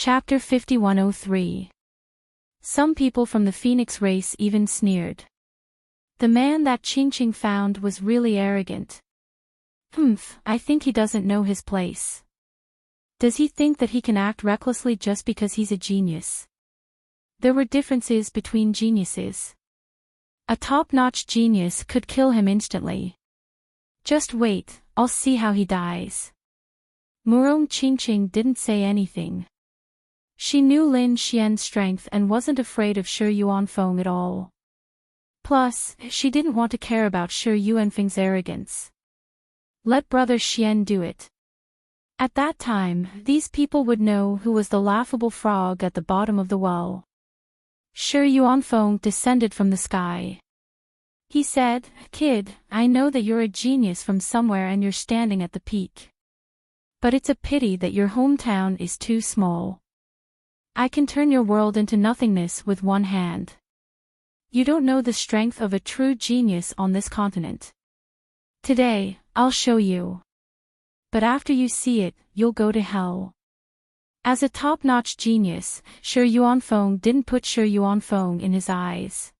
Chapter 5103. Some people from the Phoenix race even sneered. The man that Ching found was really arrogant. I think he doesn't know his place. Does he think that he can act recklessly just because he's a genius? There were differences between geniuses. A top-notch genius could kill him instantly. Just wait, I'll see how he dies. Murong Ching didn't say anything. She knew Lin Xian's strength and wasn't afraid of Shi Yuanfeng at all. Plus, she didn't want to care about Shi Yuanfeng's arrogance. Let Brother Xian do it. At that time, these people would know who was the laughable frog at the bottom of the well. Shi Yuanfeng descended from the sky. He said, "Kid, I know that you're a genius from somewhere and you're standing at the peak. But it's a pity that your hometown is too small. I can turn your world into nothingness with one hand. You don't know the strength of a true genius on this continent. Today, I'll show you. But after you see it, you'll go to hell." As a top-notch genius, Shi Yuanfeng didn't put Shi Yuanfeng in his eyes.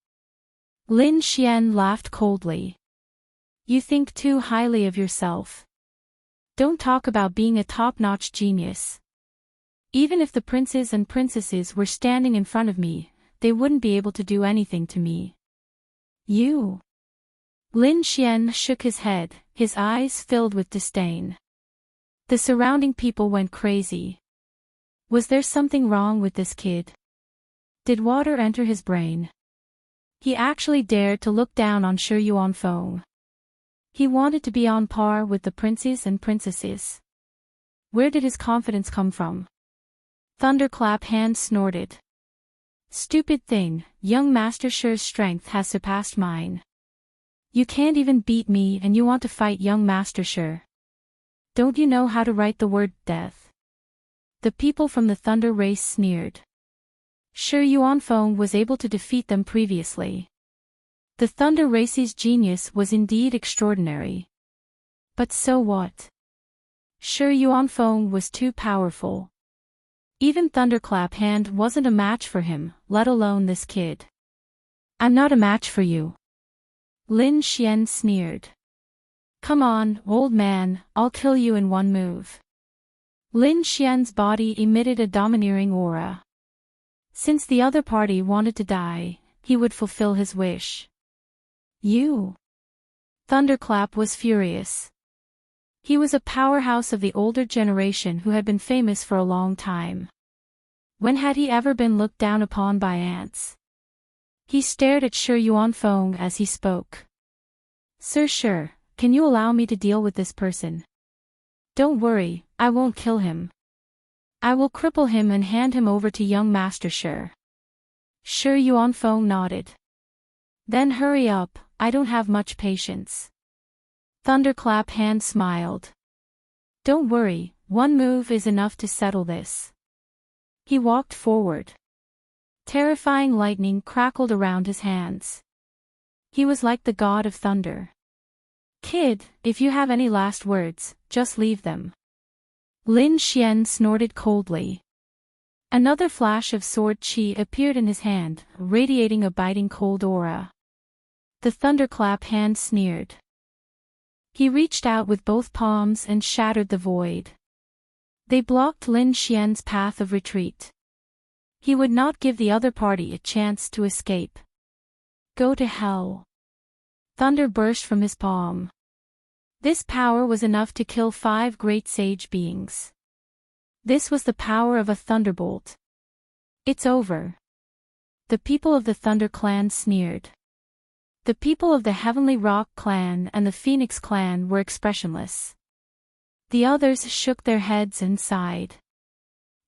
Lin Xian laughed coldly. "You think too highly of yourself. Don't talk about being a top-notch genius. Even if the princes and princesses were standing in front of me, they wouldn't be able to do anything to me. You." Lin Xian shook his head, his eyes filled with disdain. The surrounding people went crazy. Was there something wrong with this kid? Did water enter his brain? He actually dared to look down on Shi Yuanfeng. He wanted to be on par with the princes and princesses. Where did his confidence come from? Thunderclap Hand snorted. "Stupid thing, young Master Shi's strength has surpassed mine. You can't even beat me and you want to fight young Master Shi. Don't you know how to write the word death?" The people from the Thunder race sneered. Shi Yuanfeng was able to defeat them previously. The Thunder race's genius was indeed extraordinary. But so what? Shi Yuanfeng was too powerful. Even Thunderclap Hand wasn't a match for him, let alone this kid. "I'm not a match for you." Lin Xian sneered. "Come on, old man, I'll kill you in one move." Lin Xian's body emitted a domineering aura. Since the other party wanted to die, he would fulfill his wish. "You?" Thunderclap was furious. He was a powerhouse of the older generation who had been famous for a long time. When had he ever been looked down upon by ants? He stared at Shi Yuanfeng as he spoke. "Sir Shi, can you allow me to deal with this person?" "Don't worry, I won't kill him. I will cripple him and hand him over to young Master Shi." Shi Yuanfeng nodded. "Then hurry up, I don't have much patience." Thunderclap Hand smiled. "Don't worry, one move is enough to settle this." He walked forward. Terrifying lightning crackled around his hands. He was like the god of thunder. "Kid, if you have any last words, just leave them." Lin Xian snorted coldly. Another flash of sword qi appeared in his hand, radiating a biting cold aura. The Thunderclap Hand sneered. He reached out with both palms and shattered the void. They blocked Lin Xian's path of retreat. He would not give the other party a chance to escape. "Go to hell." Thunder burst from his palm. This power was enough to kill 5 great sage beings. This was the power of a thunderbolt. "It's over." The people of the Thunder clan sneered. The people of the Heavenly Rock clan and the Phoenix clan were expressionless. The others shook their heads and sighed.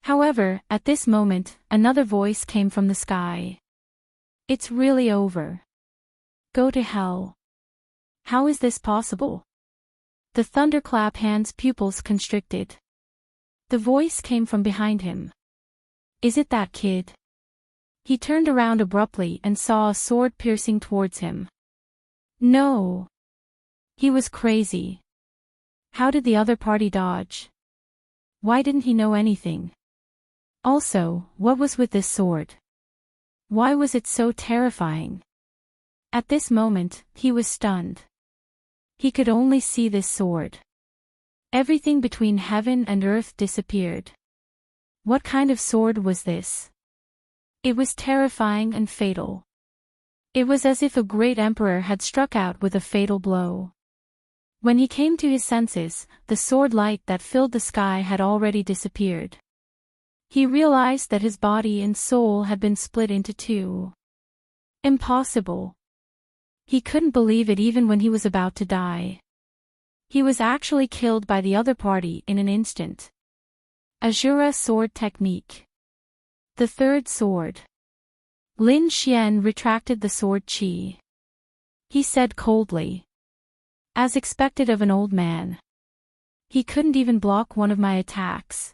However, at this moment, another voice came from the sky. "It's really over. Go to hell." "How is this possible?" The Thunderclap Hand's pupils constricted. The voice came from behind him. "Is it that kid?" He turned around abruptly and saw a sword piercing towards him. No. He was crazy. How did the other party dodge? Why didn't he know anything? Also, what was with this sword? Why was it so terrifying? At this moment, he was stunned. He could only see this sword. Everything between heaven and earth disappeared. What kind of sword was this? It was terrifying and fatal. It was as if a great emperor had struck out with a fatal blow. When he came to his senses, the sword light that filled the sky had already disappeared. He realized that his body and soul had been split into two. Impossible. He couldn't believe it even when he was about to die. He was actually killed by the other party in an instant. Azura sword technique. The third sword. Lin Xian retracted the sword chi. He said coldly. As expected of an old man. He couldn't even block one of my attacks.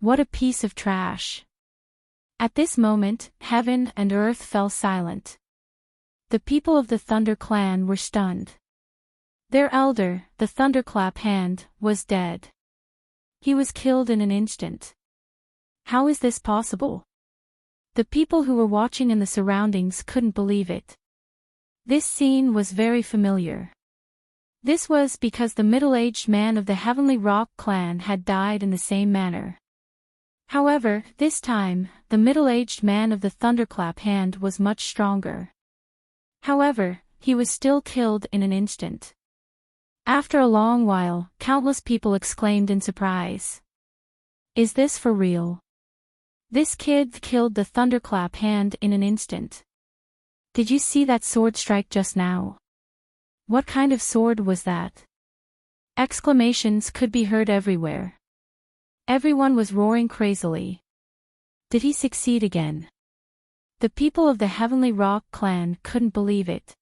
What a piece of trash. At this moment, heaven and earth fell silent. The people of the Thunder clan were stunned. Their elder, the Thunderclap Hand, was dead. He was killed in an instant. How is this possible? The people who were watching in the surroundings couldn't believe it. This scene was very familiar. This was because the middle-aged man of the Heavenly Rock clan had died in the same manner. However, this time, the middle-aged man of the Thunderclap Hand was much stronger. However, he was still killed in an instant. After a long while, countless people exclaimed in surprise. Is this for real? This kid killed the Thunderclap Hand in an instant. Did you see that sword strike just now? What kind of sword was that? Exclamations could be heard everywhere. Everyone was roaring crazily. Did he succeed again? The people of the Heavenly Rock clan couldn't believe it.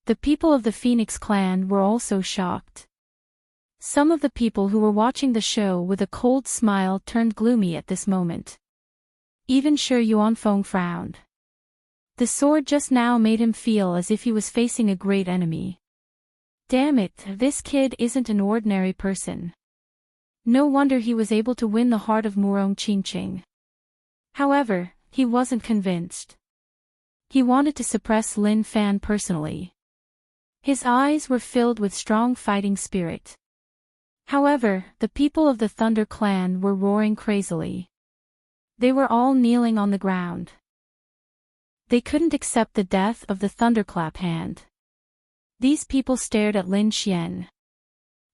The people of the Phoenix clan were also shocked. Some of the people who were watching the show with a cold smile turned gloomy at this moment. Even Shi Yuanfeng frowned. The sword just now made him feel as if he was facing a great enemy. Damn it, this kid isn't an ordinary person. No wonder he was able to win the heart of Murong Qingqing. However, he wasn't convinced. He wanted to suppress Lin Fan personally. His eyes were filled with strong fighting spirit. However, the people of the Thunder clan were roaring crazily. They were all kneeling on the ground. They couldn't accept the death of the Thunderclap Hand. These people stared at Lin Xian.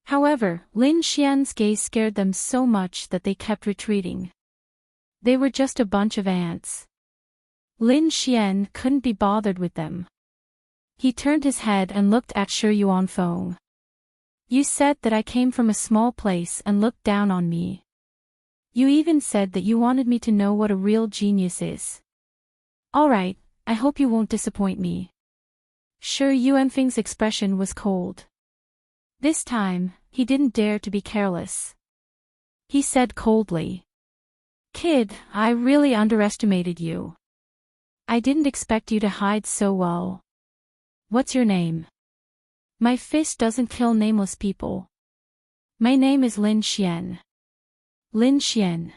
However, Lin Xian's gaze scared them so much that they kept retreating. They were just a bunch of ants. Lin Xian couldn't be bothered with them. He turned his head and looked at Shi Yuanfeng. You said that I came from a small place and looked down on me. You even said that you wanted me to know what a real genius is. Alright, I hope you won't disappoint me. Shi Yuanfeng's expression was cold. This time, he didn't dare to be careless. He said coldly. Kid, I really underestimated you. I didn't expect you to hide so well. What's your name? My fist doesn't kill nameless people. My name is Lin Xian. Lin Xian.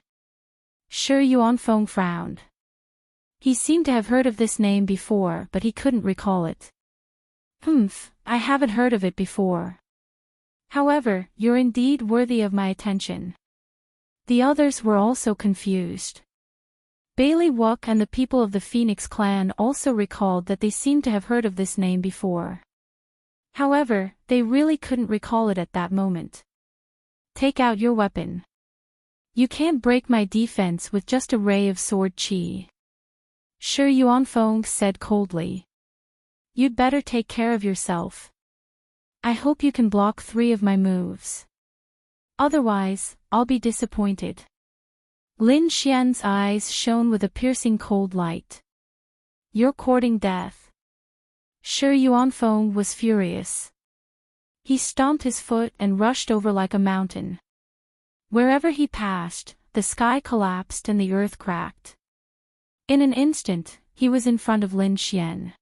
Shi Yuanfeng frowned. He seemed to have heard of this name before, but he couldn't recall it. I haven't heard of it before. However, you're indeed worthy of my attention. The others were also confused. Bailey Wook and the people of the Phoenix clan also recalled that they seemed to have heard of this name before. However, they really couldn't recall it at that moment. Take out your weapon. You can't break my defense with just a ray of sword chi. Shi Yuanfeng said coldly. You'd better take care of yourself. I hope you can block 3 of my moves. Otherwise, I'll be disappointed. Lin Xian's eyes shone with a piercing cold light. You're courting death. Shi Yuanfeng was furious. He stomped his foot and rushed over like a mountain. Wherever he passed, the sky collapsed and the earth cracked. In an instant, he was in front of Lin Xian.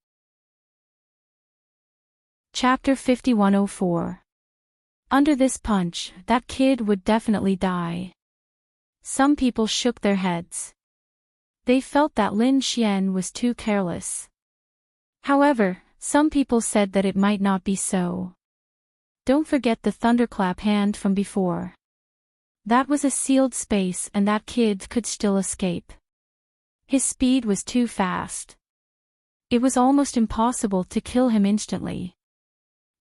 Chapter 5104. Under this punch, that kid would definitely die. Some people shook their heads. They felt that Lin Xian was too careless. However, some people said that it might not be so. Don't forget the thunderclap hand from before. That was a sealed space and that kid could still escape. His speed was too fast. It was almost impossible to kill him instantly.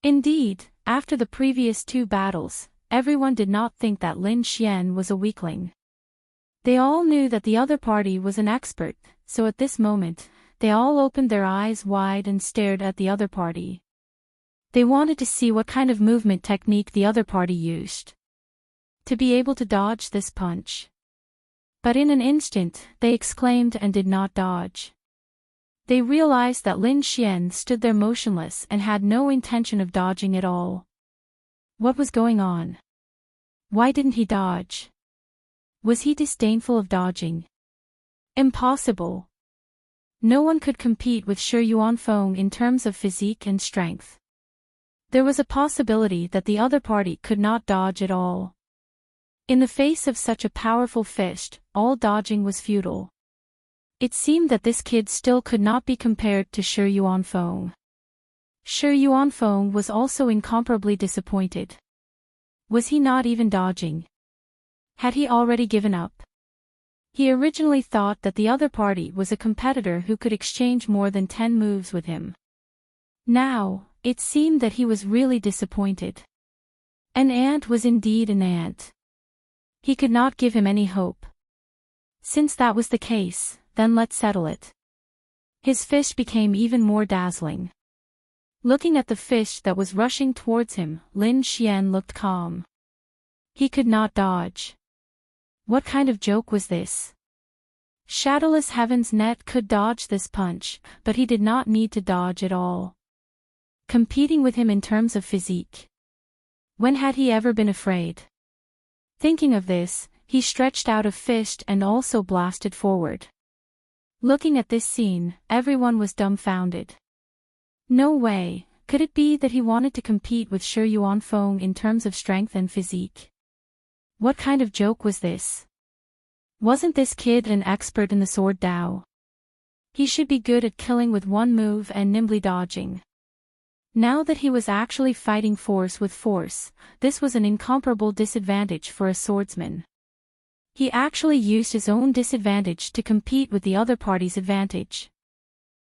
Indeed, after the previous 2 battles, everyone did not think that Lin Xian was a weakling. They all knew that the other party was an expert, so at this moment, they all opened their eyes wide and stared at the other party. They wanted to see what kind of movement technique the other party used to be able to dodge this punch. But in an instant, they exclaimed and did not dodge. They realized that Lin Xian stood there motionless and had no intention of dodging at all. What was going on? Why didn't he dodge? Was he disdainful of dodging? Impossible. No one could compete with Shi Yuanfeng in terms of physique and strength. There was a possibility that the other party could not dodge at all. In the face of such a powerful fist, all dodging was futile. It seemed that this kid still could not be compared to Shi Yuanfeng. Shi Yuanfeng was also incomparably disappointed. Was he not even dodging? Had he already given up? He originally thought that the other party was a competitor who could exchange more than 10 moves with him. Now, it seemed that he was really disappointed. An ant was indeed an ant. He could not give him any hope. Since that was the case, then let's settle it. His fist became even more dazzling. Looking at the fish that was rushing towards him, Lin Xian looked calm. He could not dodge. What kind of joke was this? Shadowless Heaven's net could dodge this punch, but he did not need to dodge at all. Competing with him in terms of physique. When had he ever been afraid? Thinking of this, he stretched out a fist and also blasted forward. Looking at this scene, everyone was dumbfounded. No way, could it be that he wanted to compete with Shi Yuanfeng in terms of strength and physique? What kind of joke was this? Wasn't this kid an expert in the sword Dao? He should be good at killing with one move and nimbly dodging. Now that he was actually fighting force with force, this was an incomparable disadvantage for a swordsman. He actually used his own disadvantage to compete with the other party's advantage.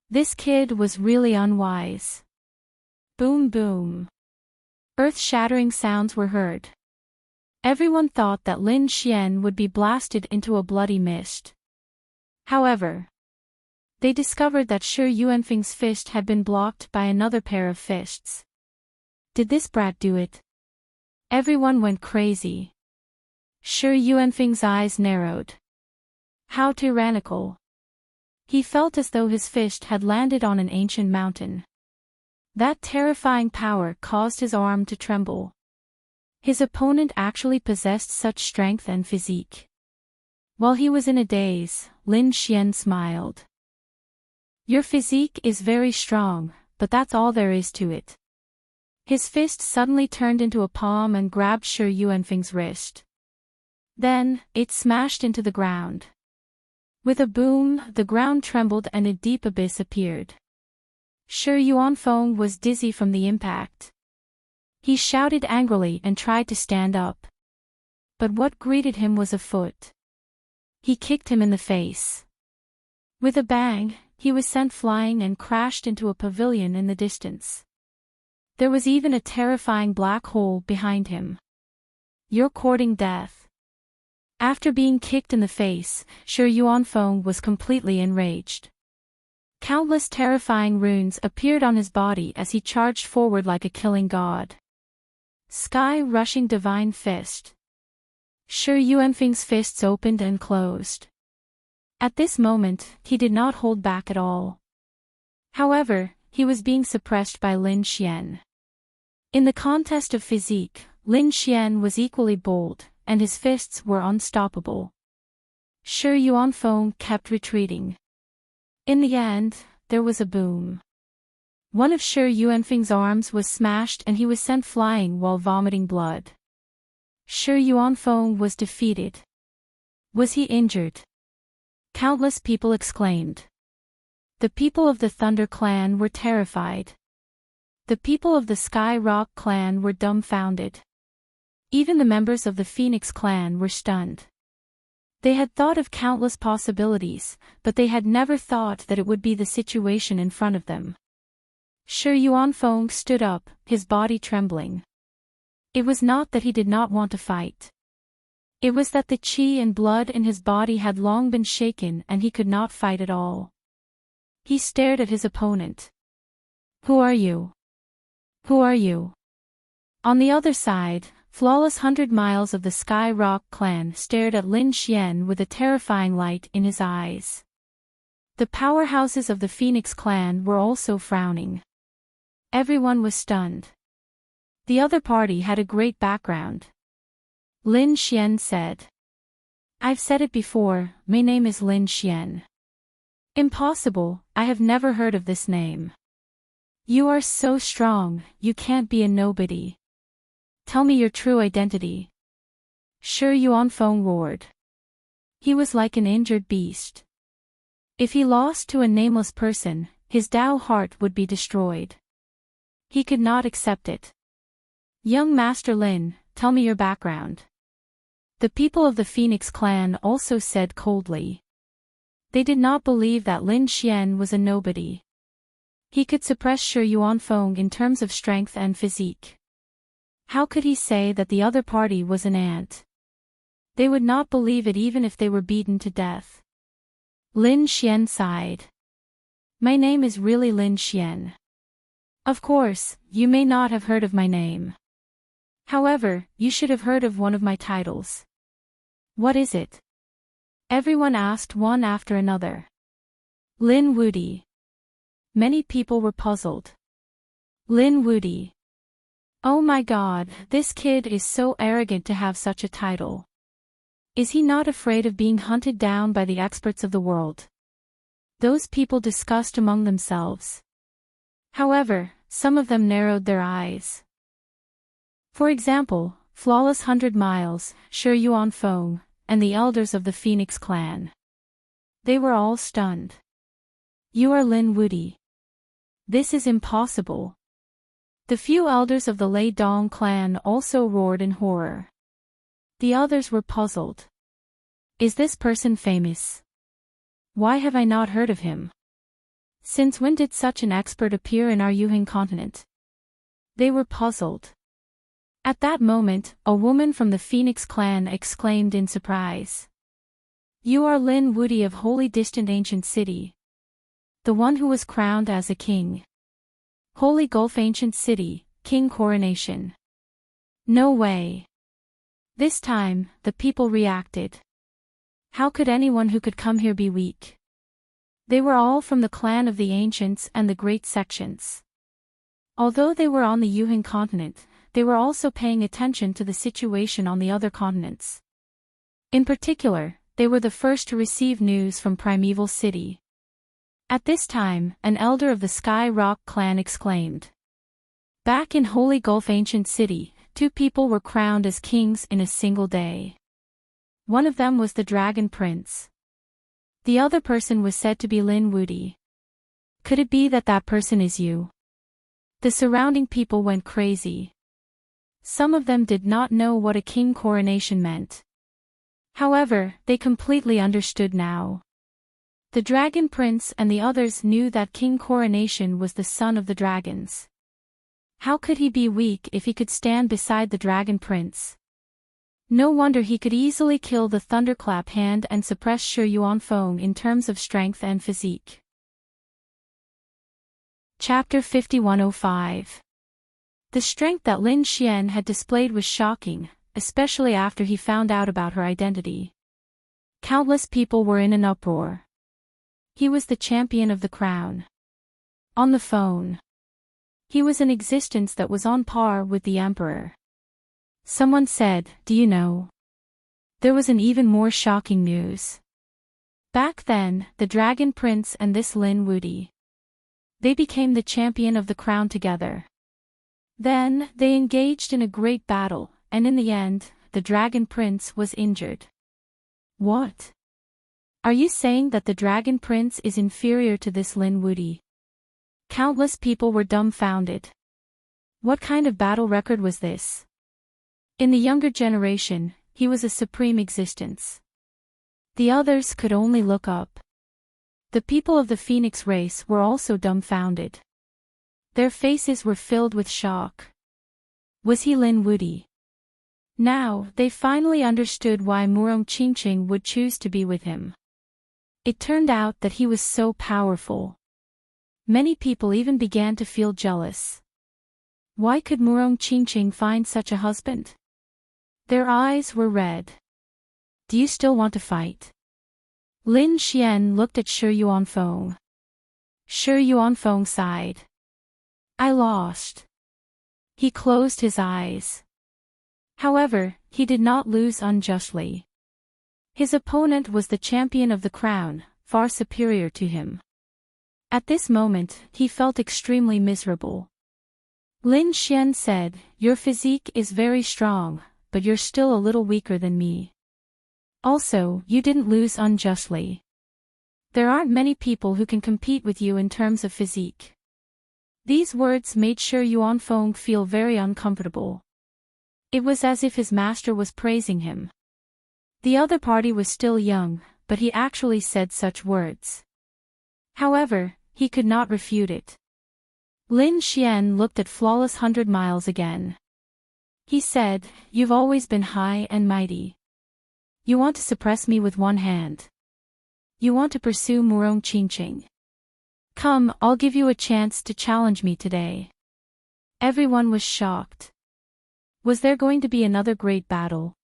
This kid was really unwise. Boom boom. Earth-shattering sounds were heard. Everyone thought that Lin Xian would be blasted into a bloody mist. However, they discovered that Shi Yuanfeng's fist had been blocked by another pair of fists. Did this brat do it? Everyone went crazy. Shi Yuanfeng's eyes narrowed. How tyrannical. He felt as though his fist had landed on an ancient mountain. That terrifying power caused his arm to tremble. His opponent actually possessed such strength and physique. While he was in a daze, Lin Xian smiled. Your physique is very strong, but that's all there is to it. His fist suddenly turned into a palm and grabbed Shi Yuanfeng's wrist. Then, it smashed into the ground. With a boom, the ground trembled and a deep abyss appeared. Shi Yuanfeng was dizzy from the impact. He shouted angrily and tried to stand up. But what greeted him was a foot. He kicked him in the face. With a bang, he was sent flying and crashed into a pavilion in the distance. There was even a terrifying black hole behind him. You're courting death. After being kicked in the face, Shi Yuanfeng was completely enraged. Countless terrifying runes appeared on his body as he charged forward like a killing god. Sky-rushing divine fist. Shi Yuanfeng's fists opened and closed. At this moment, he did not hold back at all. However, he was being suppressed by Lin Xian. In the contest of physique, Lin Xian was equally bold, and his fists were unstoppable. Shi Yuanfeng kept retreating. In the end, there was a boom. One of Shi Yuanfeng's arms was smashed and he was sent flying while vomiting blood. Shi Yuanfeng was defeated. Was he injured? Countless people exclaimed. The people of the Thunder clan were terrified. The people of the Sky Rock clan were dumbfounded. Even the members of the Phoenix clan were stunned. They had thought of countless possibilities, but they had never thought that it would be the situation in front of them. Shi Yuanfeng stood up, his body trembling. It was not that he did not want to fight. It was that the qi and blood in his body had long been shaken and he could not fight at all. He stared at his opponent. Who are you? Who are you? On the other side, Flawless 100 Miles of the Sky Rock clan stared at Lin Xian with a terrifying light in his eyes. The powerhouses of the Phoenix clan were also frowning. Everyone was stunned. The other party had a great background. Lin Xian said. I've said it before, my name is Lin Xian. Impossible, I have never heard of this name. You are so strong, you can't be a nobody. Tell me your true identity. Shi Yuanfeng roared. He was like an injured beast. If he lost to a nameless person, his Tao heart would be destroyed. He could not accept it. Young Master Lin, tell me your background. The people of the Phoenix clan also said coldly. They did not believe that Lin Xian was a nobody. He could suppress Shi Yuanfeng in terms of strength and physique. How could he say that the other party was an ant? They would not believe it even if they were beaten to death. Lin Xian sighed. My name is really Lin Xian. Of course, you may not have heard of my name. However, you should have heard of one of my titles. What is it? Everyone asked one after another. Lin Wudi. Many people were puzzled. Lin Wudi. Oh my God, this kid is so arrogant to have such a title. Is he not afraid of being hunted down by the experts of the world? Those people discussed among themselves. However, some of them narrowed their eyes. For example, Flawless 100 Miles, Shi Yuanfeng, and the elders of the Phoenix clan. They were all stunned. You are Lin Wudi. This is impossible. The few elders of the Lei Dong clan also roared in horror. The others were puzzled. Is this person famous? Why have I not heard of him? Since when did such an expert appear in our Yuheng continent? They were puzzled. At that moment, a woman from the Phoenix clan exclaimed in surprise. You are Lin Wudi of Holy Distant Ancient City. The one who was crowned as a king. Holy Gulf Ancient City, King Coronation. No way. This time, the people reacted. How could anyone who could come here be weak? They were all from the clan of the Ancients and the Great Sections. Although they were on the Yuheng continent, they were also paying attention to the situation on the other continents. In particular, they were the first to receive news from Primeval City. At this time, an elder of the Sky Rock clan exclaimed. Back in Holy Gulf Ancient City, 2 people were crowned as kings in a single day. One of them was the Dragon Prince. The other person was said to be Lin Wudi. Could it be that that person is you? The surrounding people went crazy. Some of them did not know what a king coronation meant. However, they completely understood now. The Dragon Prince and the others knew that king coronation was the son of the dragons. How could he be weak if he could stand beside the Dragon Prince? No wonder he could easily kill the Thunderclap hand and suppress Shi Yuanfeng in terms of strength and physique. Chapter 5105. The strength that Lin Xian had displayed was shocking, especially after he found out about her identity. Countless people were in an uproar. He was the champion of the crown. On the phone. He was an existence that was on par with the emperor. Someone said, do you know? There was an even more shocking news. Back then, the Dragon Prince and this Lin Wudi. They became the champion of the crown together. Then, they engaged in a great battle, and in the end, the Dragon Prince was injured. What? Are you saying that the Dragon Prince is inferior to this Lin Wudy? Countless people were dumbfounded. What kind of battle record was this? In the younger generation, he was a supreme existence. The others could only look up. The people of the Phoenix race were also dumbfounded. Their faces were filled with shock. Was he Lin Wudy? Now, they finally understood why Murong Qingqing would choose to be with him. It turned out that he was so powerful. Many people even began to feel jealous. Why could Murong Qingqing find such a husband? Their eyes were red. Do you still want to fight? Lin Xian looked at Shi Yuanfeng. Shi Yuanfeng sighed. I lost. He closed his eyes. However, he did not lose unjustly. His opponent was the champion of the crown, far superior to him. At this moment, he felt extremely miserable. Lin Xian said, "Your physique is very strong, but you're still a little weaker than me. Also, you didn't lose unjustly. There aren't many people who can compete with you in terms of physique." These words made Shi Yuanfeng feel very uncomfortable. It was as if his master was praising him. The other party was still young, but he actually said such words. However, he could not refute it. Lin Xian looked at Flawless 100 Miles again. He said, "You've always been high and mighty. You want to suppress me with one hand. You want to pursue Murong Qingqing. Come, I'll give you a chance to challenge me today." Everyone was shocked. Was there going to be another great battle?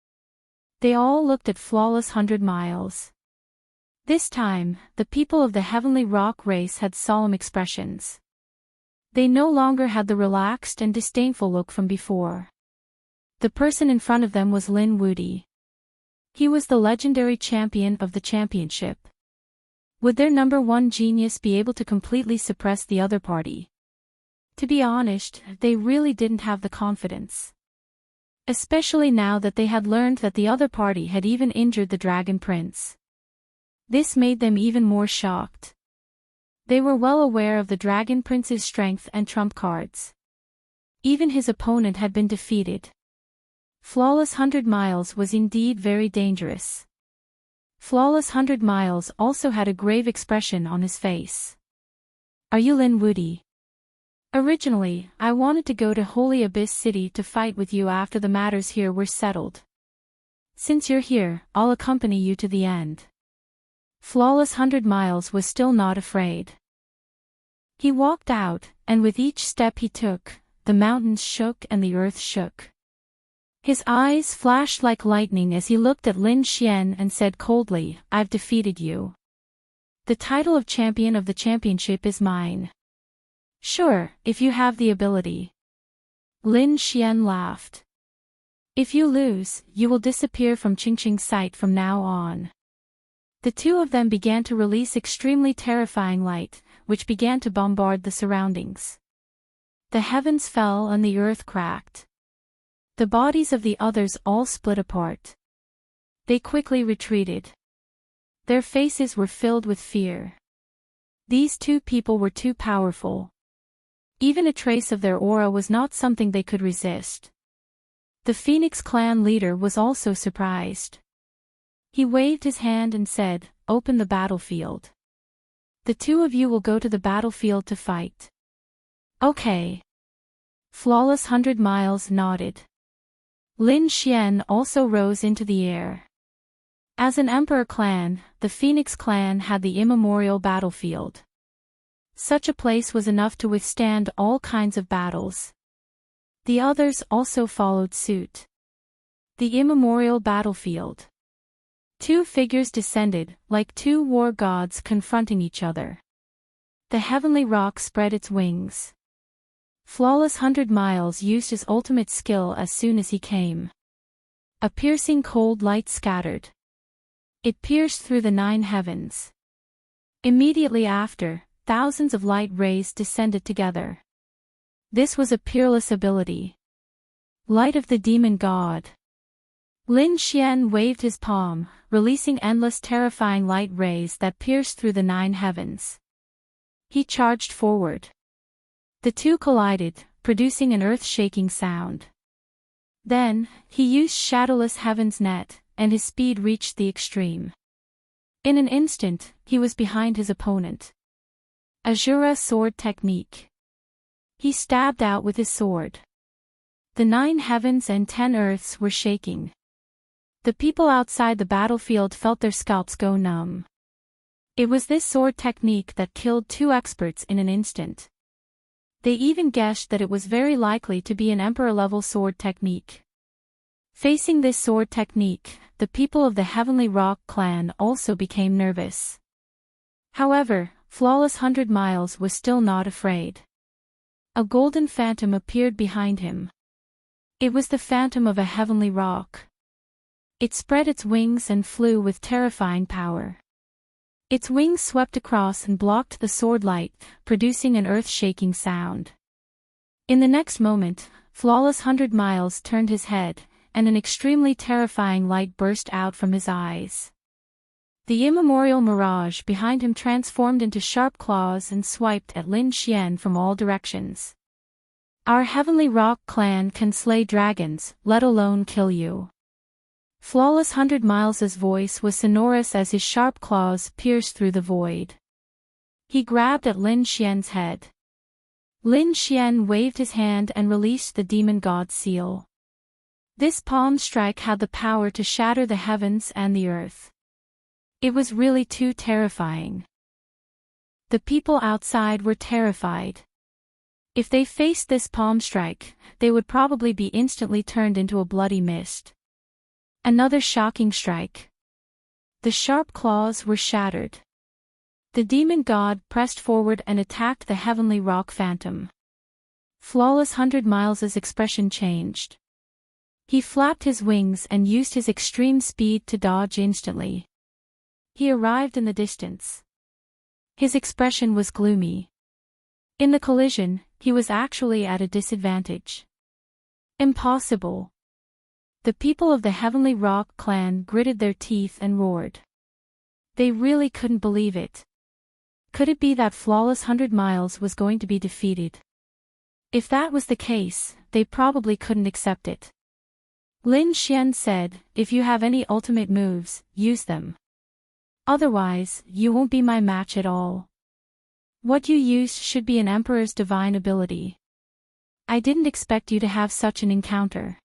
They all looked at Flawless 100 Miles. This time, the people of the Heavenly Rock race had solemn expressions. They no longer had the relaxed and disdainful look from before. The person in front of them was Lin Wudy. He was the legendary champion of the championship. Would their number one genius be able to completely suppress the other party? To be honest, they really didn't have the confidence. Especially now that they had learned that the other party had even injured the Dragon Prince. This made them even more shocked. They were well aware of the Dragon Prince's strength and trump cards. Even his opponent had been defeated. Flawless 100 Miles was indeed very dangerous. Flawless 100 Miles also had a grave expression on his face. Are you Lin Wudy? Originally, I wanted to go to Holy Abyss City to fight with you after the matters here were settled. Since you're here, I'll accompany you to the end. Flawless 100 Miles was still not afraid. He walked out, and with each step he took, the mountains shook and the earth shook. His eyes flashed like lightning as he looked at Lin Xian and said coldly, "I've defeated you. The title of champion of the championship is mine." "Sure, if you have the ability." Lin Xian laughed. "If you lose, you will disappear from Qingqing's sight from now on." The two of them began to release extremely terrifying light, which began to bombard the surroundings. The heavens fell and the earth cracked. The bodies of the others all split apart. They quickly retreated. Their faces were filled with fear. These two people were too powerful. Even a trace of their aura was not something they could resist. The Phoenix clan leader was also surprised. He waved his hand and said, "Open the battlefield. The two of you will go to the battlefield to fight." "Okay." Flawless 100 Miles nodded. Lin Xian also rose into the air. As an emperor clan, the Phoenix clan had the immemorial battlefield. Such a place was enough to withstand all kinds of battles. The others also followed suit. The immemorial battlefield. Two figures descended, like two war gods confronting each other. The heavenly rock spread its wings. Flawless 100 Miles used his ultimate skill as soon as he came. A piercing cold light scattered. It pierced through the 9 heavens. Immediately after, thousands of light rays descended together. This was a peerless ability. Light of the demon god. Lin Xian waved his palm, releasing endless terrifying light rays that pierced through the 9 heavens. He charged forward. The two collided, producing an earth-shaking sound. Then, he used Shadowless Heaven's net, and his speed reached the extreme. In an instant, he was behind his opponent. Azura Sword Technique. He stabbed out with his sword. The 9 heavens and 10 earths were shaking. The people outside the battlefield felt their scalps go numb. It was this sword technique that killed 2 experts in an instant. They even guessed that it was very likely to be an emperor-level sword technique. Facing this sword technique, the people of the Heavenly Rock clan also became nervous. However, Flawless 100 Miles was still not afraid. A golden phantom appeared behind him. It was the phantom of a heavenly rock. It spread its wings and flew with terrifying power. Its wings swept across and blocked the sword light, producing an earth-shaking sound. In the next moment, Flawless 100 Miles turned his head, and an extremely terrifying light burst out from his eyes. The immemorial mirage behind him transformed into sharp claws and swiped at Lin Xian from all directions. Our Heavenly Rock clan can slay dragons, let alone kill you. Flawless 100 Miles' voice was sonorous as his sharp claws pierced through the void. He grabbed at Lin Xian's head. Lin Xian waved his hand and released the demon god seal. This palm strike had the power to shatter the heavens and the earth. It was really too terrifying. The people outside were terrified. If they faced this palm strike, they would probably be instantly turned into a bloody mist. Another shocking strike. The sharp claws were shattered. The demon god pressed forward and attacked the Heavenly Rock Phantom. Flawless 100 Miles' expression changed. He flapped his wings and used his extreme speed to dodge instantly. He arrived in the distance. His expression was gloomy. In the collision, he was actually at a disadvantage. Impossible. The people of the Heavenly Rock clan gritted their teeth and roared. They really couldn't believe it. Could it be that Flawless 100 Miles was going to be defeated? If that was the case, they probably couldn't accept it. Lin Xian said, "If you have any ultimate moves, use them. Otherwise, you won't be my match at all. What you use should be an Emperor's divine ability. I didn't expect you to have such an encounter.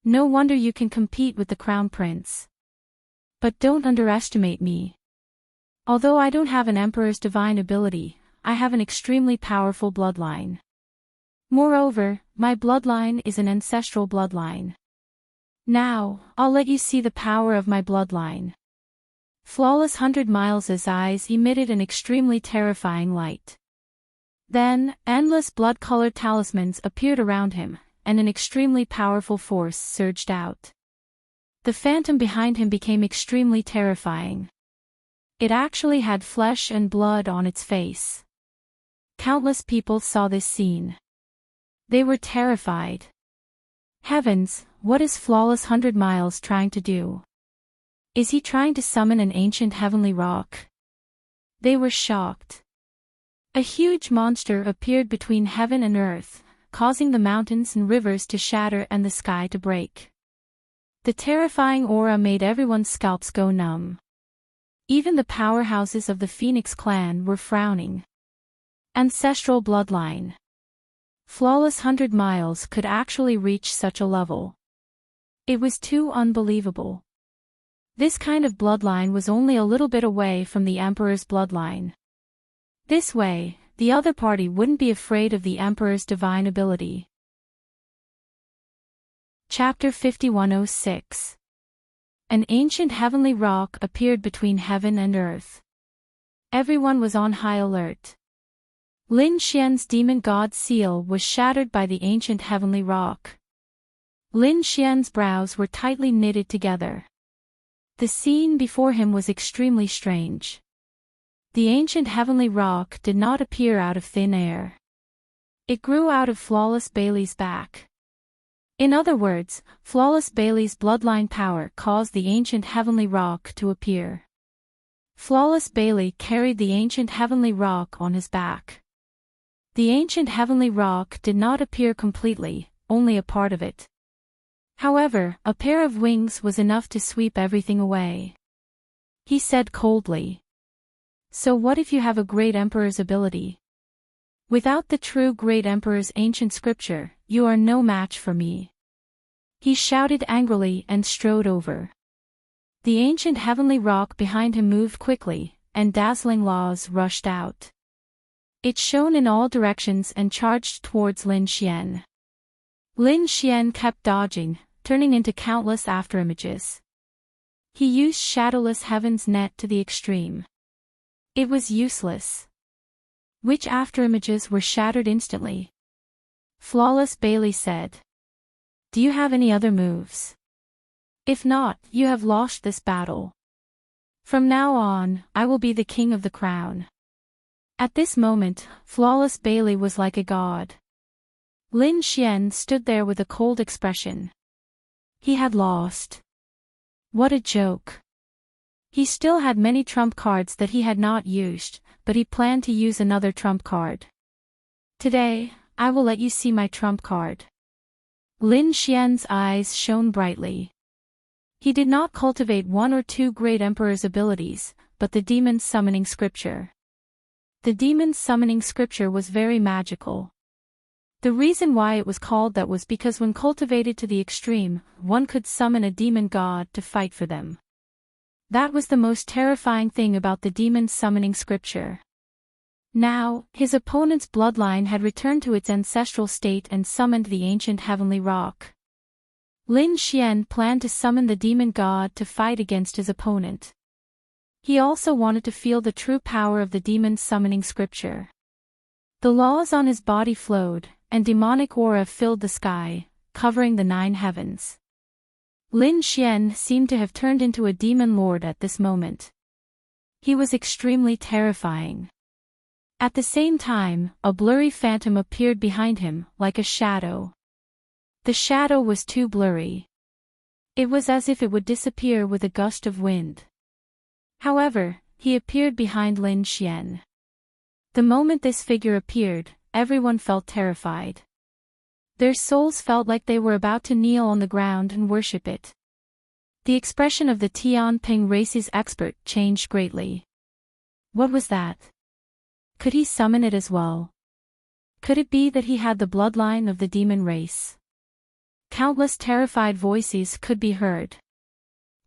No wonder you can compete with the Crown Prince. But don't underestimate me. Although I don't have an Emperor's divine ability, I have an extremely powerful bloodline. Moreover, my bloodline is an ancestral bloodline. Now, I'll let you see the power of my bloodline." Flawless 100 Miles' eyes emitted an extremely terrifying light. Then, endless blood-colored talismans appeared around him, and an extremely powerful force surged out. The phantom behind him became extremely terrifying. It actually had flesh and blood on its face. Countless people saw this scene. They were terrified. Heavens, what is Flawless 100 Miles trying to do? Is he trying to summon an ancient heavenly rock? They were shocked. A huge monster appeared between heaven and earth, causing the mountains and rivers to shatter and the sky to break. The terrifying aura made everyone's scalps go numb. Even the powerhouses of the Phoenix clan were frowning. Ancestral bloodline. Flawless 100 Miles could actually reach such a level. It was too unbelievable. This kind of bloodline was only a little bit away from the Emperor's bloodline. This way, the other party wouldn't be afraid of the Emperor's divine ability. Chapter 5106. An ancient heavenly rock appeared between heaven and earth. Everyone was on high alert. Lin Xian's demon god seal was shattered by the ancient heavenly rock. Lin Xian's brows were tightly knitted together. The scene before him was extremely strange. The ancient heavenly rock did not appear out of thin air. It grew out of Flawless Bailey's back. In other words, Flawless Bailey's bloodline power caused the ancient heavenly rock to appear. Flawless Bailey carried the ancient heavenly rock on his back. The ancient heavenly rock did not appear completely, only a part of it. However, a pair of wings was enough to sweep everything away. He said coldly. So what if you have a great emperor's ability? Without the true great emperor's ancient scripture, you are no match for me. He shouted angrily and strode over. The ancient heavenly rock behind him moved quickly, and dazzling laws rushed out. It shone in all directions and charged towards Lin Xian. Lin Xian kept dodging, turning into countless afterimages. He used Shadowless Heaven's net to the extreme. It was useless. Which afterimages were shattered instantly? Flawless Bailey said. Do you have any other moves? If not, you have lost this battle. From now on, I will be the king of the crown. At this moment, Flawless Bailey was like a god. Lin Xian stood there with a cold expression. He had lost. What a joke. He still had many trump cards that he had not used, but he planned to use another trump card. Today, I will let you see my trump card. Lin Xian's eyes shone brightly. He did not cultivate one or two great emperor's abilities, but the demon's summoning scripture. The demon's summoning scripture was very magical. The reason why it was called that was because when cultivated to the extreme, one could summon a demon god to fight for them. That was the most terrifying thing about the demon's summoning scripture. Now, his opponent's bloodline had returned to its ancestral state and summoned the ancient heavenly rock. Lin Xian planned to summon the demon god to fight against his opponent. He also wanted to feel the true power of the demon's summoning scripture. The laws on his body flowed, and demonic aura filled the sky, covering the 9 heavens. Lin Xian seemed to have turned into a demon lord at this moment. He was extremely terrifying. At the same time, a blurry phantom appeared behind him, like a shadow. The shadow was too blurry. It was as if it would disappear with a gust of wind. However, he appeared behind Lin Xian. The moment this figure appeared, everyone felt terrified. Their souls felt like they were about to kneel on the ground and worship it. The expression of the Tianping race's expert changed greatly. What was that? Could he summon it as well? Could it be that he had the bloodline of the demon race? Countless terrified voices could be heard.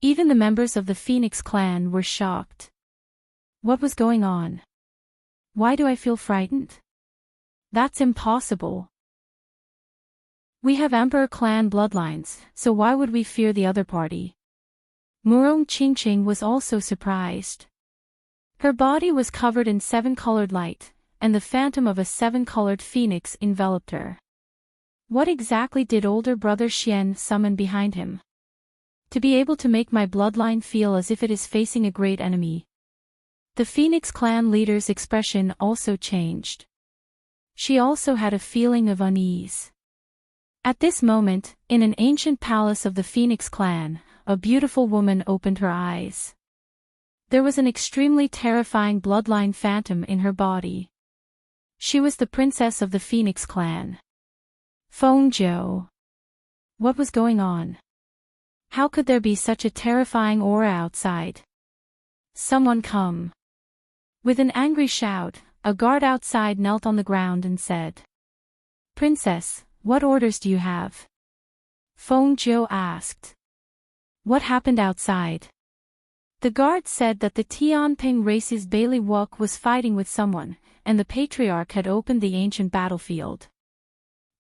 Even the members of the Phoenix clan were shocked. What was going on? Why do I feel frightened? That's impossible. We have Emperor clan bloodlines, so why would we fear the other party? Murong Qingqing was also surprised. Her body was covered in 7-colored light, and the phantom of a 7-colored phoenix enveloped her. What exactly did older brother Xian summon behind him? To be able to make my bloodline feel as if it is facing a great enemy. The Phoenix clan leader's expression also changed. She also had a feeling of unease. At this moment, in an ancient palace of the Phoenix clan, a beautiful woman opened her eyes. There was an extremely terrifying bloodline phantom in her body. She was the princess of the Phoenix clan. Feng Zhou. What was going on? How could there be such a terrifying aura outside? Someone come. With an angry shout, a guard outside knelt on the ground and said, Princess, what orders do you have? Feng Zhou asked. What happened outside? The guard said that the Tianping race's Bailey Wuk was fighting with someone, and the patriarch had opened the ancient battlefield.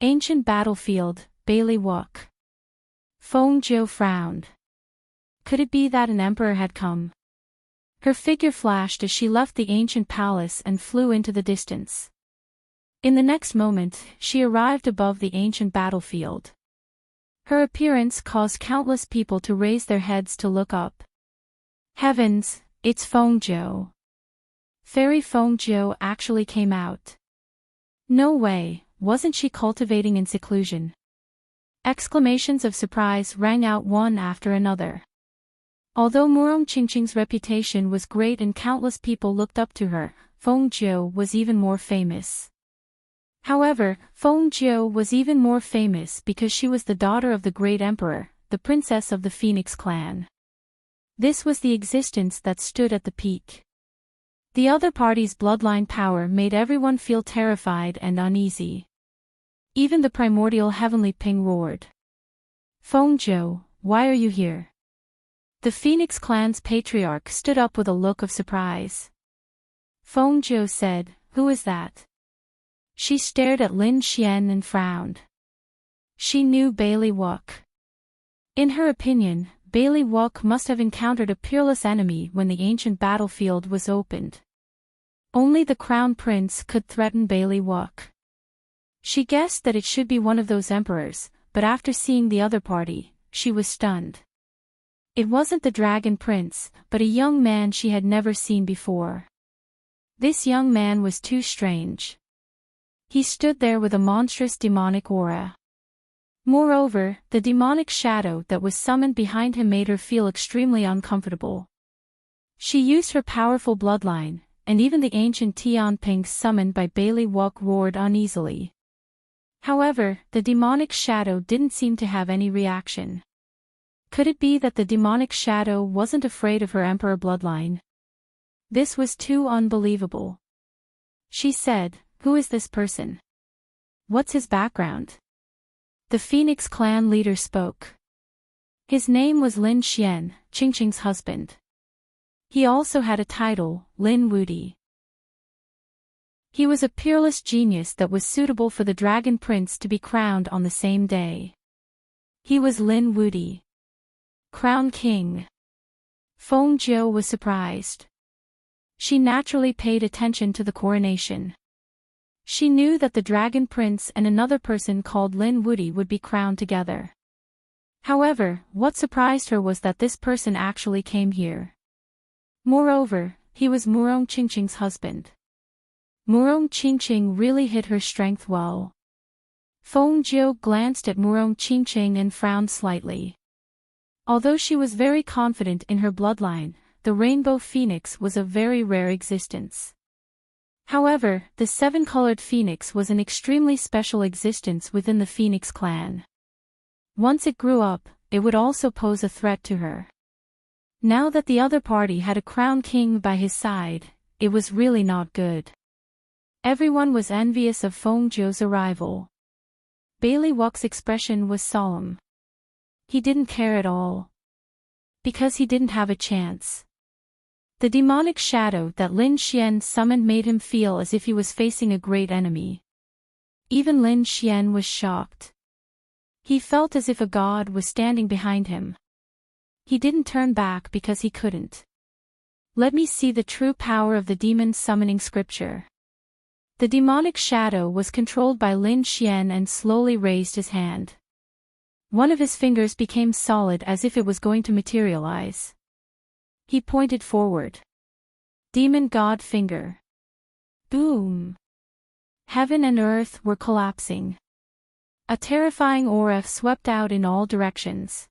Ancient battlefield, Bailey Wuk. Feng Zhou frowned. Could it be that an emperor had come? Her figure flashed as she left the ancient palace and flew into the distance. In the next moment, she arrived above the ancient battlefield. Her appearance caused countless people to raise their heads to look up. Heavens, it's Feng Zhou. Fairy Feng Zhou actually came out. No way, wasn't she cultivating in seclusion? Exclamations of surprise rang out one after another. Although Murong Qingqing's reputation was great and countless people looked up to her, Feng Jiu was even more famous. However, Feng Jiu was even more famous because she was the daughter of the great emperor, the princess of the Phoenix clan. This was the existence that stood at the peak. The other party's bloodline power made everyone feel terrified and uneasy. Even the primordial heavenly ping roared. Feng Jiu, why are you here? The Phoenix clan's patriarch stood up with a look of surprise. Feng Jiu said, "Who is that?" She stared at Lin Xian and frowned. She knew Bailey Wuk. In her opinion, Bailey Wuk must have encountered a peerless enemy when the ancient battlefield was opened. Only the crown prince could threaten Bailey Wuk. She guessed that it should be one of those emperors, but after seeing the other party, she was stunned. It wasn't the dragon prince, but a young man she had never seen before. This young man was too strange. He stood there with a monstrous demonic aura. Moreover, the demonic shadow that was summoned behind him made her feel extremely uncomfortable. She used her powerful bloodline, and even the ancient Tianping summoned by Bailey Wuk roared uneasily. However, the demonic shadow didn't seem to have any reaction. Could it be that the demonic shadow wasn't afraid of her emperor bloodline? This was too unbelievable. She said, "Who is this person? What's his background?" The Phoenix clan leader spoke. His name was Lin Xian, Qingqing's husband. He also had a title, Lin Wudi. He was a peerless genius that was suitable for the dragon prince to be crowned on the same day. He was Lin Wudi, Crown King. Feng Jiu was surprised. She naturally paid attention to the coronation. She knew that the dragon prince and another person called Lin Wudi would be crowned together. However, what surprised her was that this person actually came here. Moreover, he was Murong Qingqing's husband. Murong Qingqing really hid her strength well. Feng Jiu glanced at Murong Qingqing and frowned slightly. Although she was very confident in her bloodline, the rainbow phoenix was a very rare existence. However, the seven-colored phoenix was an extremely special existence within the Phoenix clan. Once it grew up, it would also pose a threat to her. Now that the other party had a crown king by his side, it was really not good. Everyone was envious of Feng Jiu's arrival. Bailey Wuk's expression was solemn. He didn't care at all. Because he didn't have a chance. The demonic shadow that Lin Xian summoned made him feel as if he was facing a great enemy. Even Lin Xian was shocked. He felt as if a god was standing behind him. He didn't turn back because he couldn't. Let me see the true power of the demon summoning scripture. The demonic shadow was controlled by Lin Xian and slowly raised his hand. One of his fingers became solid as if it was going to materialize. He pointed forward. Demon God finger. Boom! Heaven and earth were collapsing. A terrifying aura swept out in all directions.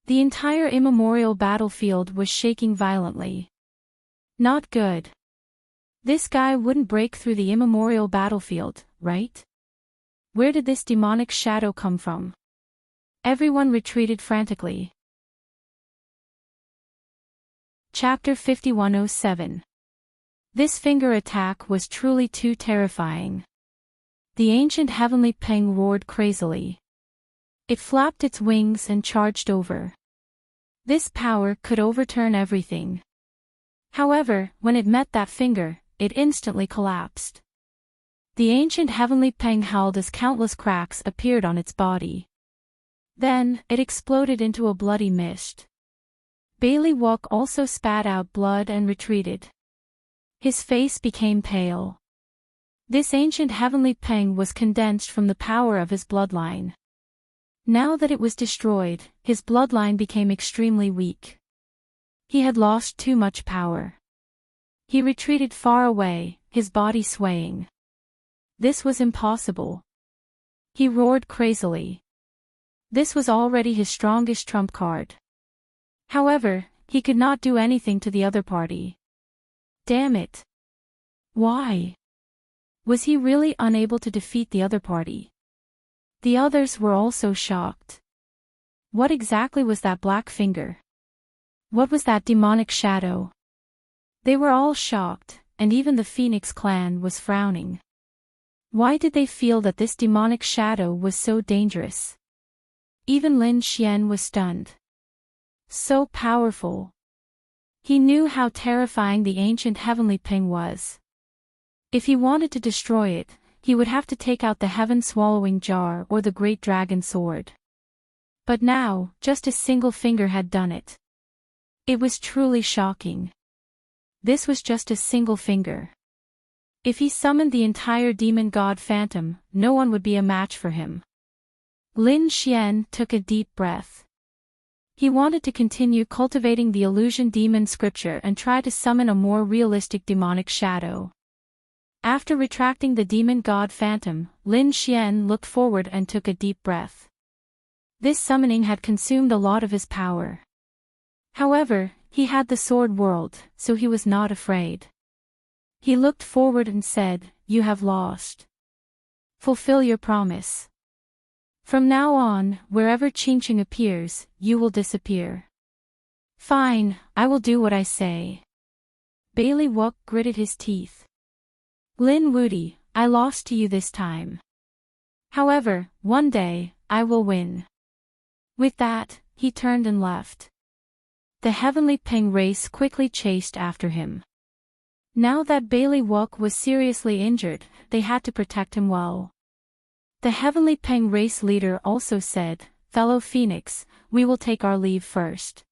The entire immemorial battlefield was shaking violently. Not good. This guy wouldn't break through the immemorial battlefield, right? Where did this demonic shadow come from? Everyone retreated frantically. Chapter 5107. This finger attack was truly too terrifying. The ancient heavenly ping roared crazily. It flapped its wings and charged over. This power could overturn everything. However, when it met that finger, it instantly collapsed. The ancient heavenly ping howled as countless cracks appeared on its body. Then, it exploded into a bloody mist. Bailey Wuk also spat out blood and retreated. His face became pale. This ancient heavenly ping was condensed from the power of his bloodline. Now that it was destroyed, his bloodline became extremely weak. He had lost too much power. He retreated far away, his body swaying. This was impossible. He roared crazily. This was already his strongest trump card. However, he could not do anything to the other party. Damn it. Why? Was he really unable to defeat the other party? The others were also shocked. What exactly was that black finger? What was that demonic shadow? They were all shocked, and even the Phoenix clan was frowning. Why did they feel that this demonic shadow was so dangerous? Even Lin Xian was stunned. So powerful. He knew how terrifying the ancient heavenly ping was. If he wanted to destroy it, he would have to take out the heaven-swallowing jar or the great dragon sword. But now, just a single finger had done it. It was truly shocking. This was just a single finger. If he summoned the entire demon god phantom, no one would be a match for him. Lin Xian took a deep breath. He wanted to continue cultivating the illusion demon scripture and try to summon a more realistic demonic shadow. After retracting the demon god phantom, Lin Xian looked forward and took a deep breath. This summoning had consumed a lot of his power. However, he had the sword world, so he was not afraid. He looked forward and said, "You have lost. Fulfill your promise. From now on, wherever Qingqing appears, you will disappear." "Fine, I will do what I say." Bailey Wook gritted his teeth. "Lin Wudi, I lost to you this time. However, one day, I will win." With that, he turned and left. The heavenly ping race quickly chased after him. Now that Bailey Wook was seriously injured, they had to protect him well. The heavenly ping race leader also said, "Fellow Phoenix, we will take our leave first."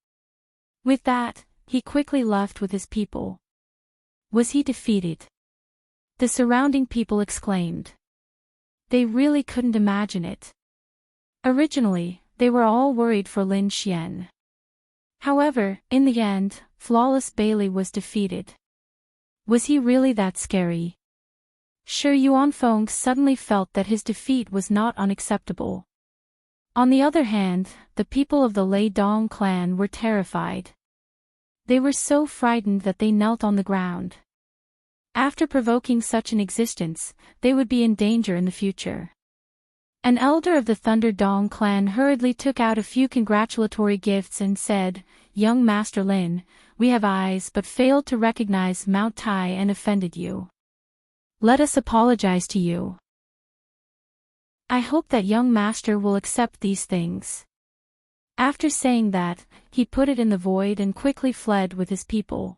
With that, he quickly left with his people. Was he defeated? The surrounding people exclaimed. They really couldn't imagine it. Originally, they were all worried for Lin Xian. However, in the end, Flawless Bailey was defeated. Was he really that scary? Shi Yuanfeng suddenly felt that his defeat was not unacceptable. On the other hand, the people of the Lei Dong clan were terrified. They were so frightened that they knelt on the ground. After provoking such an existence, they would be in danger in the future. An elder of the Thunder Dong clan hurriedly took out a few congratulatory gifts and said, "Young Master Lin, we have eyes but failed to recognize Mount Tai and offended you. Let us apologize to you. I hope that young master will accept these things." After saying that, he put it in the void and quickly fled with his people.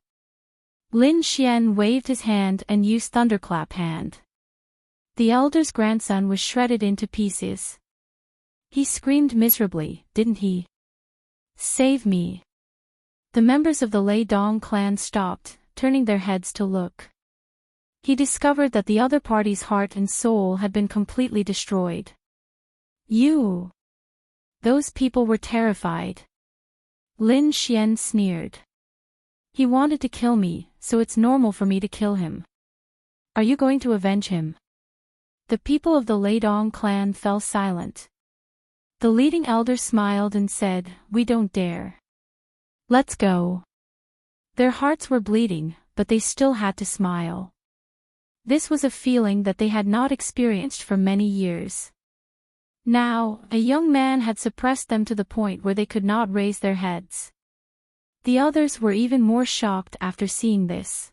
Lin Xian waved his hand and used Thunderclap Hand. The elder's grandson was shredded into pieces. He screamed miserably, didn't he? "Save me." The members of the Lei Dong clan stopped, turning their heads to look. He discovered that the other party's heart and soul had been completely destroyed. "You!" Those people were terrified. Lin Xian sneered. "He wanted to kill me, so it's normal for me to kill him. Are you going to avenge him?" The people of the Lei Dong clan fell silent. The leading elder smiled and said, "We don't dare. Let's go." Their hearts were bleeding, but they still had to smile. This was a feeling that they had not experienced for many years. Now, a young man had suppressed them to the point where they could not raise their heads. The others were even more shocked after seeing this.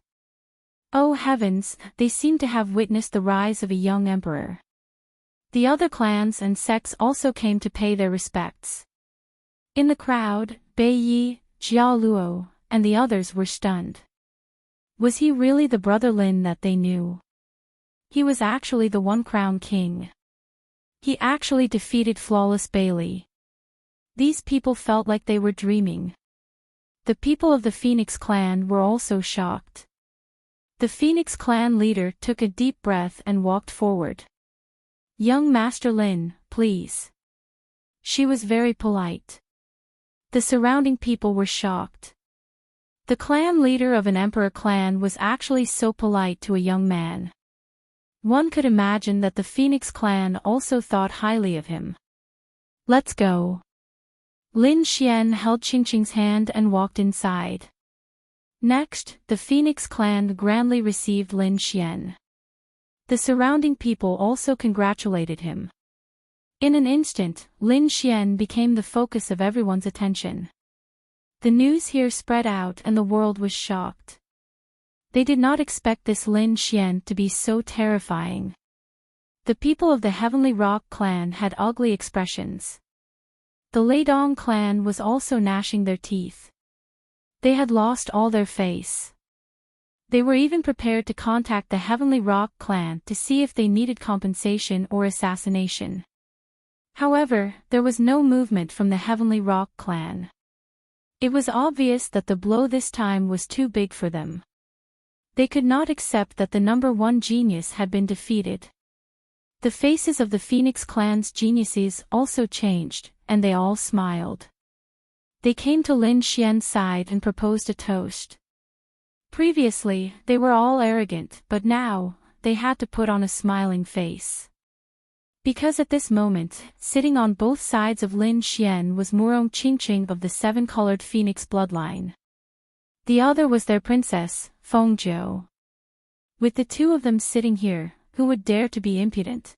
Oh heavens, they seemed to have witnessed the rise of a young emperor. The other clans and sects also came to pay their respects. In the crowd, Bei Yi, Jiao Luo, and the others were stunned. Was he really the brother Lin that they knew? He was actually the One Crown King. He actually defeated Flawless Bailey. These people felt like they were dreaming. The people of the Phoenix clan were also shocked. The Phoenix clan leader took a deep breath and walked forward. "Young Master Lin, please." She was very polite. The surrounding people were shocked. The clan leader of an emperor clan was actually so polite to a young man. One could imagine that the Phoenix clan also thought highly of him. Let's go. Lin Xian held Qingqing's hand and walked inside. Next, the Phoenix clan grandly received Lin Xian. The surrounding people also congratulated him. In an instant, Lin Xian became the focus of everyone's attention. The news here spread out and the world was shocked. They did not expect this Lin Xian to be so terrifying. The people of the Heavenly Rock clan had ugly expressions. The Leidong clan was also gnashing their teeth. They had lost all their face. They were even prepared to contact the Heavenly Rock clan to see if they needed compensation or assassination. However, there was no movement from the Heavenly Rock clan. It was obvious that the blow this time was too big for them. They could not accept that the number one genius had been defeated. The faces of the Phoenix clan's geniuses also changed, and they all smiled. They came to Lin Xian's side and proposed a toast. Previously, they were all arrogant, but now, they had to put on a smiling face. Because at this moment, sitting on both sides of Lin Xian was Murong Qingqing of the seven-colored Phoenix bloodline. The other was their princess, Fengzhou. With the two of them sitting here, who would dare to be impudent?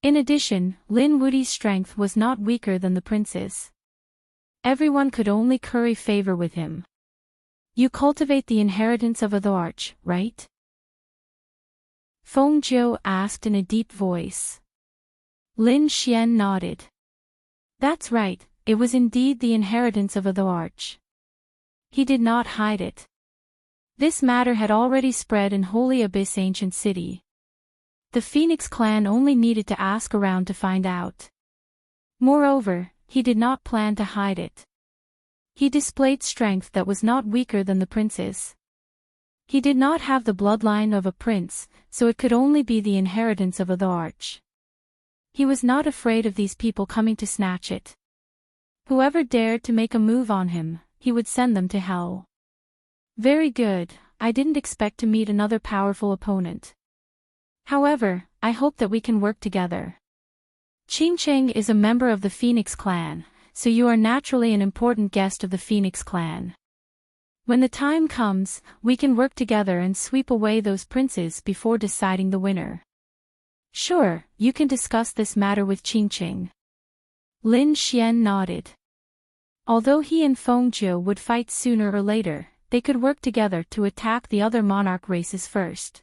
In addition, Lin Wudi's strength was not weaker than the prince's. Everyone could only curry favor with him. You cultivate the inheritance of the arch, right? Fengzhou asked in a deep voice. Lin Xian nodded. That's right, it was indeed the inheritance of the arch. He did not hide it. This matter had already spread in Holy Abyss Ancient City. The Phoenix clan only needed to ask around to find out. Moreover, he did not plan to hide it. He displayed strength that was not weaker than the prince's. He did not have the bloodline of a prince, so it could only be the inheritance of the arch. He was not afraid of these people coming to snatch it. Whoever dared to make a move on him, he would send them to hell. Very good, I didn't expect to meet another powerful opponent. However, I hope that we can work together. Qingqing is a member of the Phoenix clan, so you are naturally an important guest of the Phoenix clan. When the time comes, we can work together and sweep away those princes before deciding the winner. Sure, you can discuss this matter with Qingqing. Lin Xian nodded. Although he and Fengzhou would fight sooner or later, they could work together to attack the other monarch races first.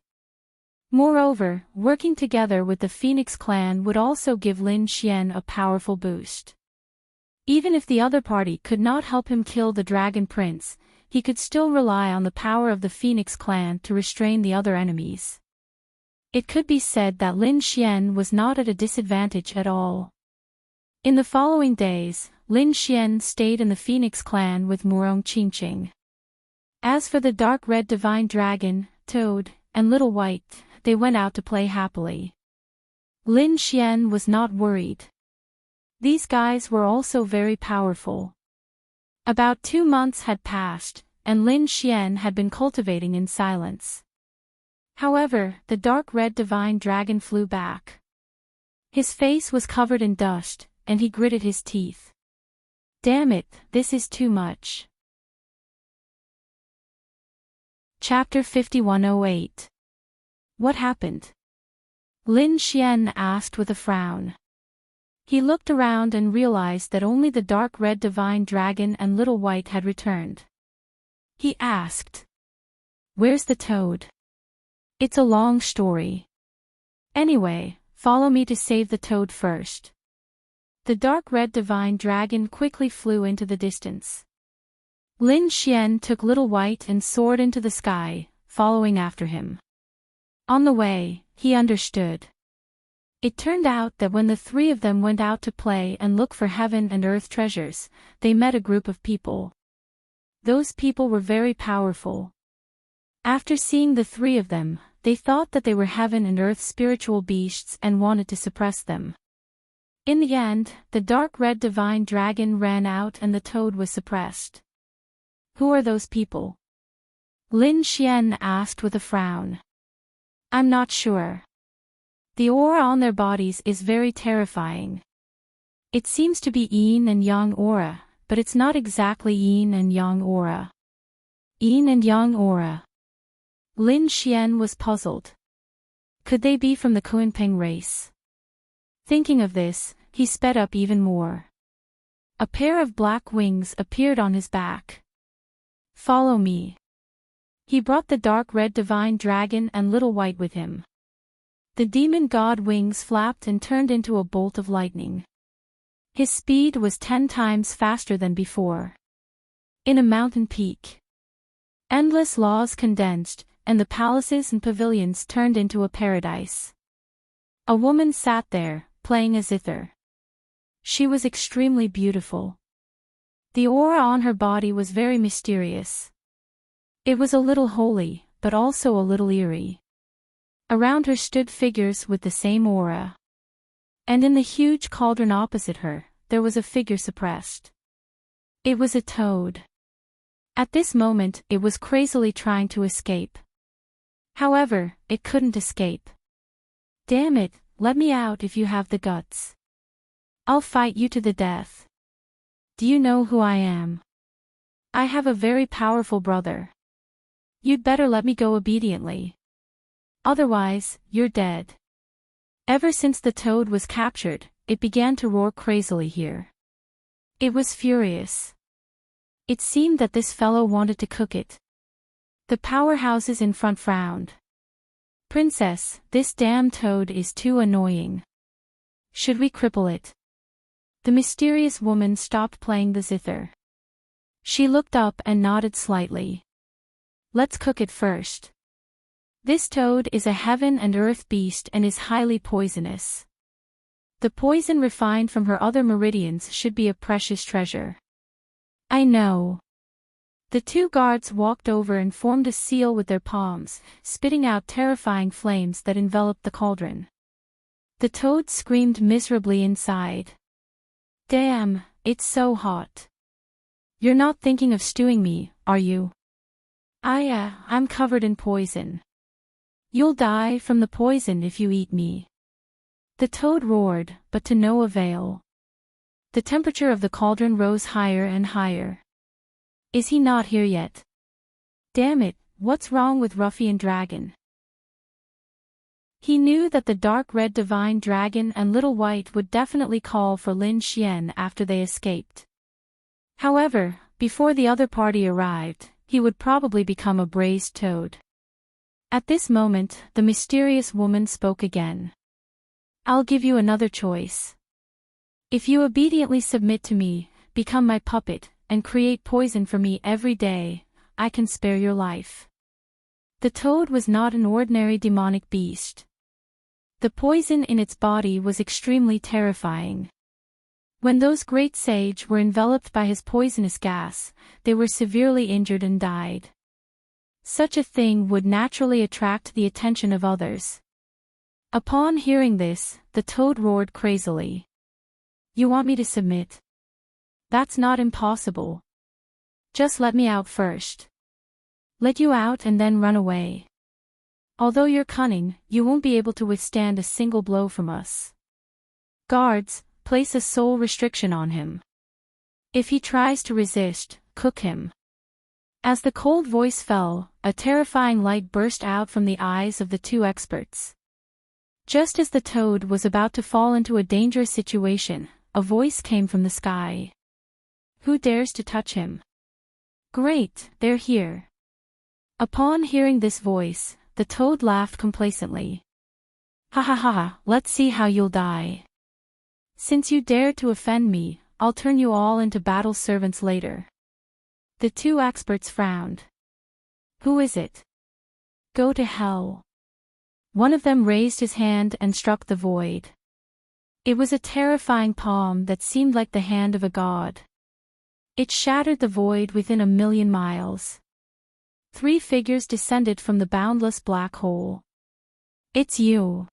Moreover, working together with the Phoenix clan would also give Lin Xian a powerful boost. Even if the other party could not help him kill the Dragon Prince, he could still rely on the power of the Phoenix clan to restrain the other enemies. It could be said that Lin Xian was not at a disadvantage at all. In the following days, Lin Xian stayed in the Phoenix clan with Murong Qingqing. As for the dark red divine dragon, Toad, and Little White, they went out to play happily. Lin Xian was not worried. These guys were also very powerful. About 2 months had passed, and Lin Xian had been cultivating in silence. However, the dark red divine dragon flew back. His face was covered in dust, and he gritted his teeth. Damn it, this is too much. Chapter 5108. What happened? Lin Xian asked with a frown. He looked around and realized that only the dark red divine dragon and Little White had returned. He asked, "Where's the toad?" It's a long story. Anyway, follow me to save the toad first. The dark red divine dragon quickly flew into the distance. Lin Xian took Little White and soared into the sky, following after him. On the way, he understood. It turned out that when the three of them went out to play and look for heaven and earth treasures, they met a group of people. Those people were very powerful. After seeing the three of them, they thought that they were heaven and earth spiritual beasts and wanted to suppress them. In the end, the dark red divine dragon ran out and the toad was suppressed. Who are those people? Lin Xian asked with a frown. I'm not sure. The aura on their bodies is very terrifying. It seems to be yin and yang aura, but it's not exactly yin and yang aura. Yin and yang aura. Lin Xian was puzzled. Could they be from the Kunpeng race? Thinking of this, he sped up even more. A pair of black wings appeared on his back. Follow me. He brought the dark red divine dragon and little white with him. The demon god wings flapped and turned into a bolt of lightning. His speed was 10 times faster than before. In a mountain peak. Endless laws condensed, and the palaces and pavilions turned into a paradise. A woman sat there, playing a zither. She was extremely beautiful. The aura on her body was very mysterious. It was a little holy, but also a little eerie. Around her stood figures with the same aura. And in the huge cauldron opposite her, there was a figure suppressed. It was a toad. At this moment, it was crazily trying to escape. However, it couldn't escape. Damn it, let me out if you have the guts. I'll fight you to the death. Do you know who I am? I have a very powerful brother. You'd better let me go obediently. Otherwise, you're dead. Ever since the toad was captured, it began to roar crazily here. It was furious. It seemed that this fellow wanted to cook it. The powerhouses in front frowned. Princess, this damn toad is too annoying. Should we cripple it? The mysterious woman stopped playing the zither. She looked up and nodded slightly. Let's cook it first. This toad is a heaven and earth beast and is highly poisonous. The poison refined from her other meridians should be a precious treasure. I know. The two guards walked over and formed a seal with their palms, spitting out terrifying flames that enveloped the cauldron. The toad screamed miserably inside. Damn, it's so hot. You're not thinking of stewing me, are you? I'm covered in poison. You'll die from the poison if you eat me. The toad roared, but to no avail. The temperature of the cauldron rose higher and higher. Is he not here yet? Damn it, what's wrong with Ruffian Dragon? He knew that the dark red divine dragon and little white would definitely call for Lin Xian after they escaped. However, before the other party arrived, he would probably become a braised toad. At this moment, the mysterious woman spoke again. I'll give you another choice. If you obediently submit to me, become my puppet, and create poison for me every day, I can spare your life. The toad was not an ordinary demonic beast. The poison in its body was extremely terrifying. When those great sage were enveloped by his poisonous gas, they were severely injured and died. Such a thing would naturally attract the attention of others. Upon hearing this, the toad roared crazily. You want me to submit? That's not impossible. Just let me out first. Let you out and then run away. Although you're cunning, you won't be able to withstand a single blow from us. Guards, place a soul restriction on him. If he tries to resist, cook him. As the cold voice fell, a terrifying light burst out from the eyes of the two experts. Just as the toad was about to fall into a dangerous situation, a voice came from the sky. Who dares to touch him? Great, they're here. Upon hearing this voice, the toad laughed complacently. Ha ha ha ha, let's see how you'll die. Since you dared to offend me, I'll turn you all into battle servants later. The two experts frowned. Who is it? Go to hell. One of them raised his hand and struck the void. It was a terrifying palm that seemed like the hand of a god. It shattered the void within 1,000,000 miles. 3 figures descended from the boundless black hole. It's you.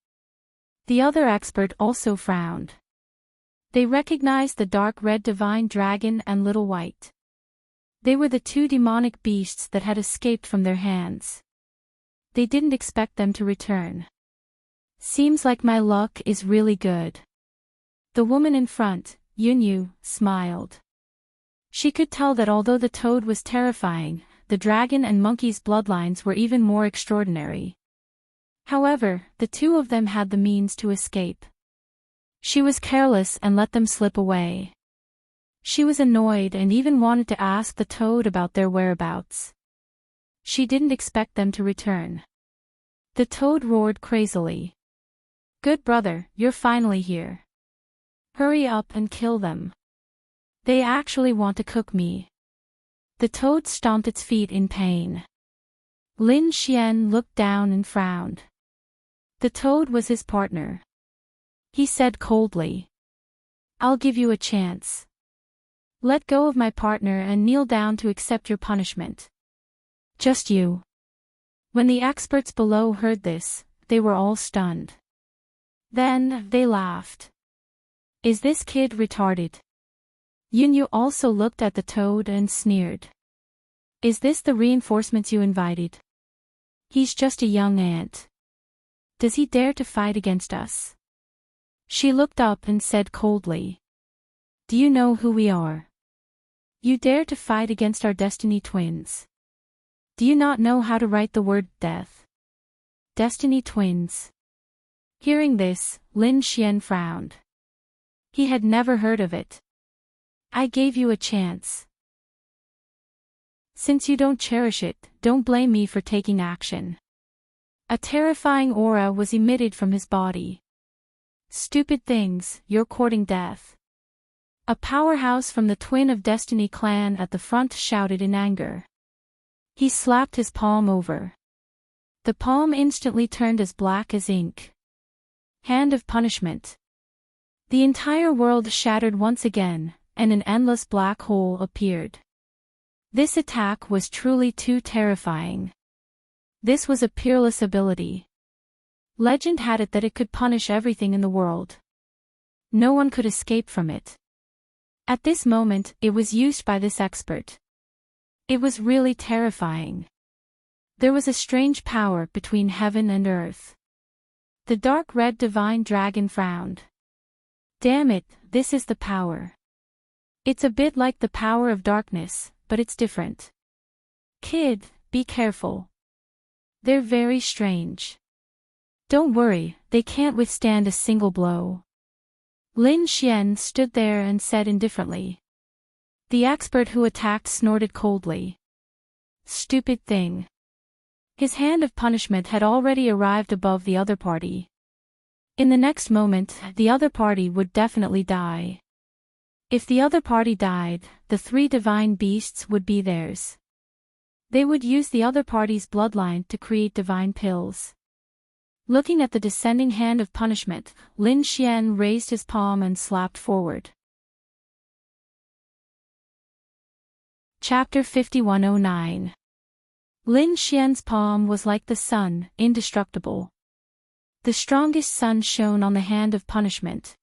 The other expert also frowned. They recognized the dark red divine dragon and little white. They were the 2 demonic beasts that had escaped from their hands. They didn't expect them to return. Seems like my luck is really good. The woman in front, Yunyu smiled. She could tell that although the toad was terrifying, the dragon and monkey's bloodlines were even more extraordinary. However, the two of them had the means to escape. She was careless and let them slip away. She was annoyed and even wanted to ask the toad about their whereabouts. She didn't expect them to return. The toad roared crazily. "Good brother, you're finally here. Hurry up and kill them. They actually want to cook me." The toad stomped its feet in pain. Lin Xian looked down and frowned. The toad was his partner. He said coldly, "I'll give you a chance. Let go of my partner and kneel down to accept your punishment." "Just you." When the experts below heard this, they were all stunned. Then, they laughed. "Is this kid retarded?" Yunyu also looked at the toad and sneered. "Is this the reinforcements you invited? He's just a young ant. Does he dare to fight against us?" She looked up and said coldly, "Do you know who we are? You dare to fight against our destiny twins. Do you not know how to write the word death? Destiny twins." Hearing this, Lin Xian frowned. He had never heard of it. "I gave you a chance. Since you don't cherish it, don't blame me for taking action." A terrifying aura was emitted from his body. "Stupid things, you're courting death." A powerhouse from the Twin of Destiny clan at the front shouted in anger. He slapped his palm over. The palm instantly turned as black as ink. Hand of punishment. The entire world shattered once again, and an endless black hole appeared. This attack was truly too terrifying. This was a peerless ability. Legend had it that it could punish everything in the world. No one could escape from it. At this moment, it was used by this expert. It was really terrifying. There was a strange power between heaven and earth. The dark red divine dragon frowned. "Damn it, this is the power. It's a bit like the power of darkness, but it's different. Kid, be careful. They're very strange. Don't worry, they can't withstand a single blow." Lin Xian stood there and said indifferently. The expert who attacked snorted coldly. "Stupid thing." His hand of punishment had already arrived above the other party. In the next moment, the other party would definitely die. If the other party died, the three divine beasts would be theirs. They would use the other party's bloodline to create divine pills. Looking at the descending hand of punishment, Lin Xian raised his palm and slapped forward. Chapter 5109. Lin Xian's palm was like the sun, indestructible. The strongest sun shone on the hand of punishment.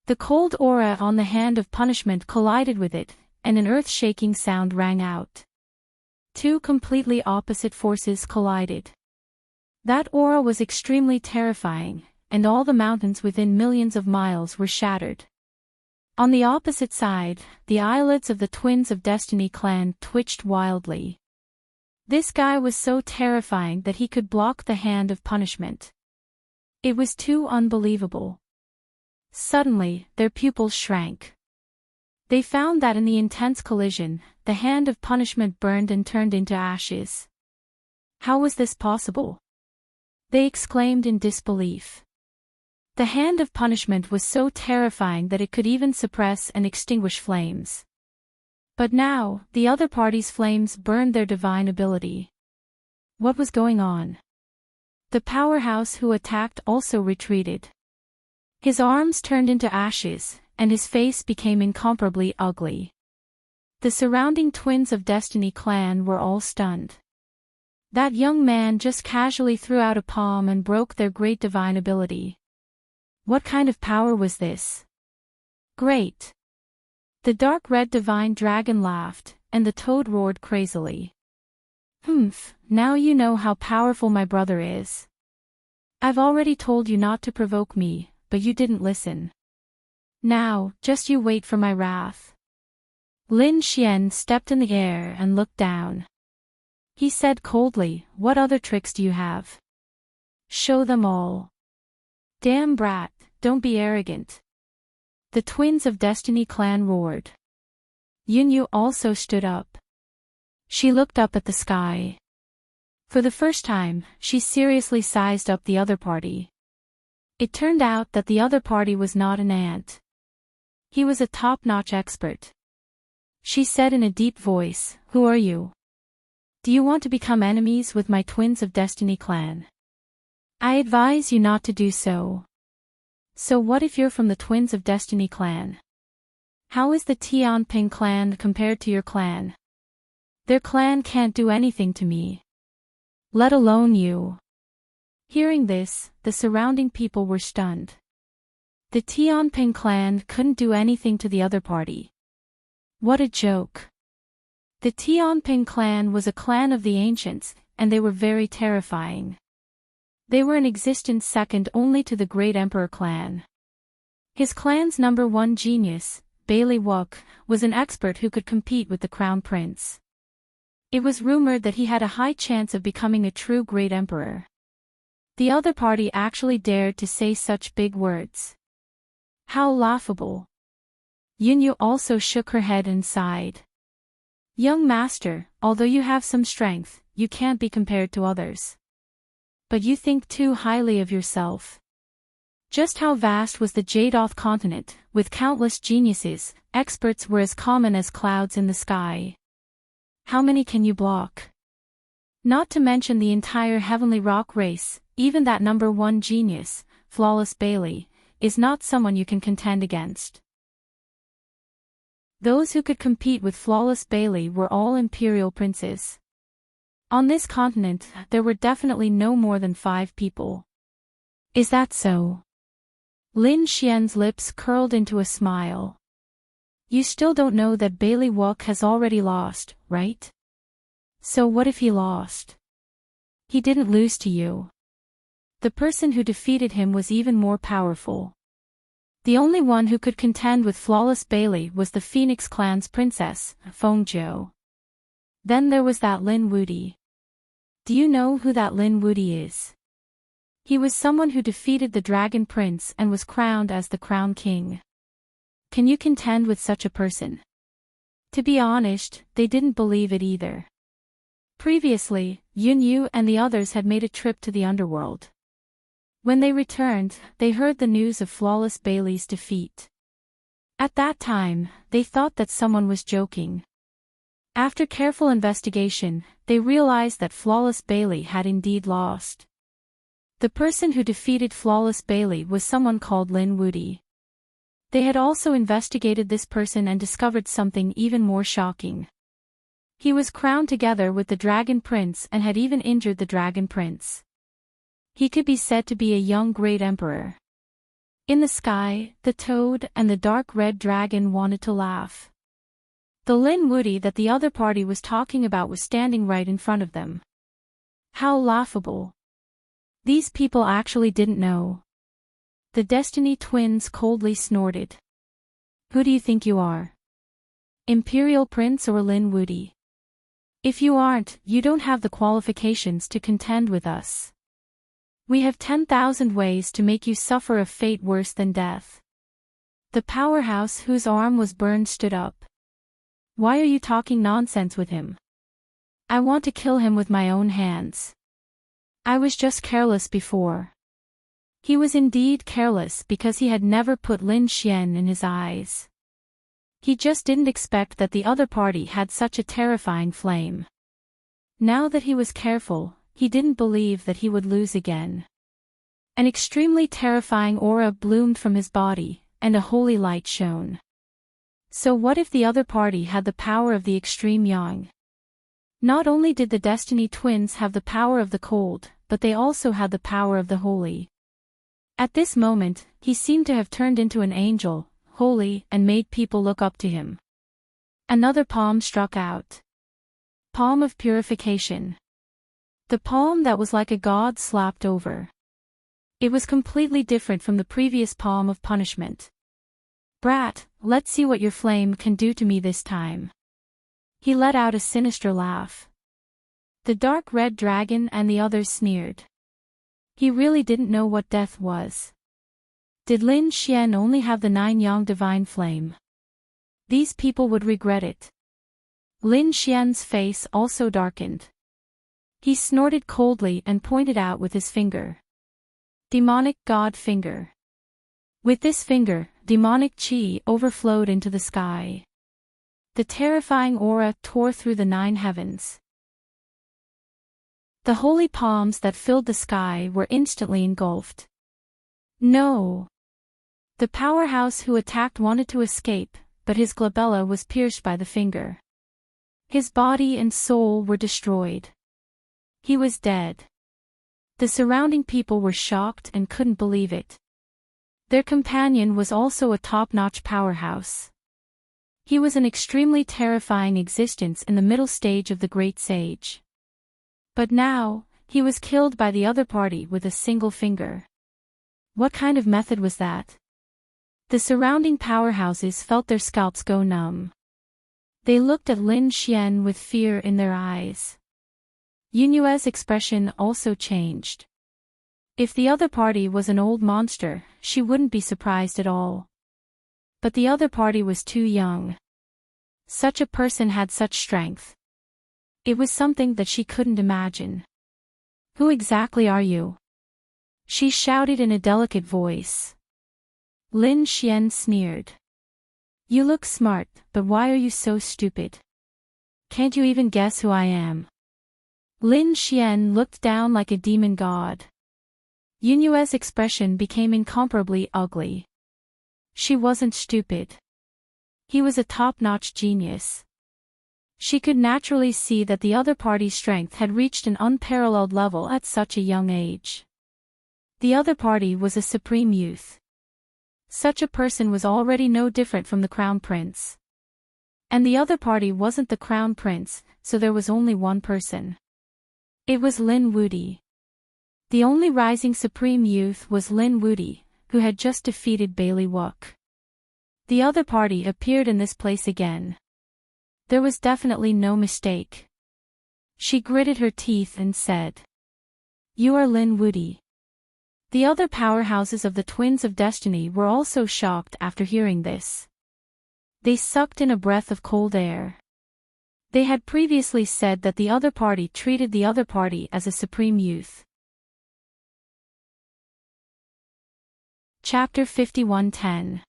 The cold aura on the hand of punishment collided with it, and an earth-shaking sound rang out. Two completely opposite forces collided. That aura was extremely terrifying, and all the mountains within millions of miles were shattered. On the opposite side, the eyelids of the Twins of Destiny clan twitched wildly. This guy was so terrifying that he could block the hand of punishment. It was too unbelievable. Suddenly, their pupils shrank. They found that in the intense collision, the hand of punishment burned and turned into ashes. How was this possible? They exclaimed in disbelief. The hand of punishment was so terrifying that it could even suppress and extinguish flames. But now, the other party's flames burned their divine ability. What was going on? The powerhouse who attacked also retreated. His arms turned into ashes, and his face became incomparably ugly. The surrounding Twins of Destiny clan were all stunned. That young man just casually threw out a palm and broke their great divine ability. What kind of power was this? Great! The dark red divine dragon laughed, and the toad roared crazily. Now you know how powerful my brother is. I've already told you not to provoke me, but you didn't listen. Now, just you wait for my wrath. Lin Xian stepped in the air and looked down. He said coldly, what other tricks do you have? Show them all. Damn brat, don't be arrogant. The twins of Destiny clan roared. Yunyu also stood up. She looked up at the sky. For the first time, she seriously sized up the other party. It turned out that the other party was not an ant. He was a top-notch expert. She said in a deep voice, who are you? Do you want to become enemies with my twins of Destiny clan? I advise you not to do so. So what if you're from the twins of Destiny clan? How is the Tianping clan compared to your clan? Their clan can't do anything to me. Let alone you. Hearing this, the surrounding people were stunned. The Tianping clan couldn't do anything to the other party. What a joke. The Tianping clan was a clan of the ancients, and they were very terrifying. They were in existence second only to the Great Emperor clan. His clan's number one genius, Bailey Wook, was an expert who could compete with the Crown Prince. It was rumored that he had a high chance of becoming a true Great Emperor. The other party actually dared to say such big words. How laughable. Yunyu also shook her head and sighed. Young master, although you have some strength, you can't be compared to others. But you think too highly of yourself. Just how vast was the Jadoth continent, with countless geniuses, experts were as common as clouds in the sky. How many can you block? Not to mention the entire heavenly rock race, even that number one genius, Flawless Bailey, is not someone you can contend against. Those who could compete with Flawless Bailey were all imperial princes. On this continent, there were definitely no more than 5 people. Is that so? Lin Xian's lips curled into a smile. You still don't know that Bailey Wook has already lost, right? So what if he lost? He didn't lose to you. The person who defeated him was even more powerful. The only one who could contend with Flawless Bailey was the Phoenix clan's princess, Fengzhou. Then there was that Lin Wudi. Do you know who that Lin Wudi is? He was someone who defeated the Dragon Prince and was crowned as the Crown King. Can you contend with such a person? To be honest, they didn't believe it either. Previously, Yunyu and the others had made a trip to the underworld. When they returned, they heard the news of Flawless Bailey's defeat. At that time, they thought that someone was joking. After careful investigation, they realized that Flawless Bailey had indeed lost. The person who defeated Flawless Bailey was someone called Lin Wudi. They had also investigated this person and discovered something even more shocking. He was crowned together with the Dragon Prince and had even injured the Dragon Prince. He could be said to be a young great emperor. In the sky, the toad and the dark red dragon wanted to laugh. The Lin Wudi that the other party was talking about was standing right in front of them. How laughable. These people actually didn't know. The Destiny twins coldly snorted. Who do you think you are? Imperial Prince or Lin Wudi? If you aren't, you don't have the qualifications to contend with us. We have 10,000 ways to make you suffer a fate worse than death. The powerhouse whose arm was burned stood up. Why are you talking nonsense with him? I want to kill him with my own hands. I was just careless before. He was indeed careless because he had never put Lin Xian in his eyes. He just didn't expect that the other party had such a terrifying flame. Now that he was careful, he didn't believe that he would lose again. An extremely terrifying aura bloomed from his body, and a holy light shone. So what if the other party had the power of the extreme yang? Not only did the Destiny twins have the power of the cold, but they also had the power of the holy. At this moment, he seemed to have turned into an angel, holy, and made people look up to him. Another palm struck out. Palm of purification. The palm that was like a god slapped over. It was completely different from the previous palm of punishment. Brat, let's see what your flame can do to me this time. He let out a sinister laugh. The dark red dragon and the others sneered. He really didn't know what death was. Did Lin Xian only have the 9-yang divine flame? These people would regret it. Lin Xian's face also darkened. He snorted coldly and pointed out with his finger. Demonic god finger. With this finger, demonic qi overflowed into the sky. The terrifying aura tore through the 9 heavens. The holy palms that filled the sky were instantly engulfed. No! The powerhouse who attacked wanted to escape, but his glabella was pierced by the finger. His body and soul were destroyed. He was dead. The surrounding people were shocked and couldn't believe it. Their companion was also a top-notch powerhouse. He was an extremely terrifying existence in the middle stage of the Great Sage. But now, he was killed by the other party with a single finger. What kind of method was that? The surrounding powerhouses felt their scalps go numb. They looked at Lin Xian with fear in their eyes. Yunyue's expression also changed. If the other party was an old monster, she wouldn't be surprised at all. But the other party was too young. Such a person had such strength. It was something that she couldn't imagine. Who exactly are you? She shouted in a delicate voice. Lin Xian sneered. You look smart, but why are you so stupid? Can't you even guess who I am? Lin Xian looked down like a demon god. Yunyue's expression became incomparably ugly. She wasn't stupid. He was a top-notch genius. She could naturally see that the other party's strength had reached an unparalleled level at such a young age. The other party was a supreme youth. Such a person was already no different from the crown prince. And the other party wasn't the crown prince, so there was only one person. It was Lin Wudi. The only rising supreme youth was Lin Wudi, who had just defeated Bailey Wook. The other party appeared in this place again. There was definitely no mistake. She gritted her teeth and said, You are Lin Wudi. The other powerhouses of the Twins of Destiny were also shocked after hearing this. They sucked in a breath of cold air. They had previously said that the other party treated the other party as a supreme youth. Chapter 51:10.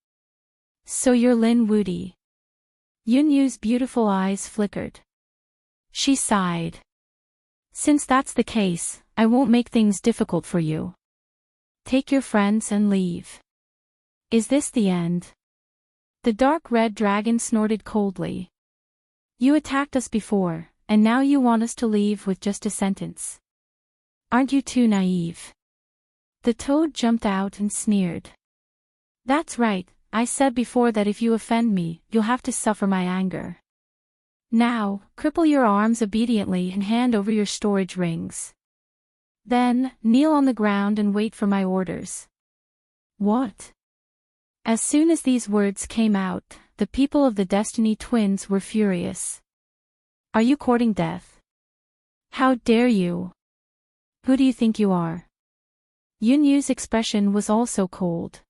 So you're Lin Wudi. Yunyu's beautiful eyes flickered. She sighed. Since that's the case, I won't make things difficult for you. Take your friends and leave. Is this the end? The dark red dragon snorted coldly. You attacked us before, and now you want us to leave with just a sentence. Aren't you too naive? The toad jumped out and sneered. That's right, I said before that if you offend me, you'll have to suffer my anger. Now, cripple your arms obediently and hand over your storage rings. Then, kneel on the ground and wait for my orders. What? As soon as these words came out, the people of the Destiny Twins were furious. Are you courting death? How dare you? Who do you think you are? Yunyu's expression was also cold.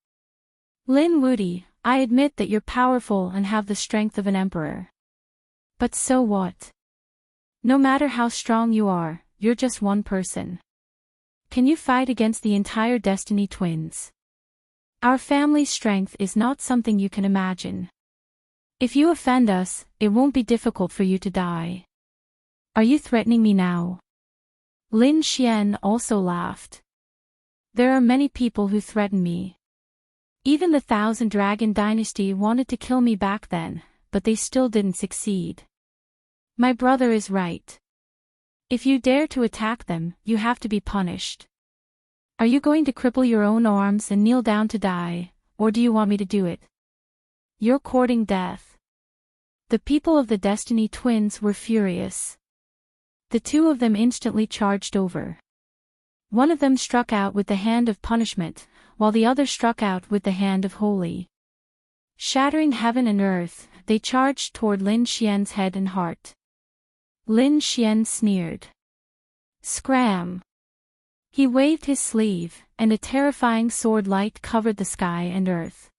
Lin Wudi, I admit that you're powerful and have the strength of an emperor. But so what? No matter how strong you are, you're just one person. Can you fight against the entire Destiny Twins? Our family's strength is not something you can imagine. If you offend us, it won't be difficult for you to die. Are you threatening me now? Lin Xian also laughed. There are many people who threaten me. Even the Thousand Dragon Dynasty wanted to kill me back then, but they still didn't succeed. My brother is right. If you dare to attack them, you have to be punished. Are you going to cripple your own arms and kneel down to die, or do you want me to do it? You're courting death. The people of the Destiny Twins were furious. The two of them instantly charged over. One of them struck out with the hand of punishment, while the other struck out with the hand of holy. Shattering heaven and earth, they charged toward Lin Xian's head and heart. Lin Xian sneered. Scram! He waved his sleeve, and a terrifying sword light covered the sky and earth.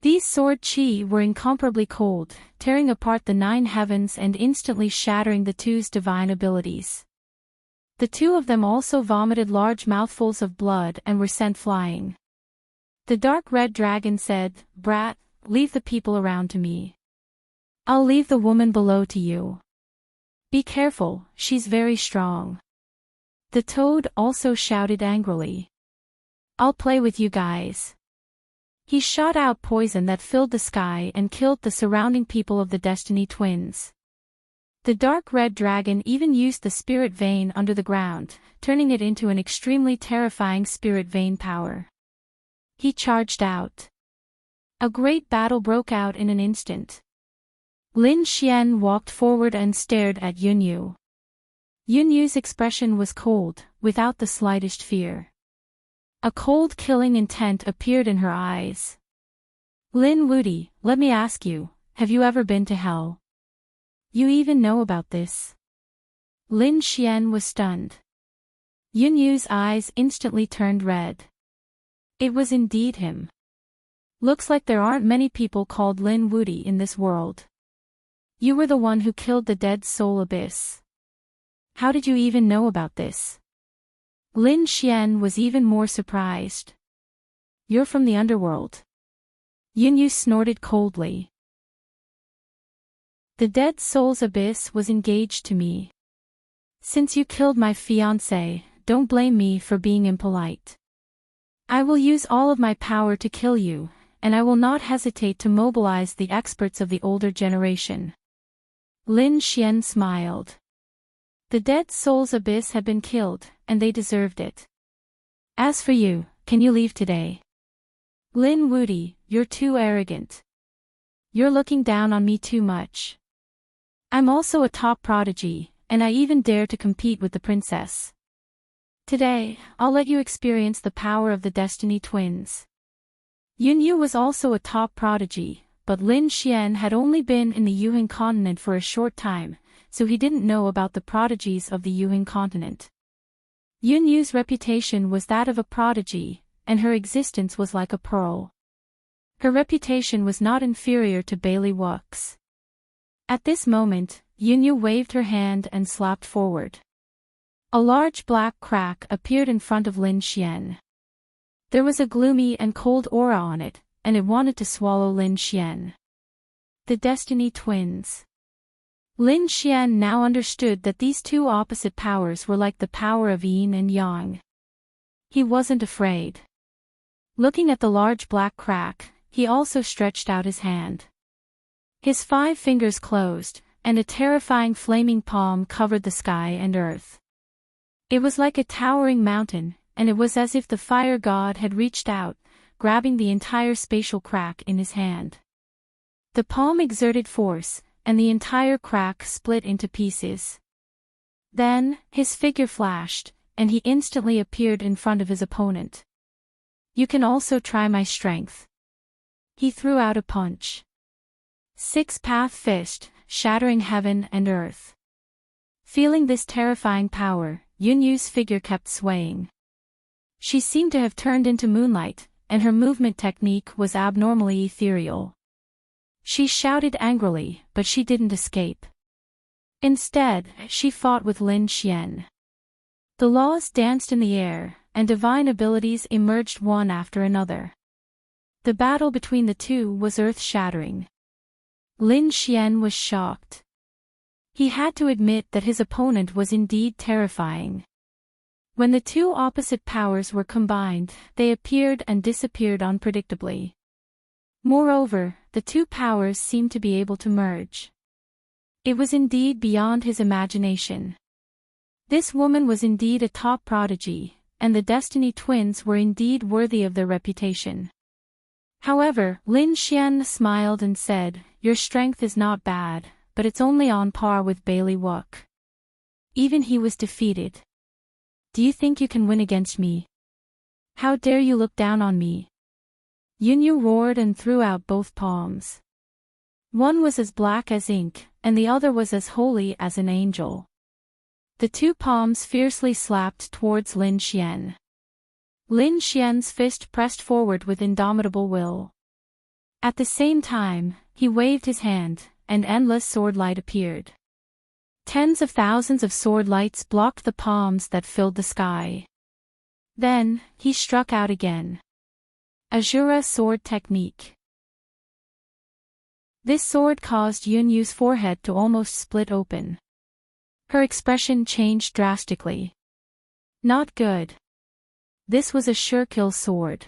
These sword chi were incomparably cold, tearing apart the 9 heavens and instantly shattering the two's divine abilities. The two of them also vomited large mouthfuls of blood and were sent flying. The dark red dragon said, "Brat, leave the people around to me. I'll leave the woman below to you. Be careful, she's very strong." The toad also shouted angrily. "I'll play with you guys." He shot out poison that filled the sky and killed the surrounding people of the Destiny Twins. The dark red dragon even used the spirit vein under the ground, turning it into an extremely terrifying spirit vein power. He charged out. A great battle broke out in an instant. Lin Xian walked forward and stared at Yunyu. Yunyu's expression was cold, without the slightest fear. A cold killing intent appeared in her eyes. "Lin Wuti, let me ask you, have you ever been to hell? You even know about this?" Lin Xian was stunned. Yunyu's eyes instantly turned red. It was indeed him. "Looks like there aren't many people called Lin Wuti in this world. You were the one who killed the dead soul abyss. How did you even know about this?" Lin Xian was even more surprised. "You're from the underworld." Yunyu snorted coldly. "The dead soul's abyss was engaged to me. Since you killed my fiancé, don't blame me for being impolite. I will use all of my power to kill you, and I will not hesitate to mobilize the experts of the older generation." Lin Xian smiled. The dead soul's abyss had been killed, and they deserved it. "As for you, can you leave today? Lin Wuti, you're too arrogant. You're looking down on me too much. I'm also a top prodigy, and I even dare to compete with the princess. Today, I'll let you experience the power of the Destiny Twins." Yunyu was also a top prodigy, but Lin Xian had only been in the Yuhan continent for a short time, so he didn't know about the prodigies of the Yuhan continent. Yunyu's reputation was that of a prodigy, and her existence was like a pearl. Her reputation was not inferior to Bailey Wuck's. At this moment, Yunyu waved her hand and slapped forward. A large black crack appeared in front of Lin Xian. There was a gloomy and cold aura on it, and it wanted to swallow Lin Xian. The Destiny Twins. Lin Xian now understood that these two opposite powers were like the power of yin and yang. He wasn't afraid. Looking at the large black crack, he also stretched out his hand. His 5 fingers closed, and a terrifying flaming palm covered the sky and earth. It was like a towering mountain, and it was as if the fire god had reached out, grabbing the entire spatial crack in his hand. The palm exerted force, and the entire crack split into pieces. Then, his figure flashed, and he instantly appeared in front of his opponent. "You can also try my strength." He threw out a punch. 6-path fist, shattering heaven and earth. Feeling this terrifying power, Yunyu's figure kept swaying. She seemed to have turned into moonlight, and her movement technique was abnormally ethereal. She shouted angrily, but she didn't escape. Instead, she fought with Lin Xian. The laws danced in the air, and divine abilities emerged one after another. The battle between the two was earth-shattering. Lin Xian was shocked. He had to admit that his opponent was indeed terrifying. When the two opposite powers were combined, they appeared and disappeared unpredictably. Moreover, the two powers seemed to be able to merge. It was indeed beyond his imagination. This woman was indeed a top prodigy, and the Destiny Twins were indeed worthy of their reputation. However, Lin Xian smiled and said, "Your strength is not bad, but it's only on par with Bailey Wuck. Even he was defeated. Do you think you can win against me? How dare you look down on me?" Yunyu roared and threw out both palms. One was as black as ink, and the other was as holy as an angel. The two palms fiercely slapped towards Lin Xian. Lin Xian's fist pressed forward with indomitable will. At the same time, he waved his hand, and endless sword light appeared. Tens of thousands of sword lights blocked the palms that filled the sky. Then, he struck out again. Azura Sword Technique. This sword caused Yunyu's forehead to almost split open. Her expression changed drastically. Not good. This was a sure-kill sword.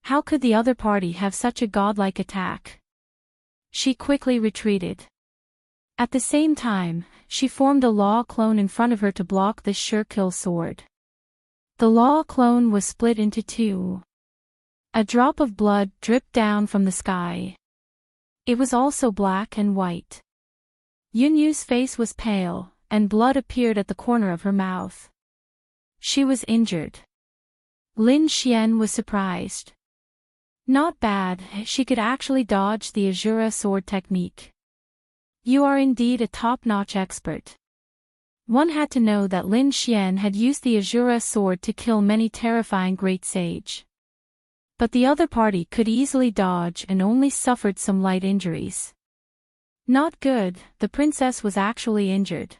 How could the other party have such a godlike attack? She quickly retreated. At the same time, she formed a law clone in front of her to block this sure-kill sword. The law clone was split into two. A drop of blood dripped down from the sky. It was also black and white. Yunyu's face was pale, and blood appeared at the corner of her mouth. She was injured. Lin Xian was surprised. Not bad, she could actually dodge the Azura sword technique. You are indeed a top-notch expert. One had to know that Lin Xian had used the Azura sword to kill many terrifying great sage. But the other party could easily dodge and only suffered some light injuries. Not good, the princess was actually injured.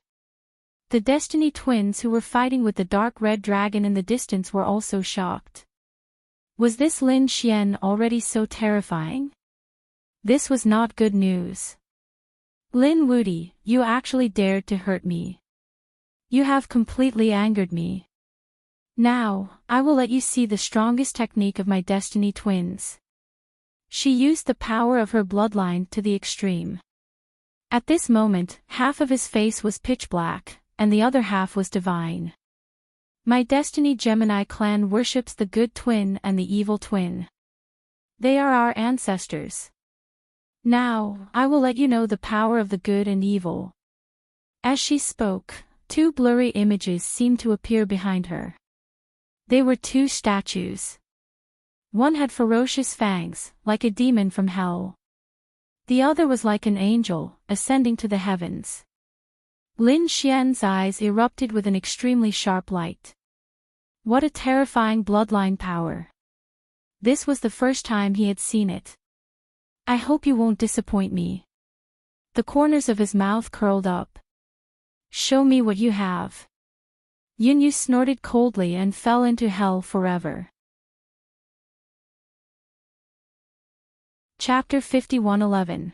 The Destiny twins who were fighting with the dark red dragon in the distance were also shocked. Was this Lin Xian already so terrifying? This was not good news. Lin Wudi, you actually dared to hurt me. You have completely angered me. Now, I will let you see the strongest technique of my Destiny twins. She used the power of her bloodline to the extreme. At this moment, half of his face was pitch black, and the other half was divine. My Destiny Gemini clan worships the good twin and the evil twin. They are our ancestors. Now, I will let you know the power of the good and evil. As she spoke, two blurry images seemed to appear behind her. They were two statues. One had ferocious fangs, like a demon from hell. The other was like an angel, ascending to the heavens. Lin Xian's eyes erupted with an extremely sharp light. What a terrifying bloodline power. This was the first time he had seen it. I hope you won't disappoint me. The corners of his mouth curled up. Show me what you have. Yunyu snorted coldly and fell into hell forever. Chapter 51:11.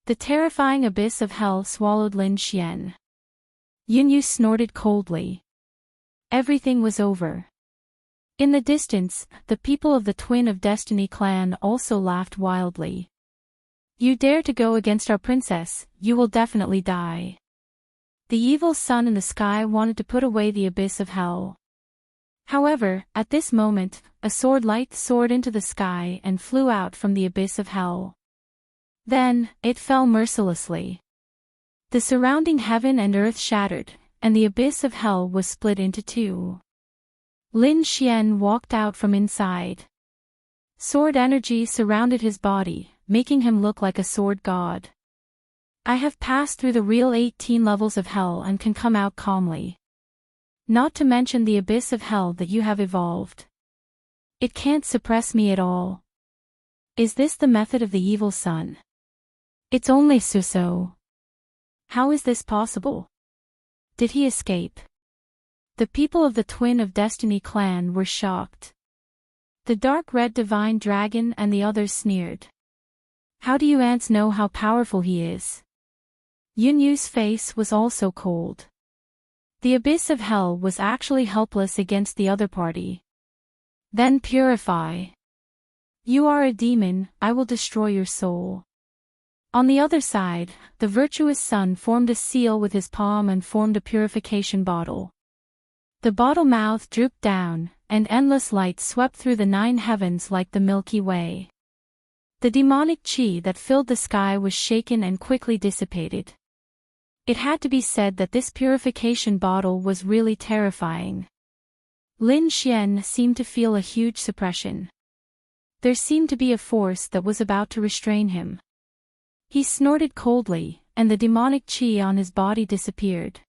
The terrifying abyss of hell swallowed Lin Xian. Yunyu snorted coldly. Everything was over. In the distance, the people of the Twin of Destiny clan also laughed wildly. You dare to go against our princess, you will definitely die. The evil sun in the sky wanted to put away the abyss of hell. However, at this moment, a sword light soared into the sky and flew out from the abyss of hell. Then, it fell mercilessly. The surrounding heaven and earth shattered, and the abyss of hell was split into two. Lin Xian walked out from inside. Sword energy surrounded his body, making him look like a sword god. I have passed through the real 18 levels of hell and can come out calmly. Not to mention the abyss of hell that you have evolved. It can't suppress me at all. Is this the method of the evil sun? It's only so. How is this possible? Did he escape? The people of the Twin of Destiny clan were shocked. The dark red divine dragon and the others sneered. How do you ants know how powerful he is? Yunyu's face was also cold. The abyss of hell was actually helpless against the other party. Then purify. You are a demon, I will destroy your soul. On the other side, the virtuous sun formed a seal with his palm and formed a purification bottle. The bottle mouth drooped down, and endless light swept through the 9 heavens like the Milky Way. The demonic chi that filled the sky was shaken and quickly dissipated. It had to be said that this purification bottle was really terrifying. Lin Xian seemed to feel a huge suppression. There seemed to be a force that was about to restrain him. He snorted coldly, and the demonic chi on his body disappeared.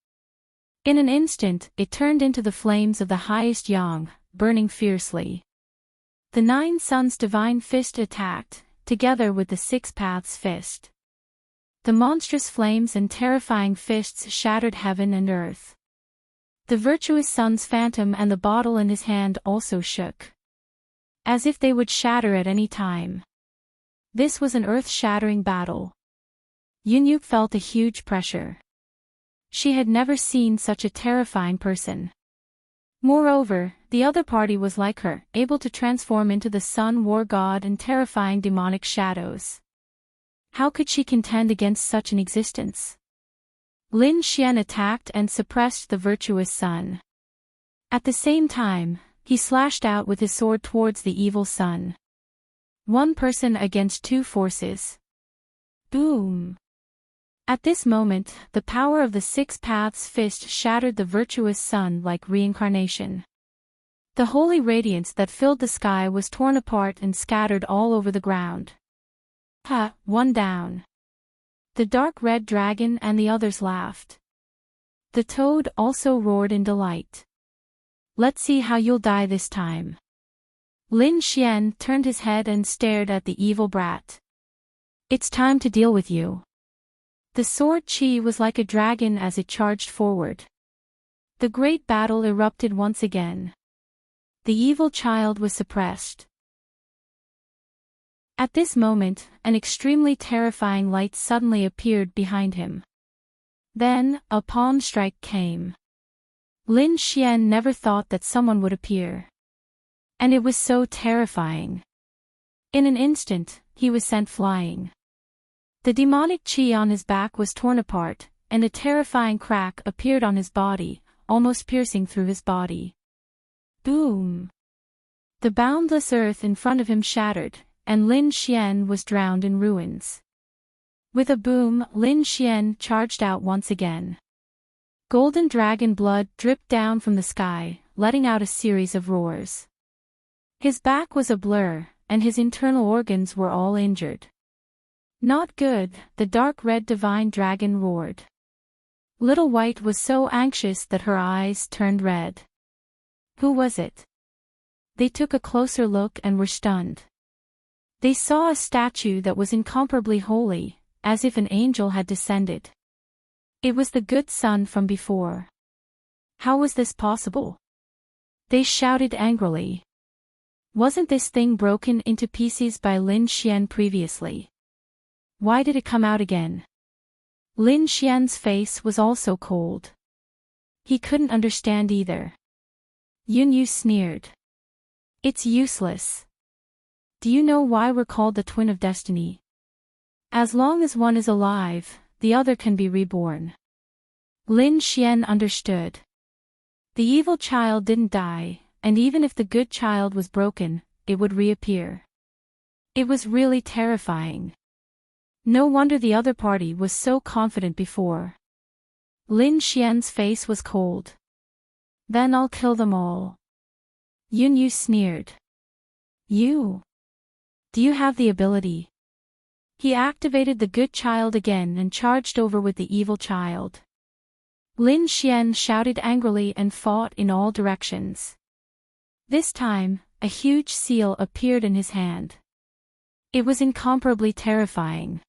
In an instant, it turned into the flames of the highest yang, burning fiercely. The 9 suns' divine fist attacked, together with the 6 paths' fist. The monstrous flames and terrifying fists shattered heaven and earth. The virtuous sun's phantom and the bottle in his hand also shook, as if they would shatter at any time. This was an earth-shattering battle. Yunyu felt a huge pressure. She had never seen such a terrifying person. Moreover, the other party was like her, able to transform into the sun war god and terrifying demonic shadows. How could she contend against such an existence? Lin Xian attacked and suppressed the virtuous sun. At the same time, he slashed out with his sword towards the evil sun. One person against 2 forces. Boom! At this moment, the power of the 6 paths fist shattered the virtuous sun like reincarnation. The holy radiance that filled the sky was torn apart and scattered all over the ground. Ha! One down. The dark red dragon and the others laughed. The toad also roared in delight. Let's see how you'll die this time. Lin Xian turned his head and stared at the evil brat. It's time to deal with you. The sword chi was like a dragon as it charged forward. The great battle erupted once again. The evil child was suppressed. At this moment, an extremely terrifying light suddenly appeared behind him. Then, a palm strike came. Lin Xian never thought that someone would appear. And it was so terrifying. In an instant, he was sent flying. The demonic chi on his back was torn apart, and a terrifying crack appeared on his body, almost piercing through his body. Boom! The boundless earth in front of him shattered, and Lin Xian was drowned in ruins. With a boom, Lin Xian charged out once again. Golden dragon blood dripped down from the sky, letting out a series of roars. His back was a blur, and his internal organs were all injured. Not good, the dark red divine dragon roared. Little White was so anxious that her eyes turned red. Who was it? They took a closer look and were stunned. They saw a statue that was incomparably holy, as if an angel had descended. It was the good sun from before. How was this possible? They shouted angrily. Wasn't this thing broken into pieces by Lin Xian previously? Why did it come out again? Lin Xian's face was also cold. He couldn't understand either. Yunyu sneered. It's useless. Do you know why we're called the twin of destiny? As long as one is alive, the other can be reborn. Lin Xian understood. The evil child didn't die, and even if the good child was broken, it would reappear. It was really terrifying. No wonder the other party was so confident before. Lin Xian's face was cold. Then I'll kill them all. Yunyu sneered. You? Do you have the ability? He activated the good child again and charged over with the evil child. Lin Xian shouted angrily and fought in all directions. This time, a huge seal appeared in his hand. It was incomparably terrifying.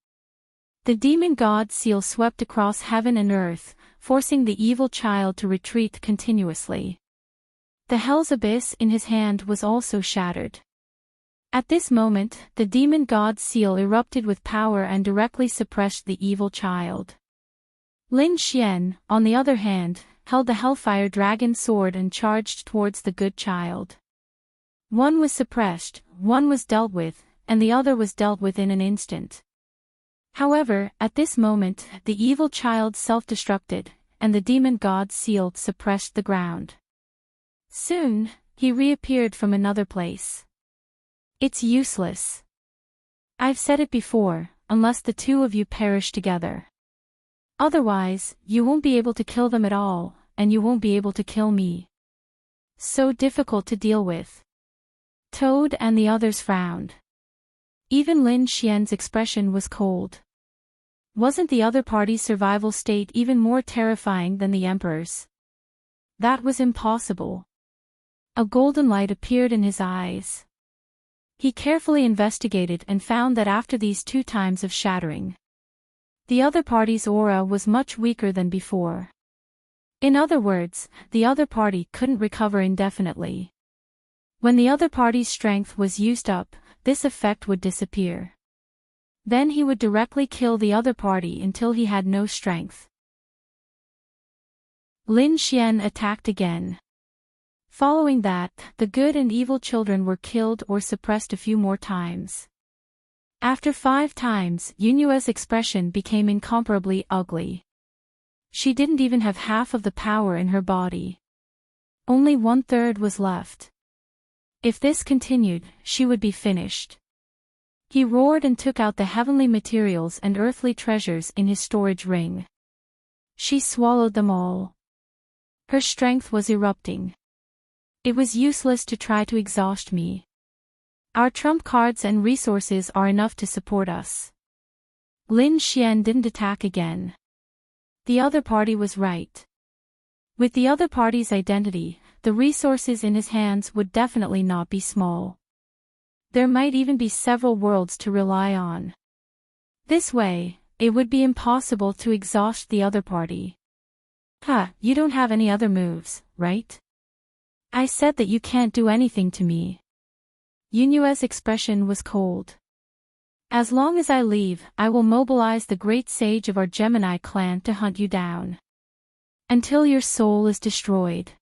The demon god seal swept across heaven and earth, forcing the evil child to retreat continuously. The hell's abyss in his hand was also shattered. At this moment, the demon god seal erupted with power and directly suppressed the evil child. Lin Xian, on the other hand, held the Hellfire Dragon sword and charged towards the good child. One was suppressed, one was dealt with, and the other was dealt with in an instant. However, at this moment, the evil child self-destructed, and the demon god seal suppressed the ground. Soon, he reappeared from another place. It's useless. I've said it before, unless the two of you perish together. Otherwise, you won't be able to kill them at all, and you won't be able to kill me. So difficult to deal with. Toad and the others frowned. Even Lin Xian's expression was cold. Wasn't the other party's survival state even more terrifying than the Emperor's? That was impossible. A golden light appeared in his eyes. He carefully investigated and found that after these 2 times of shattering, the other party's aura was much weaker than before. In other words, the other party couldn't recover indefinitely. When the other party's strength was used up, this effect would disappear. Then he would directly kill the other party until he had no strength. Lin Xian attacked again. Following that, the good and evil children were killed or suppressed a few more times. After 5 times, Yunyue's expression became incomparably ugly. She didn't even have half of the power in her body. Only 1/3 was left. If this continued, she would be finished. He roared and took out the heavenly materials and earthly treasures in his storage ring. She swallowed them all. Her strength was erupting. It was useless to try to exhaust me. Our trump cards and resources are enough to support us. Lin Xian didn't attack again. The other party was right. With the other party's identity, the resources in his hands would definitely not be small. There might even be several worlds to rely on. This way, it would be impossible to exhaust the other party. You don't have any other moves, right? I said that you can't do anything to me. Yunyue's expression was cold. As long as I leave, I will mobilize the great sage of our Gemini clan to hunt you down. Until your soul is destroyed.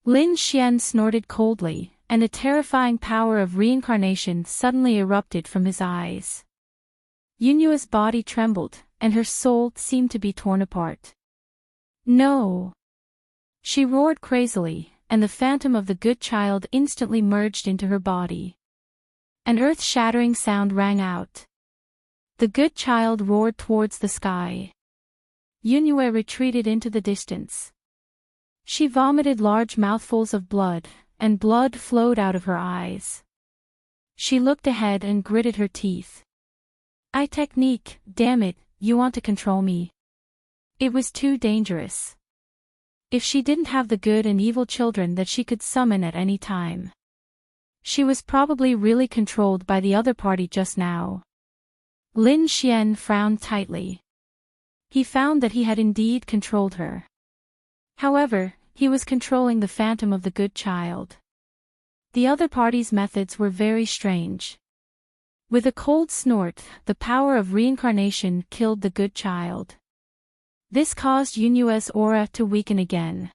Lin Xian snorted coldly, and a terrifying power of reincarnation suddenly erupted from his eyes. Yunyue's body trembled, and her soul seemed to be torn apart. No! She roared crazily, and the phantom of the good child instantly merged into her body. An earth-shattering sound rang out. The good child roared towards the sky. Yunyue retreated into the distance. She vomited large mouthfuls of blood, and blood flowed out of her eyes. She looked ahead and gritted her teeth. Technique, damn it, you want to control me. It was too dangerous. If she didn't have the good and evil children that she could summon at any time, she was probably really controlled by the other party just now. Lin Xian frowned tightly. He found that he had indeed controlled her. However, he was controlling the phantom of the good child. The other party's methods were very strange. With a cold snort, the power of reincarnation killed the good child. This caused Yunyue's aura to weaken again.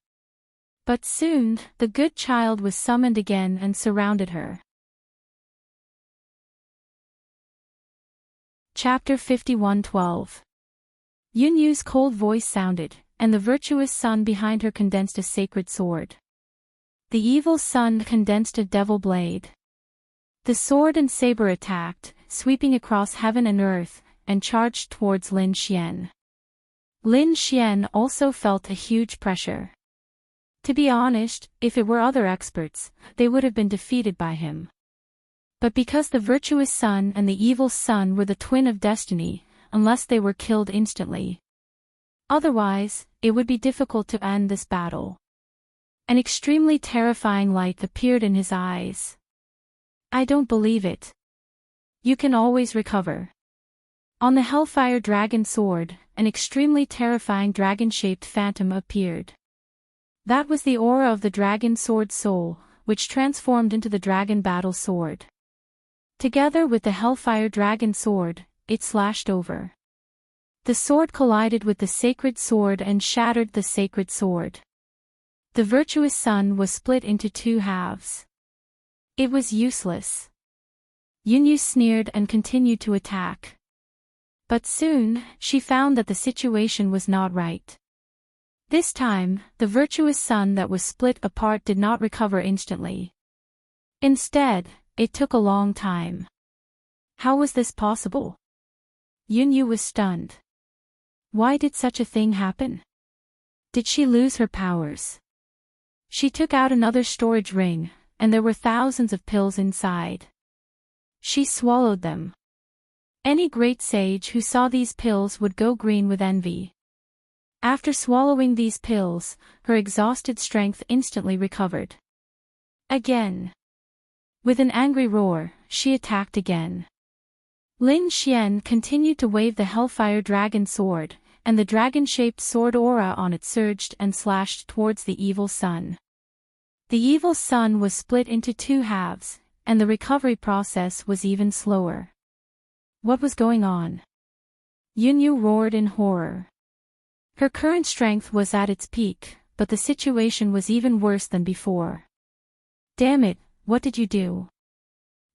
But soon, the good child was summoned again and surrounded her. Chapter 51:12. Yunyue's cold voice sounded, and the virtuous sun behind her condensed a sacred sword. The evil sun condensed a devil blade. The sword and saber attacked, sweeping across heaven and earth, and charged towards Lin Xian. Lin Xian also felt a huge pressure. To be honest, if it were other experts, they would have been defeated by him. But because the virtuous sun and the evil sun were the twin of destiny, unless they were killed instantly. Otherwise, it would be difficult to end this battle. An extremely terrifying light appeared in his eyes. I don't believe it. You can always recover. On the Hellfire Dragon sword, an extremely terrifying dragon-shaped phantom appeared. That was the aura of the dragon sword soul, which transformed into the dragon battle sword. Together with the Hellfire Dragon sword, it slashed over. The sword collided with the sacred sword and shattered the sacred sword. The virtuous sun was split into 2 halves. It was useless. Yunyue sneered and continued to attack. But soon, she found that the situation was not right. This time, the virtuous sun that was split apart did not recover instantly. Instead, it took a long time. How was this possible? Yunyue was stunned. Why did such a thing happen? Did she lose her powers? She took out another storage ring, and there were thousands of pills inside. She swallowed them. Any great sage who saw these pills would go green with envy. After swallowing these pills, her exhausted strength instantly recovered. Again. With an angry roar, she attacked again. Lin Xian continued to wave the Hellfire Dragon sword, and the dragon-shaped sword aura on it surged and slashed towards the evil sun. The evil sun was split into two halves, and the recovery process was even slower. What was going on? Yunyu roared in horror. Her current strength was at its peak, but the situation was even worse than before. Damn it, what did you do?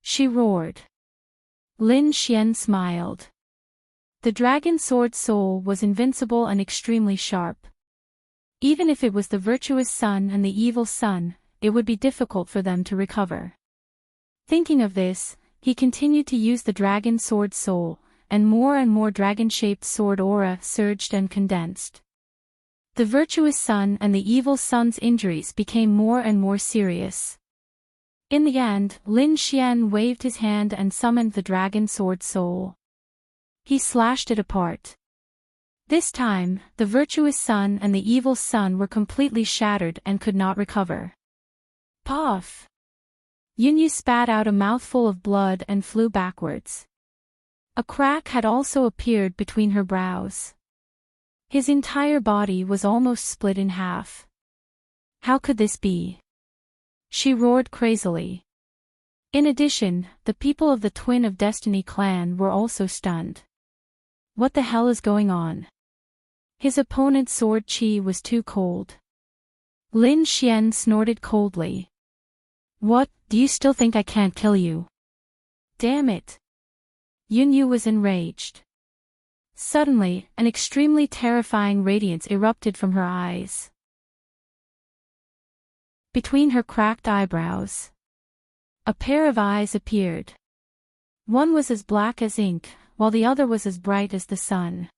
She roared. Lin Xian smiled. The dragon sword soul was invincible and extremely sharp. Even if it was the virtuous sun and the evil sun, it would be difficult for them to recover. Thinking of this, he continued to use the dragon sword soul, and more dragon-shaped sword aura surged and condensed. The virtuous sun and the evil sun's injuries became more and more serious. In the end, Lin Xian waved his hand and summoned the dragon sword soul. He slashed it apart. This time, the virtuous sun and the evil sun were completely shattered and could not recover. Puff! Yunyu spat out a mouthful of blood and flew backwards. A crack had also appeared between her brows. His entire body was almost split in half. How could this be? She roared crazily. In addition, the people of the Twin of Destiny clan were also stunned. What the hell is going on? His opponent's sword chi was too cold. Lin Xian snorted coldly. What, do you still think I can't kill you? Damn it! Yunyu was enraged. Suddenly, an extremely terrifying radiance erupted from her eyes. Between her cracked eyebrows, a pair of eyes appeared. One was as black as ink, while the other was as bright as the sun.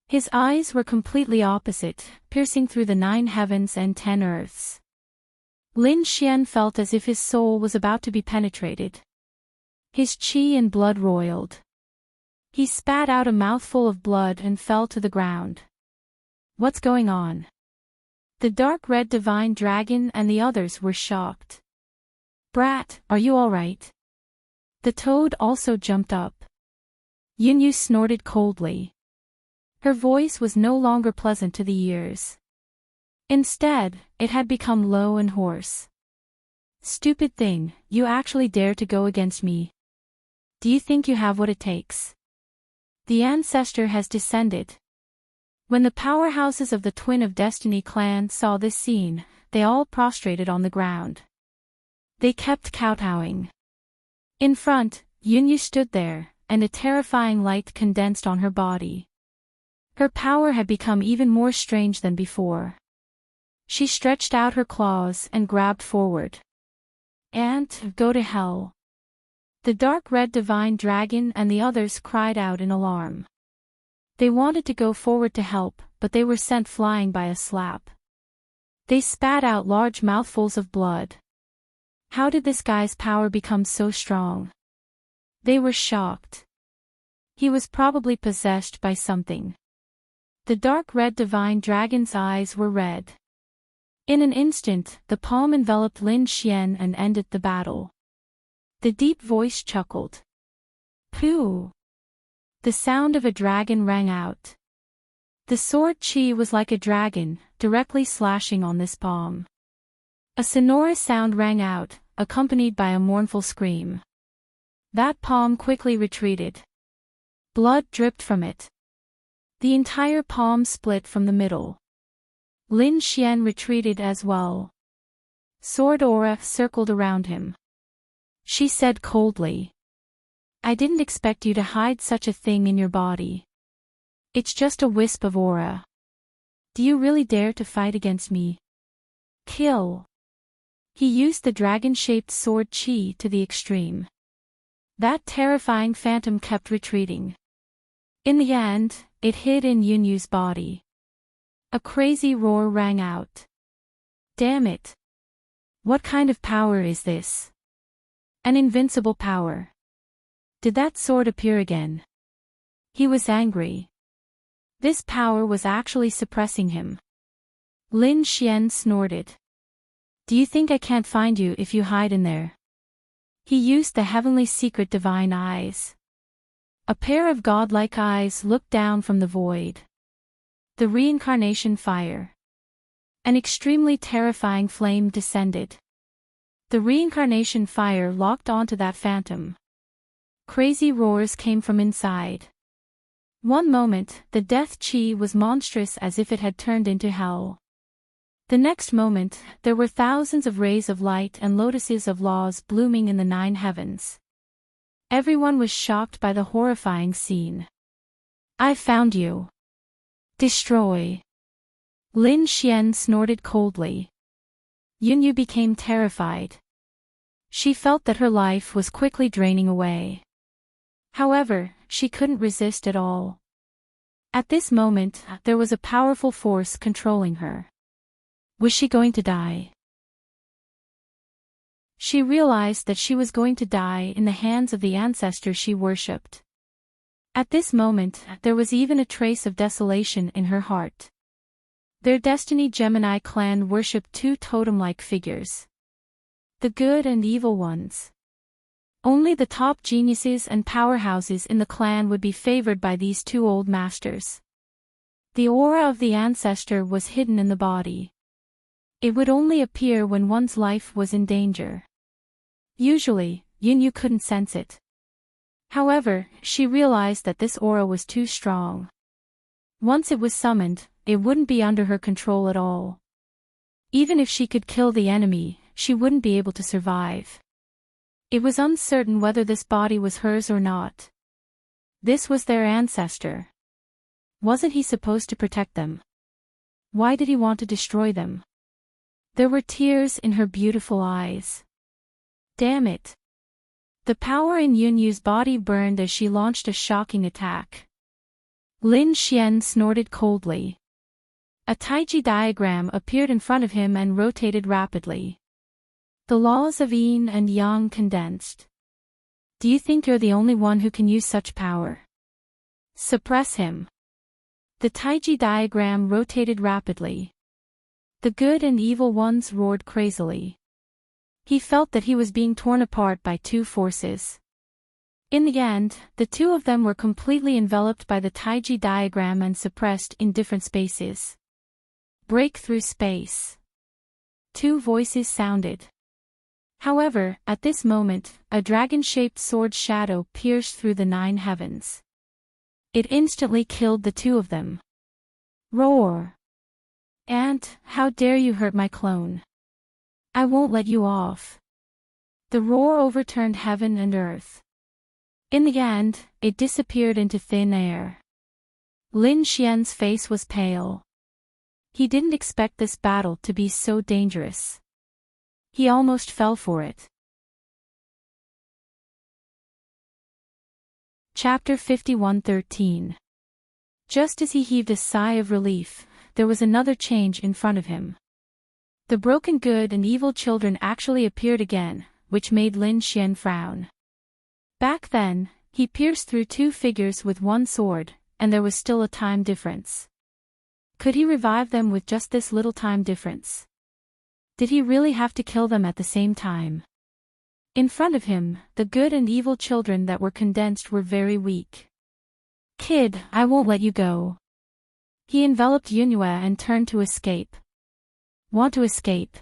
His eyes were completely opposite, piercing through the 9 heavens and 10 earths. Lin Xian felt as if his soul was about to be penetrated. His chi and blood roiled. He spat out a mouthful of blood and fell to the ground. What's going on? The dark red divine dragon and the others were shocked. Brat, are you alright? The toad also jumped up. Yunyu snorted coldly. Her voice was no longer pleasant to the ears. Instead, it had become low and hoarse. Stupid thing, you actually dare to go against me. Do you think you have what it takes? The ancestor has descended. When the powerhouses of the Twin of Destiny clan saw this scene, they all prostrated on the ground. They kept kowtowing. In front, Yunyu stood there, and a terrifying light condensed on her body. Her power had become even more strange than before. She stretched out her claws and grabbed forward. And, go to hell. The dark red divine dragon and the others cried out in alarm. They wanted to go forward to help, but they were sent flying by a slap. They spat out large mouthfuls of blood. How did this guy's power become so strong? They were shocked. He was probably possessed by something. The dark red divine dragon's eyes were red. In an instant, the palm enveloped Lin Xian and ended the battle. The deep voice chuckled. Pooh! The sound of a dragon rang out. The sword chi was like a dragon, directly slashing on this palm. A sonorous sound rang out, accompanied by a mournful scream. That palm quickly retreated. Blood dripped from it. The entire palm split from the middle. Lin Xian retreated as well. Sword aura circled around him. She said coldly. I didn't expect you to hide such a thing in your body. It's just a wisp of aura. Do you really dare to fight against me? Kill. He used the dragon-shaped sword chi to the extreme. That terrifying phantom kept retreating. In the end, it hid in Yunyu's body. A crazy roar rang out. Damn it! What kind of power is this? An invincible power. Did that sword appear again? He was angry. This power was actually suppressing him. Lin Xian snorted. Do you think I can't find you if you hide in there? He used the heavenly secret divine eyes. A pair of godlike eyes looked down from the void. The reincarnation fire. An extremely terrifying flame descended. The reincarnation fire locked onto that phantom. Crazy roars came from inside. One moment, the death chi was monstrous as if it had turned into hell. The next moment, there were thousands of rays of light and lotuses of laws blooming in the 9 heavens. Everyone was shocked by the horrifying scene. I found you. Destroy. Lin Xian snorted coldly. Yunyu became terrified. She felt that her life was quickly draining away. However, she couldn't resist at all. At this moment, there was a powerful force controlling her. Was she going to die? She realized that she was going to die in the hands of the ancestor she worshipped. At this moment, there was even a trace of desolation in her heart. Their Destiny Gemini clan worshipped 2 totem-like figures. The good and evil ones. Only the top geniuses and powerhouses in the clan would be favored by these 2 old masters. The aura of the ancestor was hidden in the body. It would only appear when one's life was in danger. Usually, Yunyu couldn't sense it. However, she realized that this aura was too strong. Once it was summoned, it wouldn't be under her control at all. Even if she could kill the enemy, she wouldn't be able to survive. It was uncertain whether this body was hers or not. This was their ancestor. Wasn't he supposed to protect them? Why did he want to destroy them? There were tears in her beautiful eyes. Damn it. The power in Yunyu's body burned as she launched a shocking attack. Lin Xian snorted coldly. A Taiji diagram appeared in front of him and rotated rapidly. The laws of yin and yang condensed. Do you think you're the only one who can use such power? Suppress him. The Taiji diagram rotated rapidly. The good and evil ones roared crazily. He felt that he was being torn apart by 2 forces. In the end, the 2 of them were completely enveloped by the Taiji diagram and suppressed in different spaces. Break through space. 2 voices sounded. However, at this moment, a dragon-shaped sword shadow pierced through the 9 heavens. It instantly killed the 2 of them. Roar! Ant, how dare you hurt my clone? I won't let you off. The roar overturned heaven and earth. In the end, it disappeared into thin air. Lin Xian's face was pale. He didn't expect this battle to be so dangerous. He almost fell for it. Chapter 51:13. Just as he heaved a sigh of relief, there was another change in front of him. The broken good and evil children actually appeared again, which made Lin Xian frown. Back then, he pierced through 2 figures with 1 sword, and there was still a time difference. Could he revive them with just this little time difference? Did he really have to kill them at the same time? In front of him, the good and evil children that were condensed were very weak. Kid, I won't let you go. He enveloped Yunyue and turned to escape. Want to escape?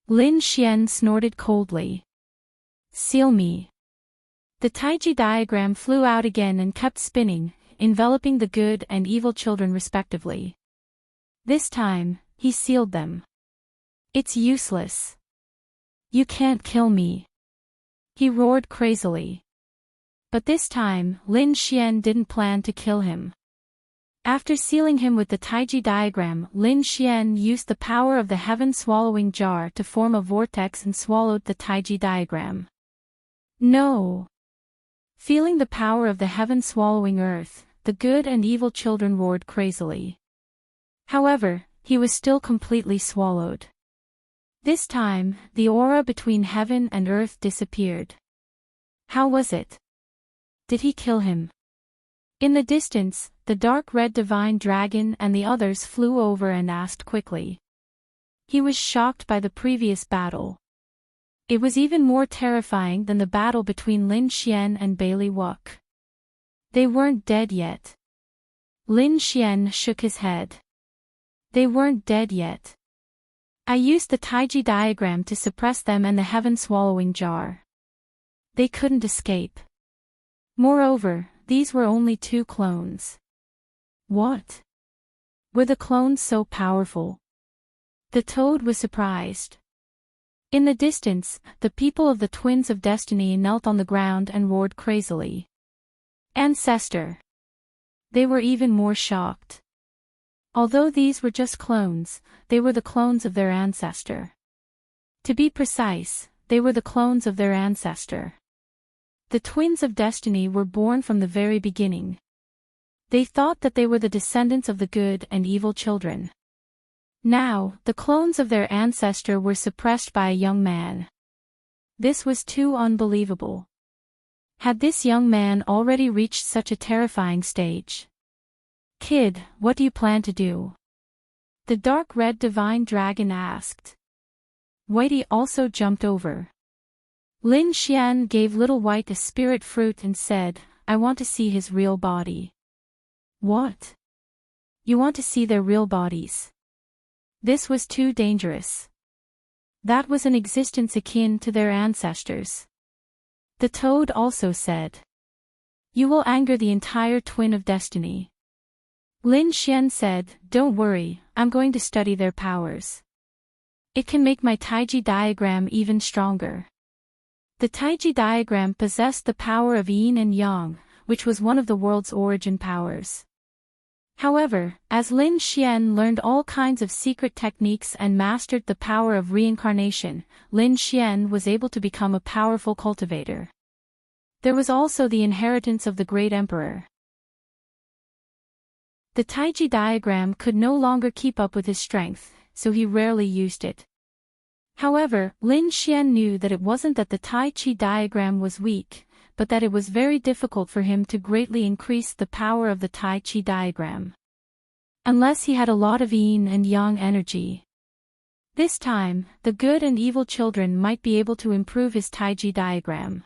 Lin Xian snorted coldly. Seal me. The Taiji diagram flew out again and kept spinning, enveloping the good and evil children respectively. This time, he sealed them. It's useless. You can't kill me. He roared crazily. But this time, Lin Xian didn't plan to kill him. After sealing him with the Taiji diagram, Lin Xian used the power of the heaven-swallowing jar to form a vortex and swallowed the Taiji diagram. No! Feeling the power of the heaven-swallowing earth, the good and evil children roared crazily. However, he was still completely swallowed. This time, the aura between heaven and earth disappeared. How was it? Did he kill him? In the distance, the dark red divine dragon and the others flew over and asked quickly. He was shocked by the previous battle. It was even more terrifying than the battle between Lin Xian and Bailey Wuk. They weren't dead yet. Lin Xian shook his head. They weren't dead yet. I used the Taiji diagram to suppress them and the heaven-swallowing jar. They couldn't escape. Moreover, these were only 2 clones. What? Were the clones so powerful? The toad was surprised. In the distance, the people of the Twins of Destiny knelt on the ground and roared crazily. Ancestor! They were even more shocked. Although these were just clones, they were the clones of their ancestor. To be precise, they were the clones of their ancestor. The Twins of Destiny were born from the very beginning. They thought that they were the descendants of the good and evil children. Now, the clones of their ancestor were suppressed by a young man. This was too unbelievable. Had this young man already reached such a terrifying stage? Kid, what do you plan to do? The dark red divine dragon asked. Whitey also jumped over. Lin Xian gave Little White a spirit fruit and said, I want to see his real body. What? You want to see their real bodies? This was too dangerous. That was an existence akin to their ancestors. The toad also said. You will anger the entire Twin of Destiny. Lin Xian said, Don't worry, I'm going to study their powers. It can make my Taiji diagram even stronger. The Taiji diagram possessed the power of yin and yang, which was one of the world's origin powers. However, as Lin Xian learned all kinds of secret techniques and mastered the power of reincarnation, Lin Xian was able to become a powerful cultivator. There was also the inheritance of the great emperor. The Taiji diagram could no longer keep up with his strength, so he rarely used it. However, Lin Xian knew that it wasn't that the Taiji diagram was weak, but that it was very difficult for him to greatly increase the power of the Taiji diagram. Unless he had a lot of yin and yang energy. This time, the good and evil children might be able to improve his Taiji diagram.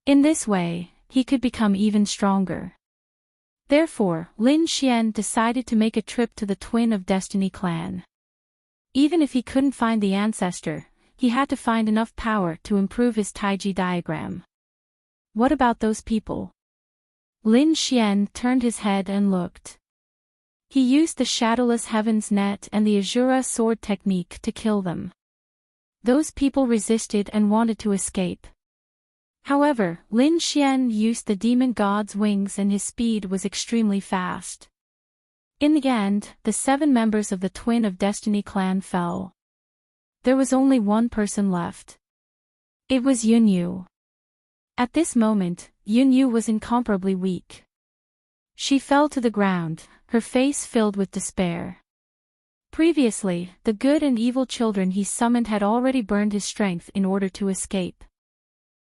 In this way, he could become even stronger. Therefore, Lin Xian decided to make a trip to the Twin of Destiny clan. Even if he couldn't find the ancestor, he had to find enough power to improve his Taiji diagram. What about those people? Lin Xian turned his head and looked. He used the Shadowless Heaven's Net and the Azura Sword technique to kill them. Those people resisted and wanted to escape. However, Lin Xian used the Demon God's wings and his speed was extremely fast. In the end, the 7 members of the Twin of Destiny clan fell. There was only one person left. It was Yunyu. At this moment, Yunyu was incomparably weak. She fell to the ground, her face filled with despair. Previously, the good and evil children he summoned had already burned his strength in order to escape.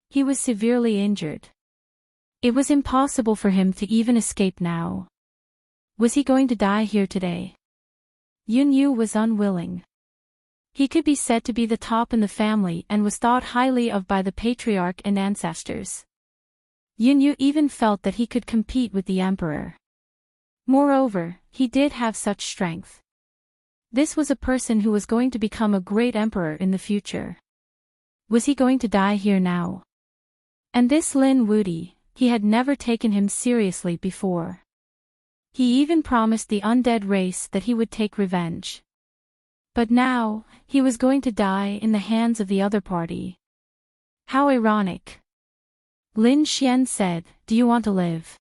He was severely injured. It was impossible for him to even escape now. Was he going to die here today? Yunyu was unwilling. He could be said to be the top in the family and was thought highly of by the patriarch and ancestors. Yunyu even felt that he could compete with the emperor. Moreover, he did have such strength. This was a person who was going to become a great emperor in the future. Was he going to die here now? And this Lin Wudi, he had never taken him seriously before. He even promised the undead race that he would take revenge. But now, he was going to die in the hands of the other party. How ironic. Lin Xian said, Do you want to live?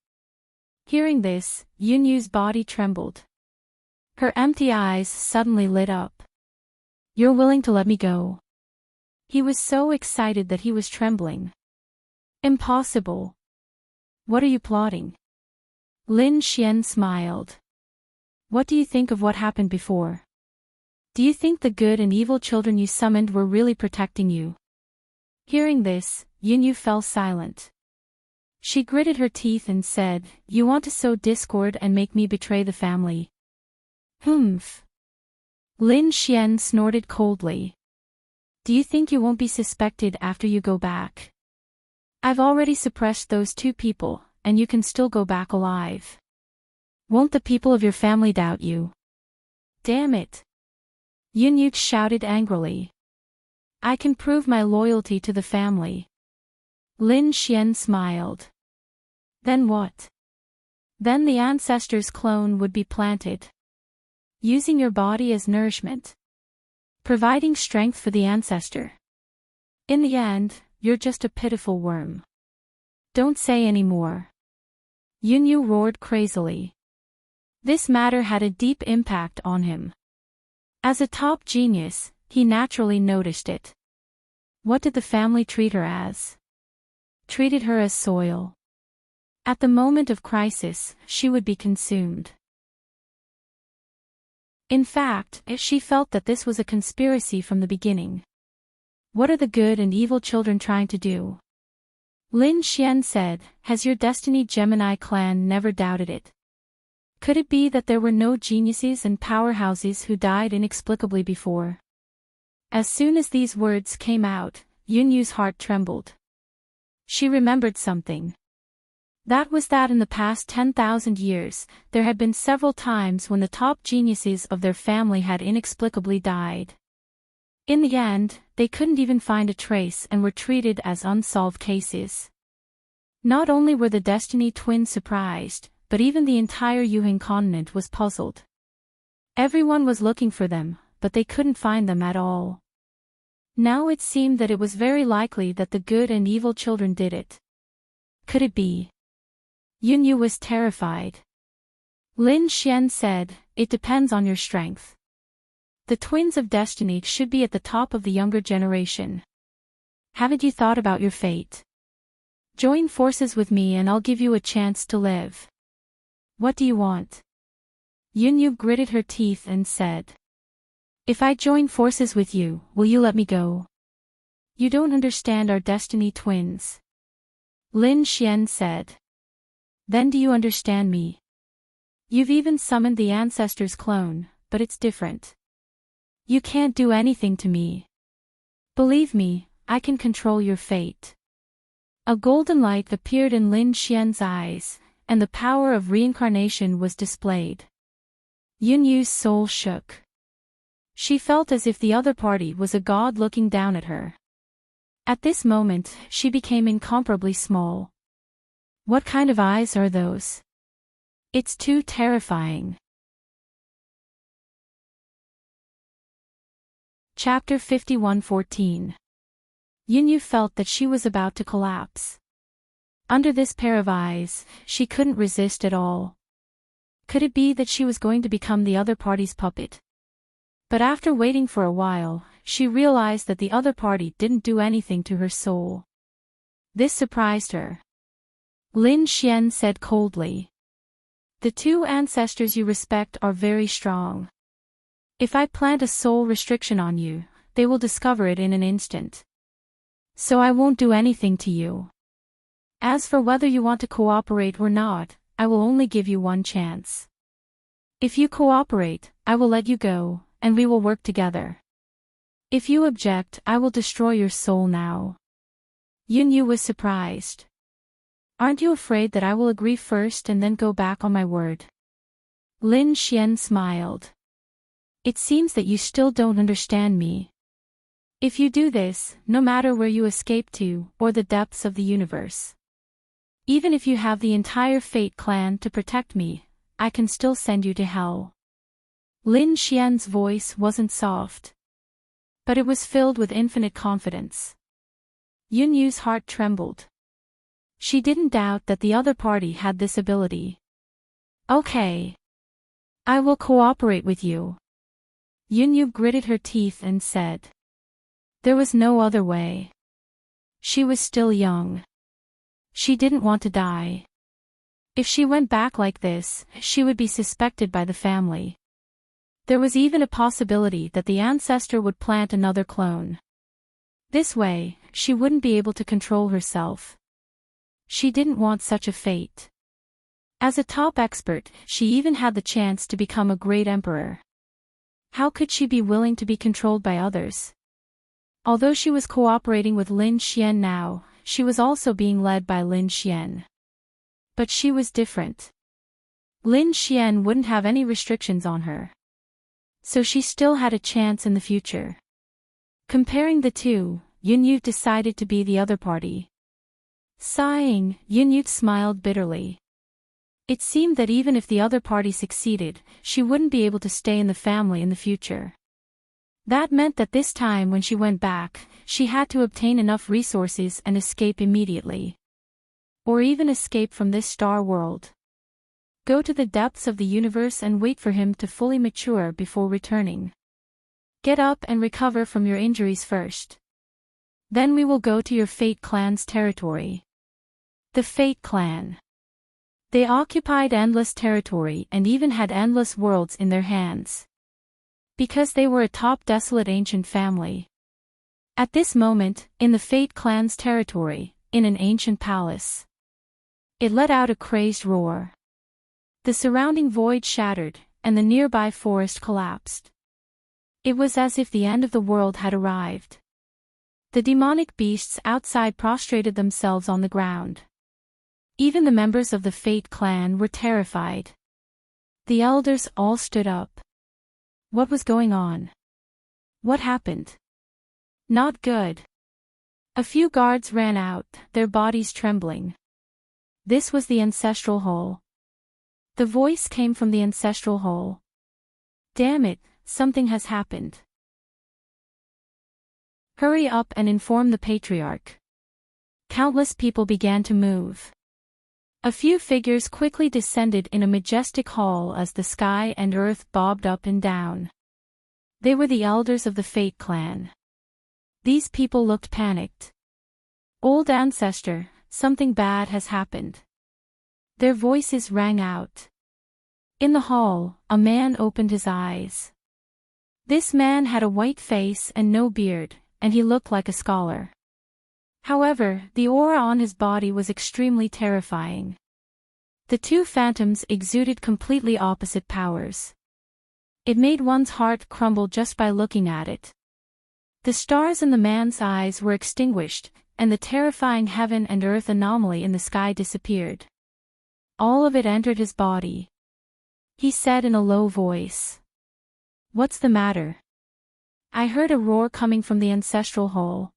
Hearing this, Yunyu's body trembled. Her empty eyes suddenly lit up. You're willing to let me go? He was so excited that he was trembling. Impossible. What are you plotting? Lin Xian smiled. What do you think of what happened before? Do you think the good and evil children you summoned were really protecting you? Hearing this, Yunyu fell silent. She gritted her teeth and said, "You want to sow discord and make me betray the family." Humph. Lin Xian snorted coldly. Do you think you won't be suspected after you go back? I've already suppressed those two people, and you can still go back alive. Won't the people of your family doubt you? Damn it! Yunyu shouted angrily. I can prove my loyalty to the family. Lin Xian smiled. Then what? Then the ancestor's clone would be planted. Using your body as nourishment. Providing strength for the ancestor. In the end, you're just a pitiful worm. Don't say any more. Yunyu roared crazily. This matter had a deep impact on him. As a top genius, he naturally noticed it. What did the family treat her as? Treated her as soil. At the moment of crisis, she would be consumed. In fact, she felt that this was a conspiracy from the beginning. What are the good and evil children trying to do? Lin Xian said, Has your Destiny Gemini clan never doubted it? Could it be that there were no geniuses and powerhouses who died inexplicably before? As soon as these words came out, Yunyu's heart trembled. She remembered something. That was that in the past 10,000 years, there had been several times when the top geniuses of their family had inexplicably died. In the end, they couldn't even find a trace and were treated as unsolved cases. Not only were the Destiny twins surprised, but even the entire Yuheng continent was puzzled. Everyone was looking for them, but they couldn't find them at all. Now it seemed that it was very likely that the good and evil children did it. Could it be? Yunyu was terrified. Lin Xian said, It depends on your strength. The twins of destiny should be at the top of the younger generation. Haven't you thought about your fate? Join forces with me and I'll give you a chance to live. What do you want? Yunyu gritted her teeth and said. If I join forces with you, will you let me go? You don't understand our destiny twins. Lin Xian said. Then do you understand me? You've even summoned the ancestor's clone, but it's different. You can't do anything to me. Believe me, I can control your fate. A golden light appeared in Lin Xian's eyes, and the power of reincarnation was displayed. Yunyu's soul shook. She felt as if the other party was a god looking down at her. At this moment, she became incomparably small. What kind of eyes are those? It's too terrifying. Chapter 51:14. Yunyu felt that she was about to collapse. Under this pair of eyes, she couldn't resist at all. Could it be that she was going to become the other party's puppet? But after waiting for a while, she realized that the other party didn't do anything to her soul. This surprised her. Lin Xian said coldly. The two ancestors you respect are very strong. If I plant a soul restriction on you, they will discover it in an instant. So I won't do anything to you. As for whether you want to cooperate or not, I will only give you one chance. If you cooperate, I will let you go, and we will work together. If you object, I will destroy your soul now. Yunyu was surprised. Aren't you afraid that I will agree first and then go back on my word? Lin Xian smiled. It seems that you still don't understand me. If you do this, no matter where you escape to, or the depths of the universe. Even if you have the entire Fate clan to protect me, I can still send you to hell. Lin Xian's voice wasn't soft. But it was filled with infinite confidence. Yunyu's heart trembled. She didn't doubt that the other party had this ability. Okay. I will cooperate with you. Yunyu gritted her teeth and said. There was no other way. She was still young. She didn't want to die. If she went back like this, she would be suspected by the family. There was even a possibility that the ancestor would plant another clone. This way, she wouldn't be able to control herself. She didn't want such a fate. As a top expert, she even had the chance to become a great emperor. How could she be willing to be controlled by others? Although she was cooperating with Lin Xian now, she was also being led by Lin Xian. But she was different. Lin Xian wouldn't have any restrictions on her. So she still had a chance in the future. Comparing the two, Yunyu decided to be the other party. Sighing, Yunyu smiled bitterly. It seemed that even if the other party succeeded, she wouldn't be able to stay in the family in the future. That meant that this time when she went back, she had to obtain enough resources and escape immediately. Or even escape from this star world. Go to the depths of the universe and wait for him to fully mature before returning. Get up and recover from your injuries first. Then we will go to your Fate Clan's territory. The Fate Clan. They occupied endless territory and even had endless worlds in their hands. Because they were a top desolate ancient family. At this moment, in the Fate Clan's territory, in an ancient palace. It let out a crazed roar. The surrounding void shattered, and the nearby forest collapsed. It was as if the end of the world had arrived. The demonic beasts outside prostrated themselves on the ground. Even the members of the Fate Clan were terrified. The elders all stood up. What was going on? What happened? Not good. A few guards ran out, their bodies trembling. This was the ancestral hall. The voice came from the ancestral hall. Damn it, something has happened. Hurry up and inform the patriarch. Countless people began to move. A few figures quickly descended in a majestic hall as the sky and earth bobbed up and down. They were the elders of the Fate Clan. These people looked panicked. Old ancestor, something bad has happened. Their voices rang out. In the hall, a man opened his eyes. This man had a white face and no beard, and he looked like a scholar. However, the aura on his body was extremely terrifying. The two phantoms exuded completely opposite powers. It made one's heart crumble just by looking at it. The stars in the man's eyes were extinguished, and the terrifying heaven and earth anomaly in the sky disappeared. All of it entered his body. He said in a low voice. What's the matter? I heard a roar coming from the ancestral hall.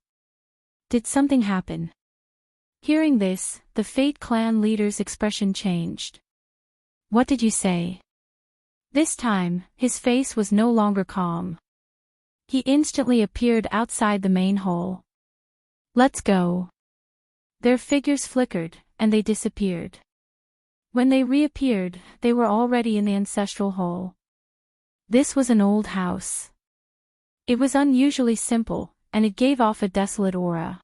Did something happen? Hearing this, the Fate Clan leader's expression changed. What did you say? This time, his face was no longer calm. He instantly appeared outside the main hall. Let's go. Their figures flickered, and they disappeared. When they reappeared, they were already in the ancestral hall. This was an old house. It was unusually simple, and it gave off a desolate aura.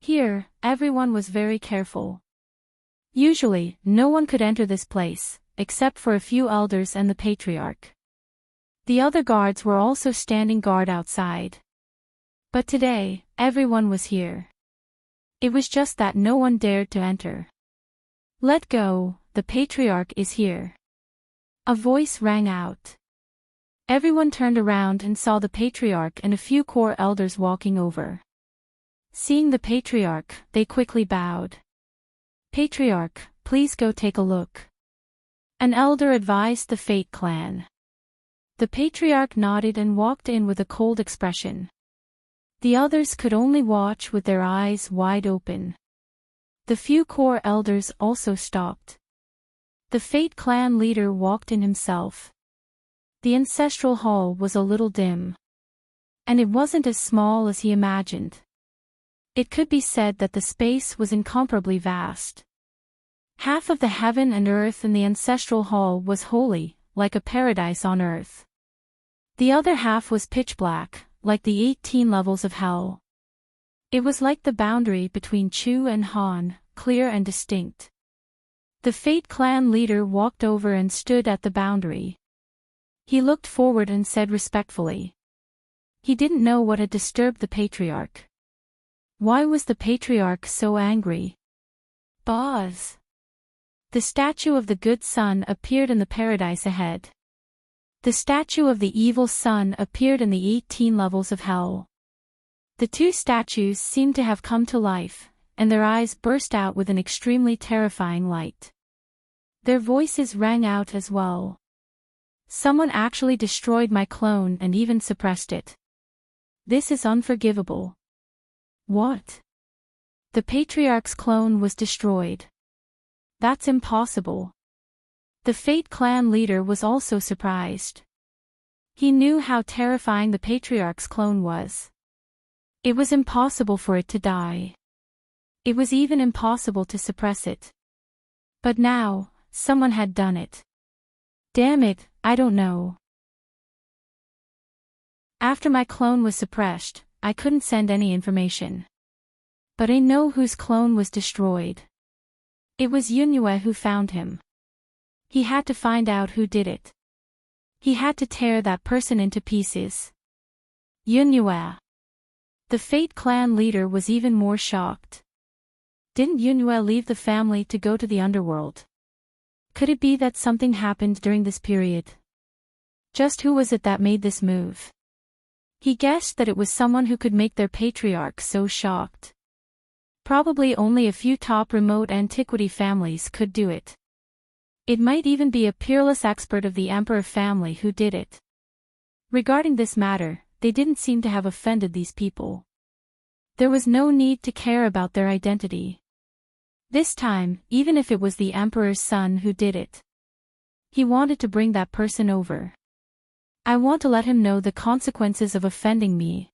Here, everyone was very careful. Usually, no one could enter this place, except for a few elders and the patriarch. The other guards were also standing guard outside. But today, everyone was here. It was just that no one dared to enter. Let go, the patriarch is here. A voice rang out. Everyone turned around and saw the patriarch and a few core elders walking over. Seeing the patriarch, they quickly bowed. Patriarch, please go take a look. An elder advised the Fate Clan. The patriarch nodded and walked in with a cold expression. The others could only watch with their eyes wide open. The few core elders also stopped. The Fate Clan leader walked in himself. The ancestral hall was a little dim. And it wasn't as small as he imagined. It could be said that the space was incomparably vast. Half of the heaven and earth in the ancestral hall was holy, like a paradise on earth. The other half was pitch black, like the 18 levels of hell. It was like the boundary between Chu and Han, clear and distinct. The Fate Clan leader walked over and stood at the boundary. He looked forward and said respectfully. He didn't know what had disturbed the patriarch. Why was the patriarch so angry? Boz. The statue of the good son appeared in the paradise ahead. The statue of the evil son appeared in the 18 levels of hell. The two statues seemed to have come to life, and their eyes burst out with an extremely terrifying light. Their voices rang out as well. Someone actually destroyed my clone and even suppressed it. This is unforgivable. What? The patriarch's clone was destroyed. That's impossible. The Fate clan leader was also surprised. He knew how terrifying the patriarch's clone was. It was impossible for it to die. It was even impossible to suppress it. But now, someone had done it. Damn it, I don't know. After my clone was suppressed, I couldn't send any information. But I know whose clone was destroyed. It was Yunue who found him. He had to find out who did it. He had to tear that person into pieces. Yunue. The Fate clan leader was even more shocked. Didn't Yunue leave the family to go to the underworld? Could it be that something happened during this period? Just who was it that made this move? He guessed that it was someone who could make their patriarch so shocked. Probably only a few top remote antiquity families could do it. It might even be a peerless expert of the emperor family who did it. Regarding this matter, they didn't seem to have offended these people. There was no need to care about their identity. This time, even if it was the emperor's son who did it, he wanted to bring that person over. I want to let him know the consequences of offending me.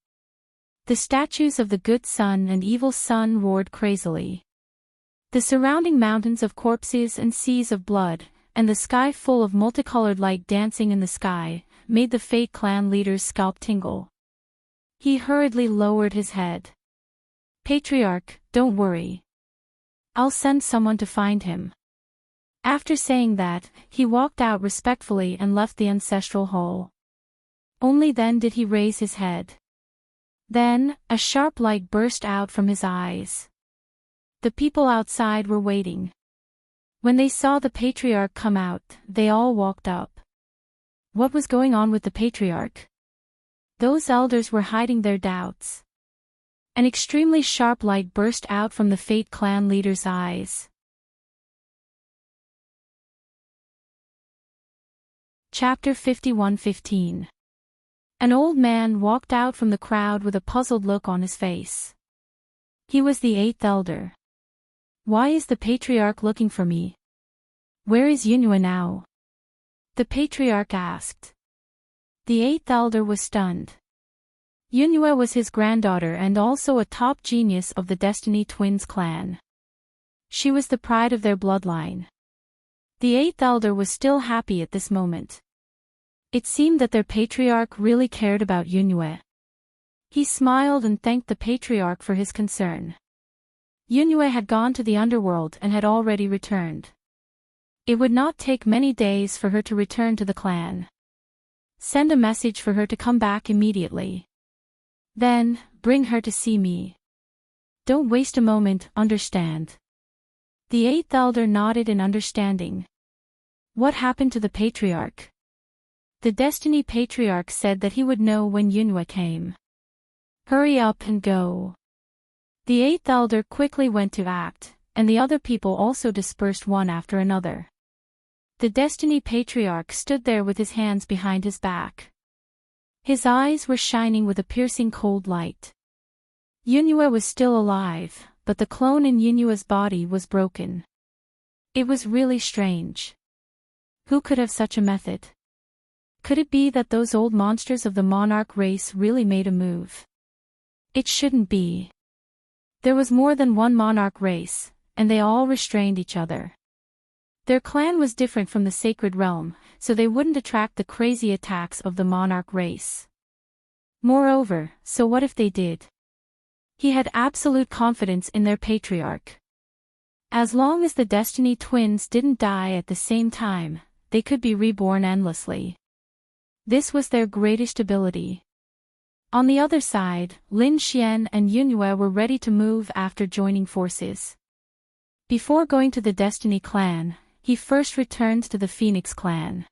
The statues of the good son and evil son roared crazily. The surrounding mountains of corpses and seas of blood, and the sky full of multicolored light dancing in the sky, made the Fate clan leader's scalp tingle. He hurriedly lowered his head. Patriarch, don't worry. I'll send someone to find him. After saying that, he walked out respectfully and left the ancestral hall. Only then did he raise his head. Then, a sharp light burst out from his eyes. The people outside were waiting. When they saw the patriarch come out, they all walked up. What was going on with the patriarch? Those elders were hiding their doubts. An extremely sharp light burst out from the Fate clan leader's eyes. Chapter 51:15. An old man walked out from the crowd with a puzzled look on his face. He was the 8th elder. Why is the patriarch looking for me? Where is Yunue now? The patriarch asked. The 8th elder was stunned. Yunue was his granddaughter and also a top genius of the Destiny Twins clan. She was the pride of their bloodline. The 8th elder was still happy at this moment. It seemed that their patriarch really cared about Yunue. He smiled and thanked the patriarch for his concern. Yunue had gone to the underworld and had already returned. It would not take many days for her to return to the clan. Send a message for her to come back immediately. Then, bring her to see me. Don't waste a moment, understand? The 8th elder nodded in understanding. What happened to the patriarch? The Destiny patriarch said that he would know when Yunue came. Hurry up and go. The 8th elder quickly went to act, and the other people also dispersed one after another. The Destiny patriarch stood there with his hands behind his back. His eyes were shining with a piercing cold light. Yunue was still alive, but the clone in Yunue's body was broken. It was really strange. Who could have such a method? Could it be that those old monsters of the monarch race really made a move? It shouldn't be. There was more than one monarch race, and they all restrained each other. Their clan was different from the sacred realm, so they wouldn't attract the crazy attacks of the monarch race. Moreover, so what if they did? He had absolute confidence in their patriarch. As long as the Destiny twins didn't die at the same time, they could be reborn endlessly. This was their greatest ability. On the other side, Lin Xian and Yunhue were ready to move after joining forces. Before going to the Destiny clan, he first returned to the Phoenix clan.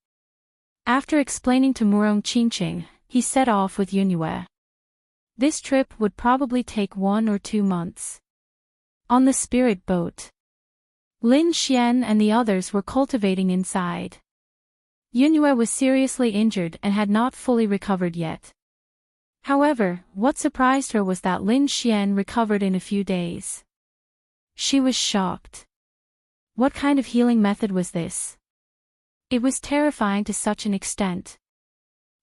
After explaining to Murong Qingqing, he set off with Yunhue. This trip would probably take 1 or 2 months. On the spirit boat, Lin Xian and the others were cultivating inside. Yunhue was seriously injured and had not fully recovered yet. However, what surprised her was that Lin Xian recovered in a few days. She was shocked. What kind of healing method was this? It was terrifying to such an extent.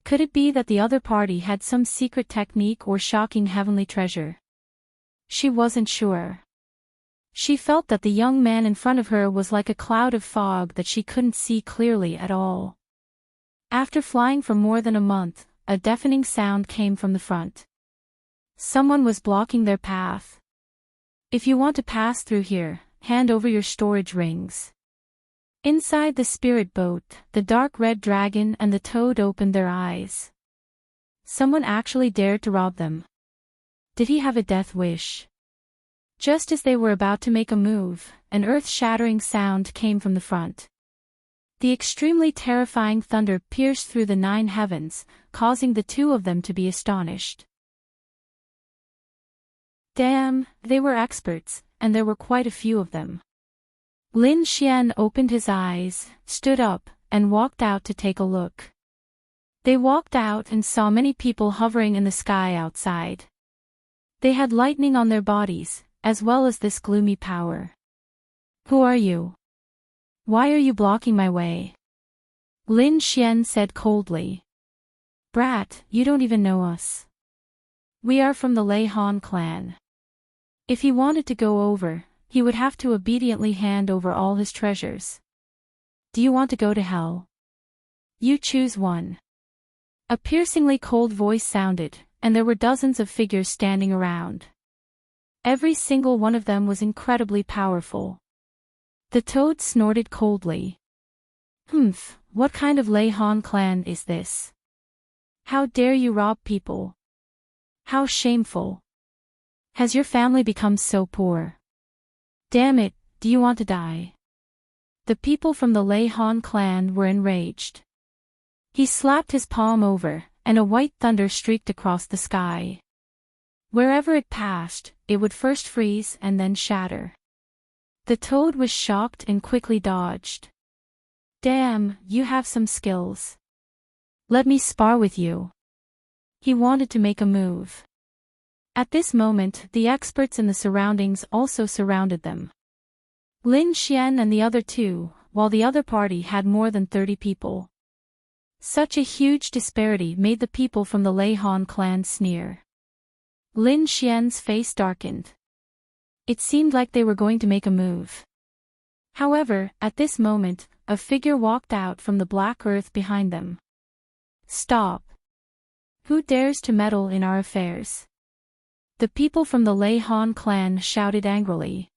Could it be that the other party had some secret technique or shocking heavenly treasure? She wasn't sure. She felt that the young man in front of her was like a cloud of fog that she couldn't see clearly at all. After flying for more than a month, a deafening sound came from the front. Someone was blocking their path. If you want to pass through here, hand over your storage rings. Inside the spirit boat, the dark red dragon and the toad opened their eyes. Someone actually dared to rob them. Did he have a death wish? Just as they were about to make a move, an earth-shattering sound came from the front. The extremely terrifying thunder pierced through the 9 heavens, causing the 2 of them to be astonished. Damn, they were experts, and there were quite a few of them. Lin Xian opened his eyes, stood up, and walked out to take a look. They walked out and saw many people hovering in the sky outside. They had lightning on their bodies, as well as this gloomy power. Who are you? Why are you blocking my way? Lin Xian said coldly. Brat, you don't even know us. We are from the Lei Han clan. If he wanted to go over, he would have to obediently hand over all his treasures. Do you want to go to hell? You choose one. A piercingly cold voice sounded, and there were dozens of figures standing around. Every single one of them was incredibly powerful. The toad snorted coldly. What kind of Lei Han clan is this? How dare you rob people? How shameful. Has your family become so poor? Damn it, do you want to die? The people from the Lei Han clan were enraged. He slapped his palm over, and a white thunder streaked across the sky. Wherever it passed, it would first freeze and then shatter. The toad was shocked and quickly dodged. Damn, you have some skills. Let me spar with you. He wanted to make a move. At this moment, the experts in the surroundings also surrounded them. Lin Xian and the other 2, while the other party had more than 30 people. Such a huge disparity made the people from the Lei Han clan sneer. Lin Xian's face darkened. It seemed like they were going to make a move. However, at this moment, a figure walked out from the black earth behind them. Stop. Who dares to meddle in our affairs? The people from the Lei Han clan shouted angrily.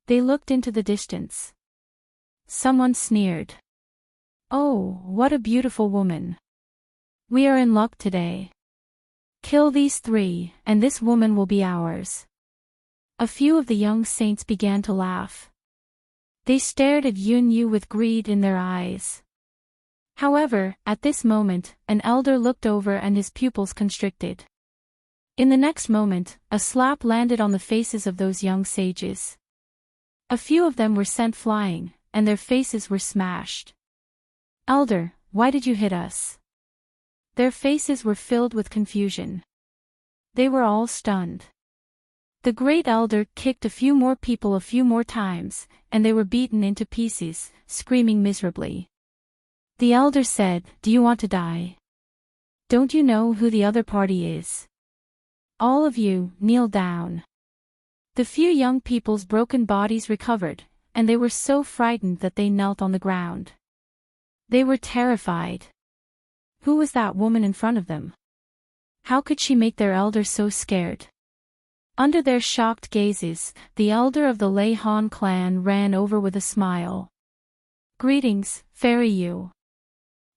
They looked into the distance. Someone sneered. Oh, what a beautiful woman. We are in luck today. Kill these 3, and this woman will be ours. A few of the young saints began to laugh. They stared at Yun Yu with greed in their eyes. However, at this moment, an elder looked over and his pupils constricted. In the next moment, a slap landed on the faces of those young sages. A few of them were sent flying, and their faces were smashed. Elder, why did you hit us? Their faces were filled with confusion. They were all stunned. The great elder kicked a few more people a few more times, and they were beaten into pieces, screaming miserably. The elder said, "Do you want to die? Don't you know who the other party is? All of you, kneel down." The few young people's broken bodies recovered, and they were so frightened that they knelt on the ground. They were terrified. Who was that woman in front of them? How could she make their elder so scared? Under their shocked gazes, the elder of the Lei Han clan ran over with a smile. "Greetings, Fairy Yu.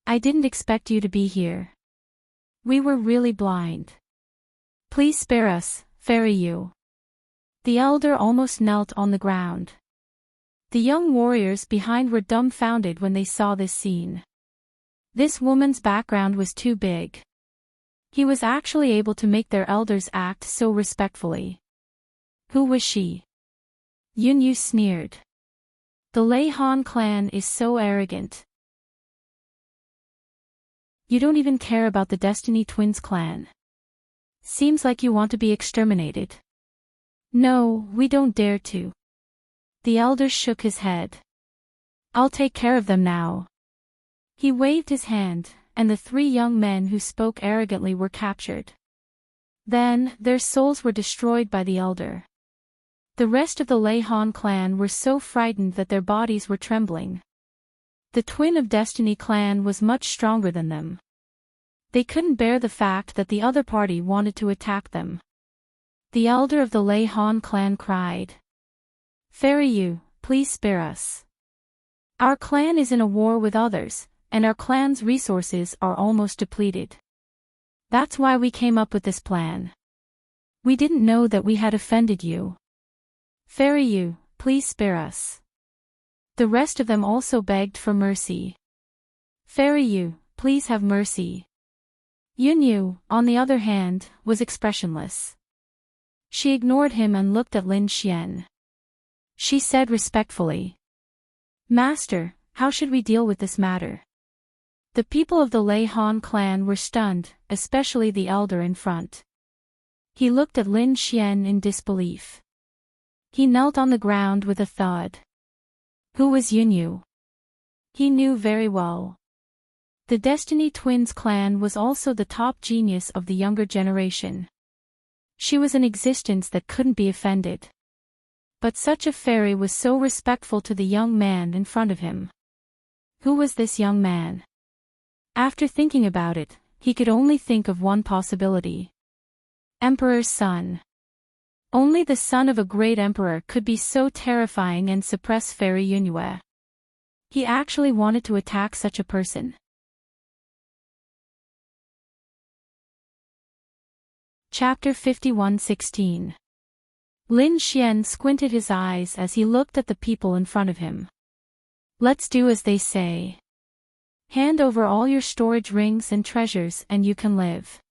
I didn't expect you to be here. We were really blind. Please spare us, Fairy Yu. The elder almost knelt on the ground. The young warriors behind were dumbfounded when they saw this scene. This woman's background was too big. He was actually able to make their elders act so respectfully. Who was she? Yun Yu sneered. The Lei Han clan is so arrogant. You don't even care about the Destiny Twins clan. Seems like you want to be exterminated. No, we don't dare to. The elder shook his head. I'll take care of them now. He waved his hand, and the 3 young men who spoke arrogantly were captured. Then, their souls were destroyed by the elder. The rest of the Lei Han clan were so frightened that their bodies were trembling. The Twin of Destiny clan was much stronger than them. They couldn't bear the fact that the other party wanted to attack them. The elder of the Lei Han clan cried. Fairy Yu, please spare us. Our clan is in a war with others, and our clan's resources are almost depleted. That's why we came up with this plan. We didn't know that we had offended you. Fairy Yu, please spare us. The rest of them also begged for mercy. Fairy Yu, please have mercy. Yun Yu, on the other hand, was expressionless. She ignored him and looked at Lin Xian. She said respectfully. Master, how should we deal with this matter? The people of the Lei Han clan were stunned, especially the elder in front. He looked at Lin Xian in disbelief. He knelt on the ground with a thud. Who was Yun Yu? He knew very well. The Destiny Twins clan was also the top genius of the younger generation. She was an existence that couldn't be offended. But such a fairy was so respectful to the young man in front of him. Who was this young man? After thinking about it, he could only think of one possibility. Emperor's son. Only the son of a great emperor could be so terrifying and suppress Fairy Yunyue. He actually wanted to attack such a person. Chapter 51:16. Lin Xian squinted his eyes as he looked at the people in front of him. Let's do as they say. Hand over all your storage rings and treasures and you can live.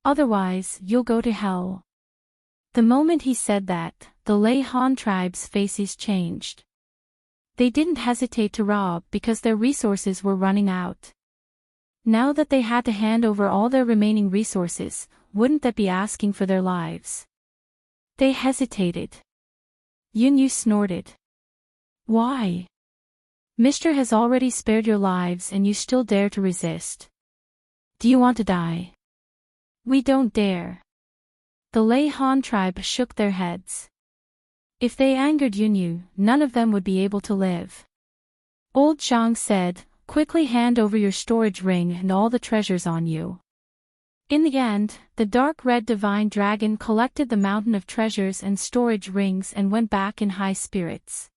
Otherwise, you'll go to hell. The moment he said that, the Lei Han tribe's faces changed. They didn't hesitate to rob because their resources were running out. Now that they had to hand over all their remaining resources, wouldn't that be asking for their lives? They hesitated. Yun Yu snorted. Why? Mister has already spared your lives and you still dare to resist. Do you want to die? We don't dare. The Lei Han tribe shook their heads. If they angered Yun Yu, none of them would be able to live. Old Zhang said, quickly hand over your storage ring and all the treasures on you. In the end, the dark red divine dragon collected the mountain of treasures and storage rings and went back in high spirits.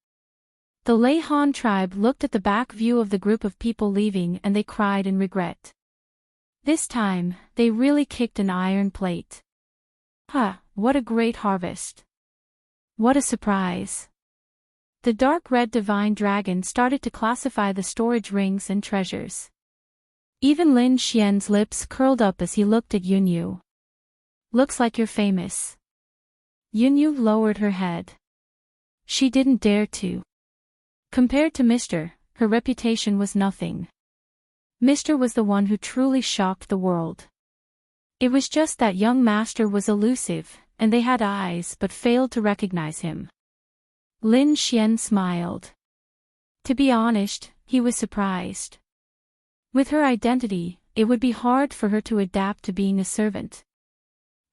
The Lei Han tribe looked at the back view of the group of people leaving and they cried in regret. This time, they really kicked an iron plate. What a great harvest. What a surprise. The dark red divine dragon started to classify the storage rings and treasures. Even Lin Xian's lips curled up as he looked at Yun Yu. Looks like you're famous. Yun Yu lowered her head. She didn't dare to. Compared to Mr., her reputation was nothing. Mr. was the one who truly shocked the world. It was just that young master was elusive, and they had eyes but failed to recognize him. Lin Xian smiled. To be honest, he was surprised. With her identity, it would be hard for her to adapt to being a servant.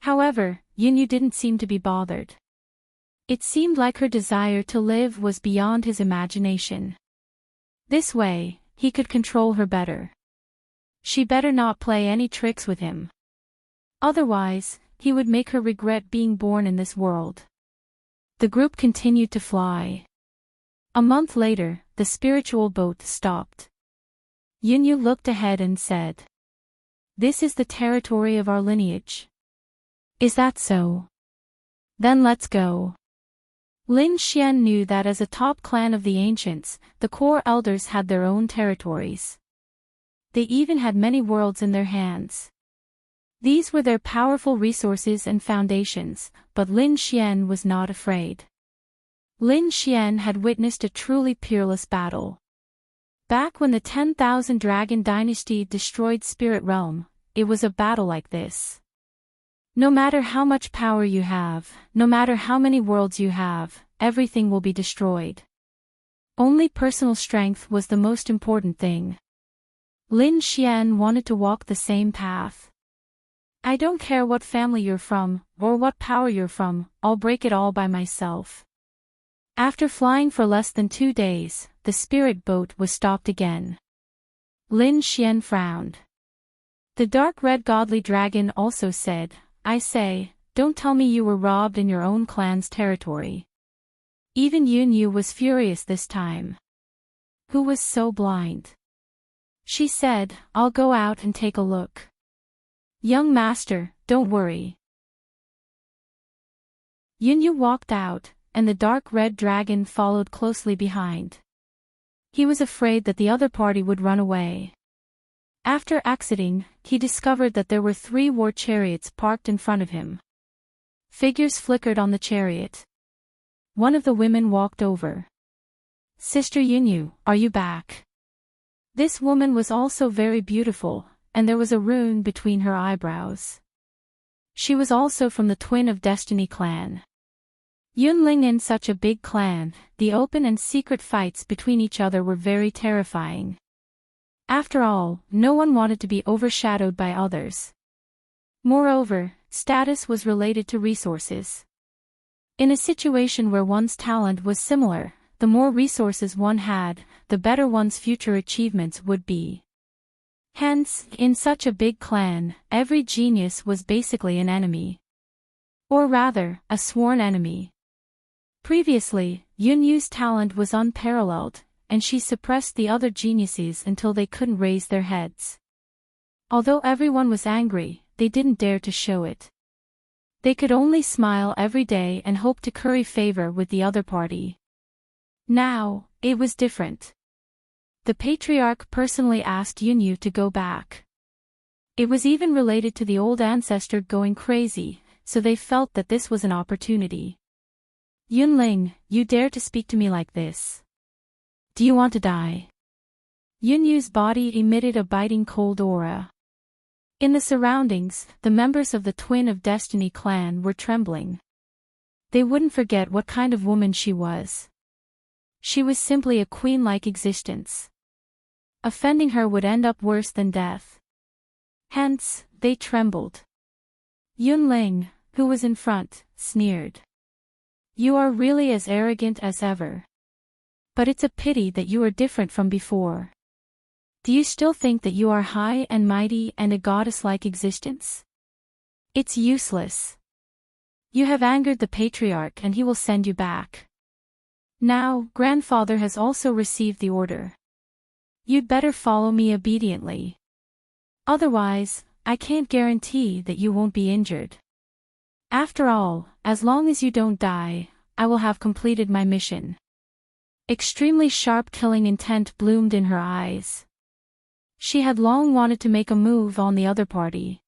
However, Yun Yu didn't seem to be bothered. It seemed like her desire to live was beyond his imagination. This way, he could control her better. She better not play any tricks with him. Otherwise, he would make her regret being born in this world. The group continued to fly. A month later, the spiritual boat stopped. Yunyu looked ahead and said, "This is the territory of our lineage." "Is that so? Then let's go." Lin Xian knew that as a top clan of the ancients, the core elders had their own territories. They even had many worlds in their hands. These were their powerful resources and foundations, but Lin Xian was not afraid. Lin Xian had witnessed a truly peerless battle. Back when the 10,000 Dragon Dynasty destroyed Spirit Realm, it was a battle like this. No matter how much power you have, no matter how many worlds you have, everything will be destroyed. Only personal strength was the most important thing. Lin Xian wanted to walk the same path. "I don't care what family you're from, or what power you're from, I'll break it all by myself." After flying for less than 2 days, the spirit boat was stopped again. Lin Xian frowned. The dark red godly dragon also said, "I say, don't tell me you were robbed in your own clan's territory." Even Yunyu was furious this time. Who was so blind? She said, "I'll go out and take a look." "Young master, don't worry." Yunyu walked out, and the dark red dragon followed closely behind. He was afraid that the other party would run away. After exiting, he discovered that there were 3 war chariots parked in front of him. Figures flickered on the chariot. One of the women walked over. "Sister Yunyu, are you back?" This woman was also very beautiful, and there was a rune between her eyebrows. She was also from the Twin of Destiny clan. Yunling in such a big clan, the open and secret fights between each other were very terrifying. After all, no one wanted to be overshadowed by others. Moreover, status was related to resources. In a situation where one's talent was similar, the more resources one had, the better one's future achievements would be. Hence, in such a big clan, every genius was basically an enemy. Or rather, a sworn enemy. Previously, Yunyu's talent was unparalleled, and she suppressed the other geniuses until they couldn't raise their heads. Although everyone was angry, they didn't dare to show it. They could only smile every day and hope to curry favor with the other party. Now, it was different. The patriarch personally asked Yunyu to go back. It was even related to the old ancestor going crazy, so they felt that this was an opportunity. "Yunling, you dare to speak to me like this? Do you want to die?" Yunyu's body emitted a biting cold aura. In the surroundings, the members of the Twin of Destiny clan were trembling. They wouldn't forget what kind of woman she was. She was simply a queen-like existence. Offending her would end up worse than death. Hence, they trembled. Yunling, who was in front, sneered. "You are really as arrogant as ever. But it's a pity that you are different from before. Do you still think that you are high and mighty and a goddess-like existence? It's useless. You have angered the patriarch and he will send you back. Now, grandfather has also received the order. You'd better follow me obediently. Otherwise, I can't guarantee that you won't be injured. After all, as long as you don't die, I will have completed my mission." Extremely sharp killing intent bloomed in her eyes. She had long wanted to make a move on the other party.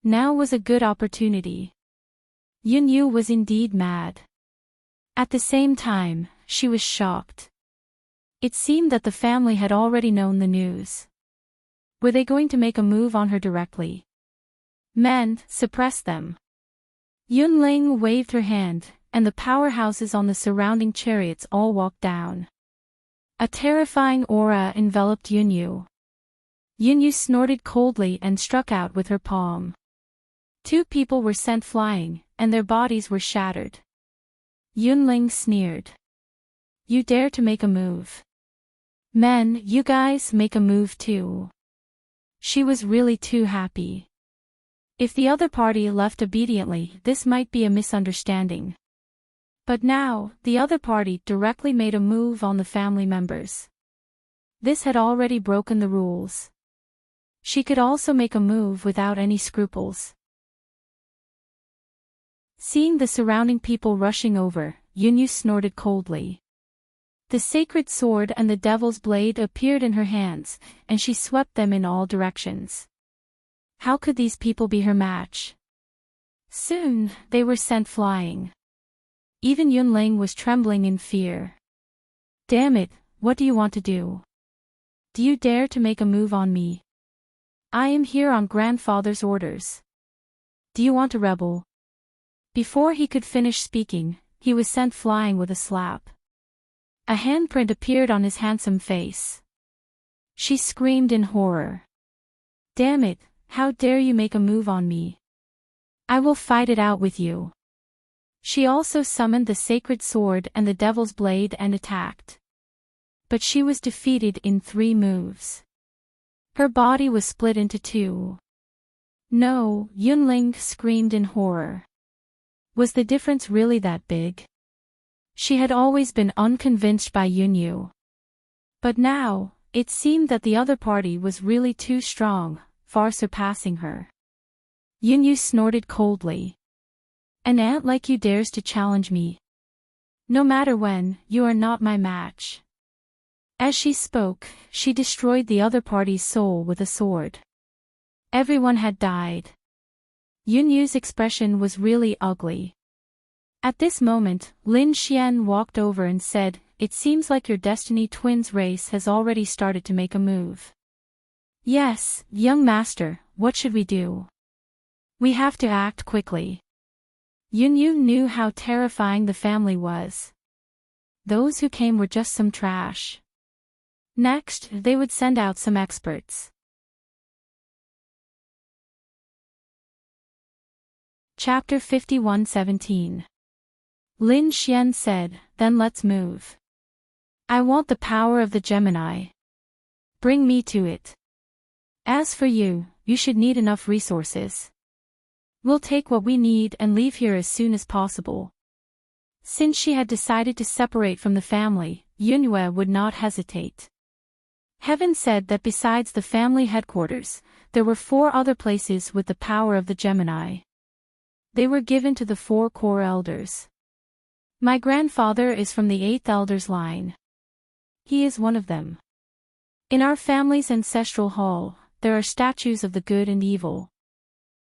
Now was a good opportunity. Yunyu was indeed mad. At the same time, she was shocked. It seemed that the family had already known the news. Were they going to make a move on her directly? "Men, suppress them." Yunling waved her hand, and the powerhouses on the surrounding chariots all walked down. A terrifying aura enveloped Yunyu. Yunyu snorted coldly and struck out with her palm. 2 people were sent flying, and their bodies were shattered. Yunling sneered. "You dare to make a move? Men, you guys make a move too." She was really too happy. If the other party left obediently, this might be a misunderstanding. But now, the other party directly made a move on the family members. This had already broken the rules. She could also make a move without any scruples. Seeing the surrounding people rushing over, Yunyu snorted coldly. The sacred sword and the devil's blade appeared in her hands, and she swept them in all directions. How could these people be her match? Soon, they were sent flying. Even Yunling was trembling in fear. Damn it, what do you want to do? Do you dare to make a move on me? I am here on grandfather's orders. Do you want to rebel? Before he could finish speaking, he was sent flying with a slap. A handprint appeared on his handsome face. She screamed in horror. Damn it, how dare you make a move on me? I will fight it out with you. She also summoned the sacred sword and the devil's blade and attacked. But she was defeated in 3 moves. Her body was split into 2. No, Yunling screamed in horror. Was the difference really that big? She had always been unconvinced by Yunyu. But now, it seemed that the other party was really too strong, far surpassing her. Yunyu snorted coldly. An ant like you dares to challenge me. No matter when, you are not my match. As she spoke, she destroyed the other party's soul with a sword. Everyone had died. Yunyu's expression was really ugly. At this moment, Lin Xian walked over and said, "It seems like your Destiny Twins race has already started to make a move." "Yes, young master, what should we do? We have to act quickly." Yunyu knew how terrifying the family was. Those who came were just some trash. Next, they would send out some experts. Chapter 51:17. Lin Xian said, "Then let's move. I want the power of the Gemini. Bring me to it. As for you, you should need enough resources. We'll take what we need and leave here as soon as possible." Since she had decided to separate from the family, Yunyue would not hesitate. Heaven said that besides the family headquarters, there were 4 other places with the power of the Gemini. They were given to the 4 core elders. My grandfather is from the 8th elder's line. He is one of them. In our family's ancestral hall, there are statues of the good and evil.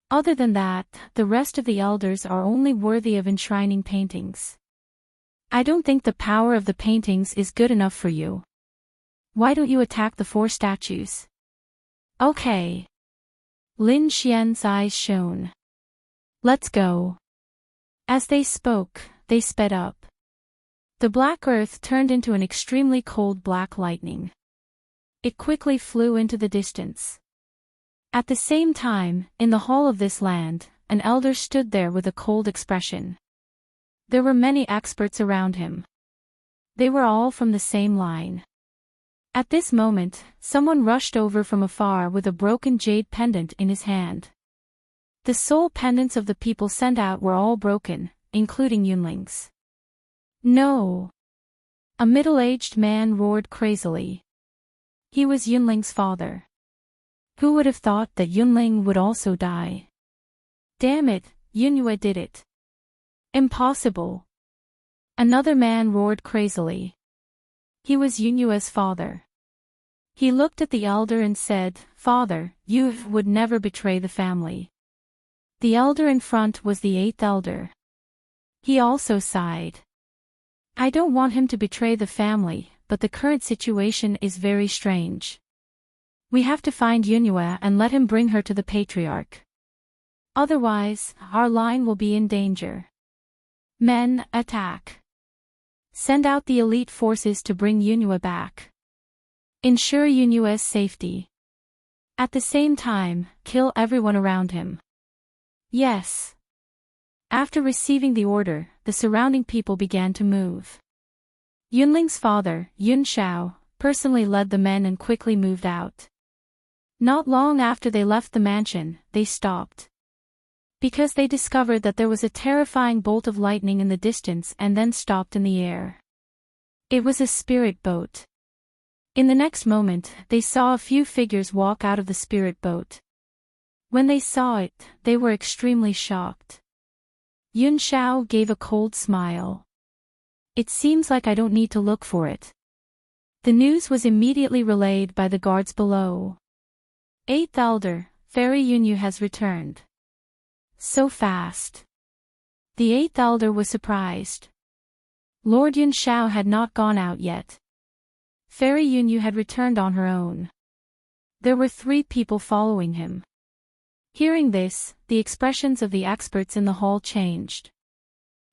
Other than that, the rest of the elders are only worthy of enshrining paintings. I don't think the power of the paintings is good enough for you. Why don't you attack the 4 statues? Okay. Lin Xian's eyes shone. Let's go. As they spoke, they sped up. The black earth turned into an extremely cold black lightning. It quickly flew into the distance. At the same time, in the hall of this land, an elder stood there with a cold expression. There were many experts around him. They were all from the same line. At this moment, someone rushed over from afar with a broken jade pendant in his hand. The soul pendants of the people sent out were all broken, including Yunling's. No! A middle-aged man roared crazily. He was Yunling's father. Who would have thought that Yunling would also die? Damn it, Yunyue did it. Impossible. Another man roared crazily. He was Yunyue's father. He looked at the elder and said, "Father, you would never betray the family." The elder in front was the 8th elder. He also sighed. I don't want him to betray the family, but the current situation is very strange. We have to find Yunyue and let him bring her to the patriarch. Otherwise, our line will be in danger. Men, attack. Send out the elite forces to bring Yunyue back. Ensure Yunyue's safety. At the same time, kill everyone around him. Yes. After receiving the order, the surrounding people began to move. Yunling's father, Yun Shao, personally led the men and quickly moved out. Not long after they left the mansion, they stopped. Because they discovered that there was a terrifying bolt of lightning in the distance and then stopped in the air. It was a spirit boat. In the next moment, they saw a few figures walk out of the spirit boat. When they saw it, they were extremely shocked. Yun Xiao gave a cold smile. It seems like I don't need to look for it. The news was immediately relayed by the guards below. Eighth Elder, Fairy Yunyu has returned. So fast. The Eighth Elder was surprised. Lord Yun Xiao had not gone out yet. Fairy Yunyu had returned on her own. There were 3 people following him. Hearing this, the expressions of the experts in the hall changed.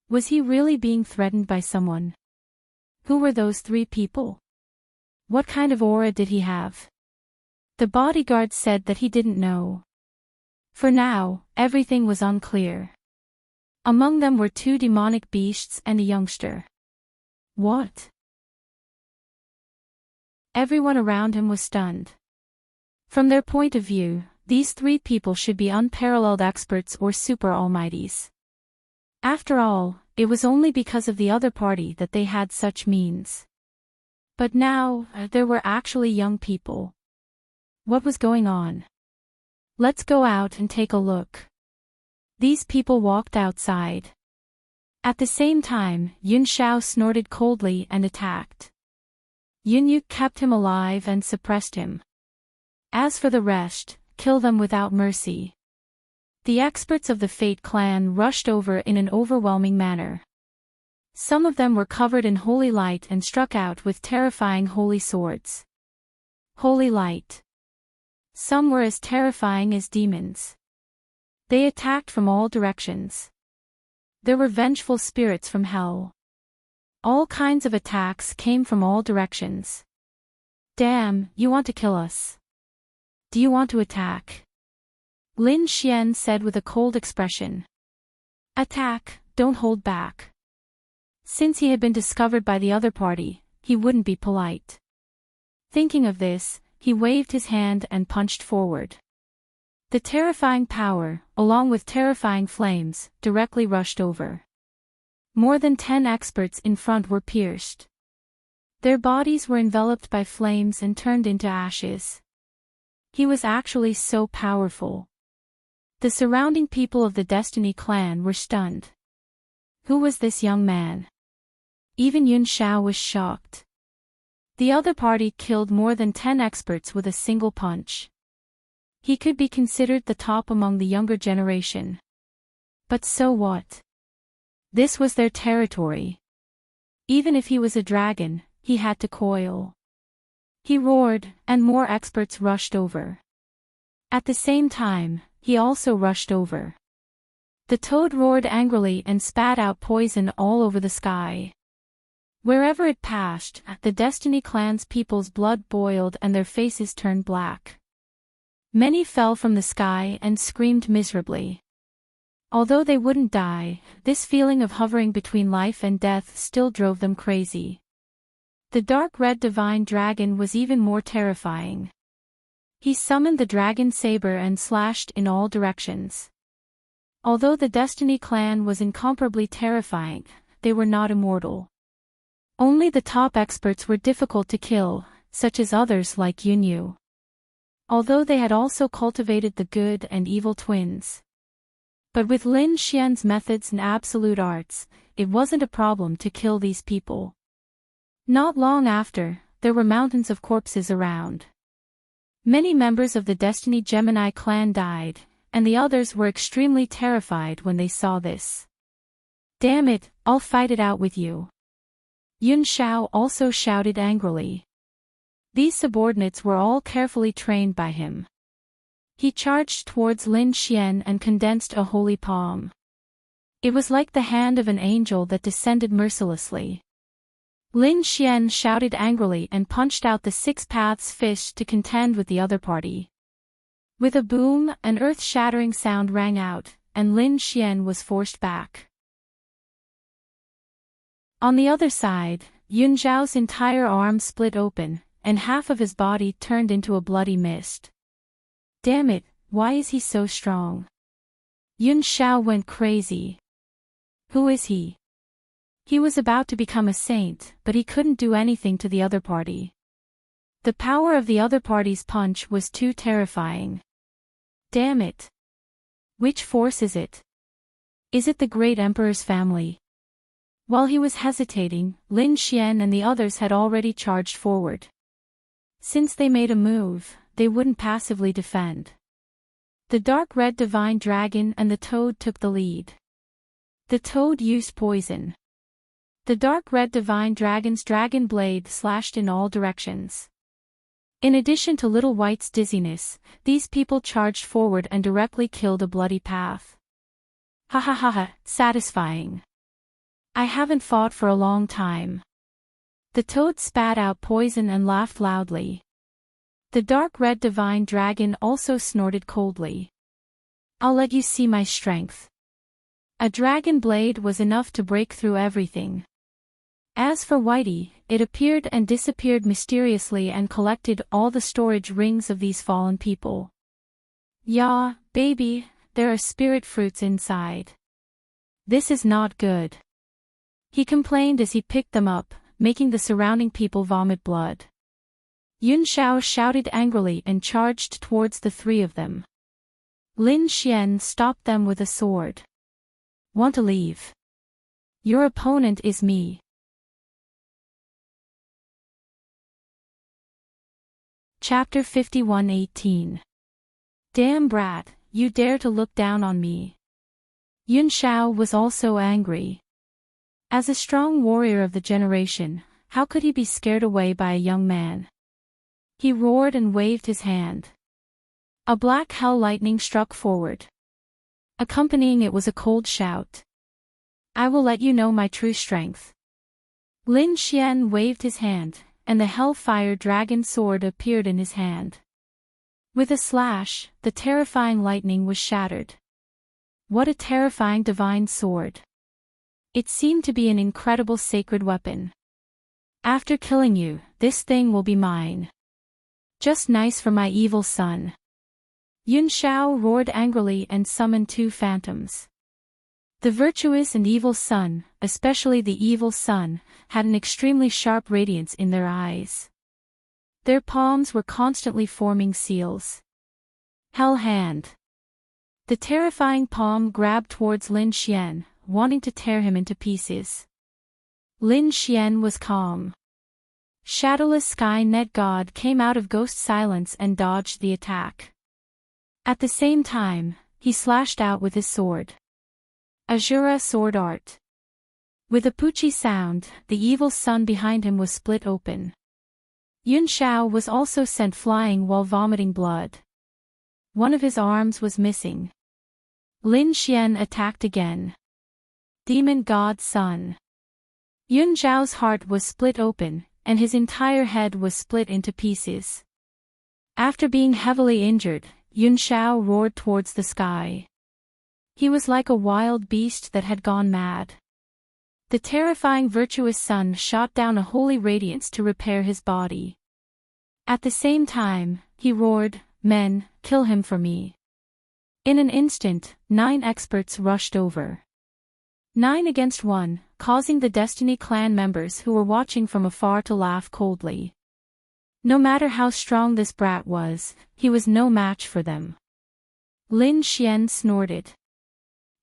Was he really being threatened by someone? Who were those 3 people? What kind of aura did he have? The bodyguard said that he didn't know. For now, everything was unclear. Among them were 2 demonic beasts and a youngster. What? Everyone around him was stunned. From their point of view, these 3 people should be unparalleled experts or super almighties. After all, it was only because of the other party that they had such means. But now, there were actually young people. What was going on? Let's go out and take a look. These people walked outside. At the same time, Yun Xiao snorted coldly and attacked. Yunyu kept him alive and suppressed him. As for the rest, kill them without mercy. The experts of the Fate clan rushed over in an overwhelming manner. Some of them were covered in holy light and struck out with terrifying holy swords. Holy light. Some were as terrifying as demons. They attacked from all directions. There were vengeful spirits from hell. All kinds of attacks came from all directions. Damn, you want to kill us? Do you want to attack? Lin Xian said with a cold expression. Attack, don't hold back. Since he had been discovered by the other party, he wouldn't be polite. Thinking of this, he waved his hand and punched forward. The terrifying power, along with terrifying flames, directly rushed over. More than 10 experts in front were pierced. Their bodies were enveloped by flames and turned into ashes. He was actually so powerful. The surrounding people of the Destiny clan were stunned. Who was this young man? Even Yun Xiao was shocked. The other party killed more than 10 experts with a single punch. He could be considered the top among the younger generation. But so what? This was their territory. Even if he was a dragon, he had to coil. He roared, and more experts rushed over. At the same time, he also rushed over. The toad roared angrily and spat out poison all over the sky. Wherever it passed, the Destiny clan's people's blood boiled and their faces turned black. Many fell from the sky and screamed miserably. Although they wouldn't die, this feeling of hovering between life and death still drove them crazy. The dark red divine dragon was even more terrifying. He summoned the dragon saber and slashed in all directions. Although the Destiny clan was incomparably terrifying, they were not immortal. Only the top experts were difficult to kill, such as others like Yunyu. Although they had also cultivated the good and evil twins. But with Lin Xian's methods and absolute arts, it wasn't a problem to kill these people. Not long after, there were mountains of corpses around. Many members of the Destiny Gemini clan died, and the others were extremely terrified when they saw this. Damn it, I'll fight it out with you. Yun Xiao also shouted angrily. These subordinates were all carefully trained by him. He charged towards Lin Xian and condensed a holy palm. It was like the hand of an angel that descended mercilessly. Lin Xian shouted angrily and punched out the 6 paths fish to contend with the other party. With a boom, an earth-shattering sound rang out, and Lin Xian was forced back. On the other side, Yun Zhao's entire arm split open, and half of his body turned into a bloody mist. Damn it, why is he so strong? Yun Xiao went crazy. Who is he? He was about to become a saint, but he couldn't do anything to the other party. The power of the other party's punch was too terrifying. Damn it. Which force is it? Is it the great emperor's family? While he was hesitating, Lin Xian and the others had already charged forward. Since they made a move, they wouldn't passively defend. The dark red divine dragon and the toad took the lead. The toad used poison. The dark red divine dragon's dragon blade slashed in all directions. In addition to Little White's dizziness, these people charged forward and directly killed a bloody path. Ha ha ha ha, satisfying. I haven't fought for a long time. The toad spat out poison and laughed loudly. The dark red divine dragon also snorted coldly. I'll let you see my strength. A dragon blade was enough to break through everything. As for Whitey, it appeared and disappeared mysteriously and collected all the storage rings of these fallen people. Yeah, baby, there are spirit fruits inside. This is not good. He complained as he picked them up, making the surrounding people vomit blood. Yun Xiao shouted angrily and charged towards the three of them. Lin Xian stopped them with a sword. Want to leave? Your opponent is me. Chapter 51:18. Damn brat, you dare to look down on me. Yun Xiao was also angry. As a strong warrior of the generation, how could he be scared away by a young man? He roared and waved his hand. A black hell lightning struck forward. Accompanying it was a cold shout. I will let you know my true strength. Lin Xian waved his hand, and the hellfire dragon sword appeared in his hand. With a slash, the terrifying lightning was shattered. What a terrifying divine sword. It seemed to be an incredible sacred weapon. After killing you, this thing will be mine. Just nice for my evil son. Yun Xiao roared angrily and summoned two phantoms. The virtuous and evil son, especially the evil son, had an extremely sharp radiance in their eyes. Their palms were constantly forming seals. Hell hand. The terrifying palm grabbed towards Lin Xian, wanting to tear him into pieces. Lin Xian was calm. Shadowless Sky Net God came out of ghost silence and dodged the attack. At the same time, he slashed out with his sword. Azura sword art. With a poochie sound, the evil sun behind him was split open. Yun Xiao was also sent flying while vomiting blood. One of his arms was missing. Lin Xian attacked again. Demon God Sun. Yun Xiao's heart was split open, and his entire head was split into pieces. After being heavily injured, Yun Xiao roared towards the sky. He was like a wild beast that had gone mad. The terrifying virtuous sun shot down a holy radiance to repair his body. At the same time, he roared, "Men, kill him for me." In an instant, 9 experts rushed over. 9 against 1, causing the Destiny clan members who were watching from afar to laugh coldly. No matter how strong this brat was, he was no match for them. Lin Xian snorted.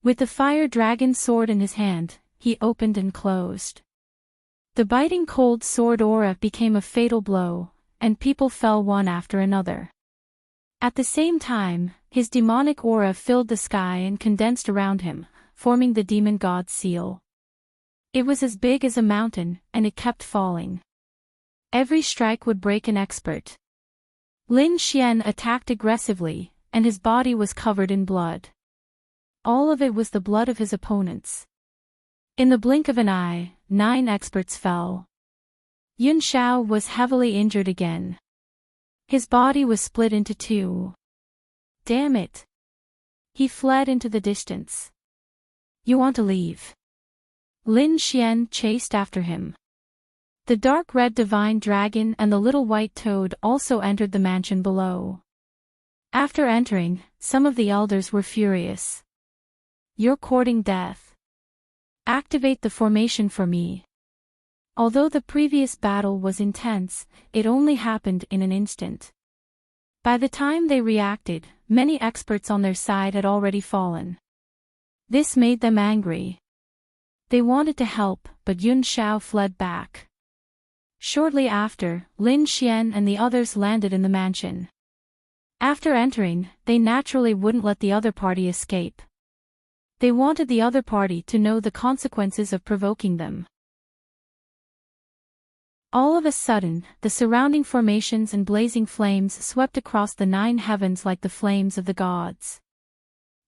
With the fire dragon sword in his hand, he opened and closed. The biting cold sword aura became a fatal blow, and people fell one after another. At the same time, his demonic aura filled the sky and condensed around him, forming the demon god seal. It was as big as a mountain, and it kept falling. Every strike would break an expert. Lin Xian attacked aggressively, and his body was covered in blood. All of it was the blood of his opponents. In the blink of an eye, 9 experts fell. Yun Xiao was heavily injured again. His body was split into 2. Damn it. He fled into the distance. You want to leave? Lin Xian chased after him. The dark red divine dragon and the little white toad also entered the mansion below. After entering, some of the elders were furious. You're courting death. Activate the formation for me. Although the previous battle was intense, it only happened in an instant. By the time they reacted, many experts on their side had already fallen. This made them angry. They wanted to help, but Yun Xiao fled back. Shortly after, Lin Xian and the others landed in the mansion. After entering, they naturally wouldn't let the other party escape. They wanted the other party to know the consequences of provoking them. All of a sudden, the surrounding formations and blazing flames swept across the 9 heavens like the flames of the gods.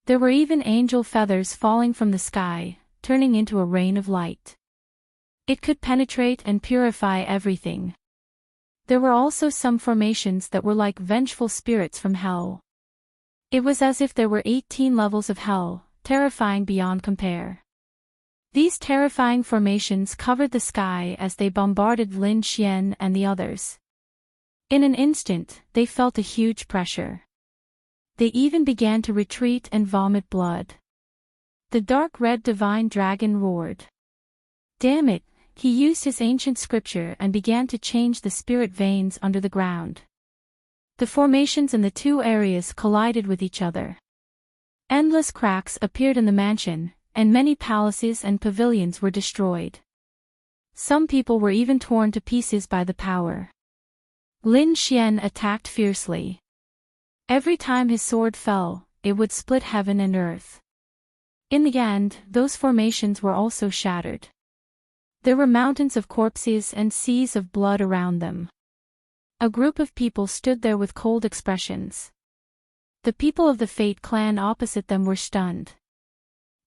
There were even angel feathers falling from the sky, turning into a rain of light. It could penetrate and purify everything. There were also some formations that were like vengeful spirits from hell. It was as if there were 18 levels of hell, terrifying beyond compare. These terrifying formations covered the sky as they bombarded Lin Xian and the others. In an instant, they felt a huge pressure. They even began to retreat and vomit blood. The dark red divine dragon roared. Damn it, he used his ancient scripture and began to change the spirit veins under the ground. The formations in the 2 areas collided with each other. Endless cracks appeared in the mansion, and many palaces and pavilions were destroyed. Some people were even torn to pieces by the power. Lin Xian attacked fiercely. Every time his sword fell, it would split heaven and earth. In the end, those formations were also shattered. There were mountains of corpses and seas of blood around them. A group of people stood there with cold expressions. The people of the Fate clan opposite them were stunned.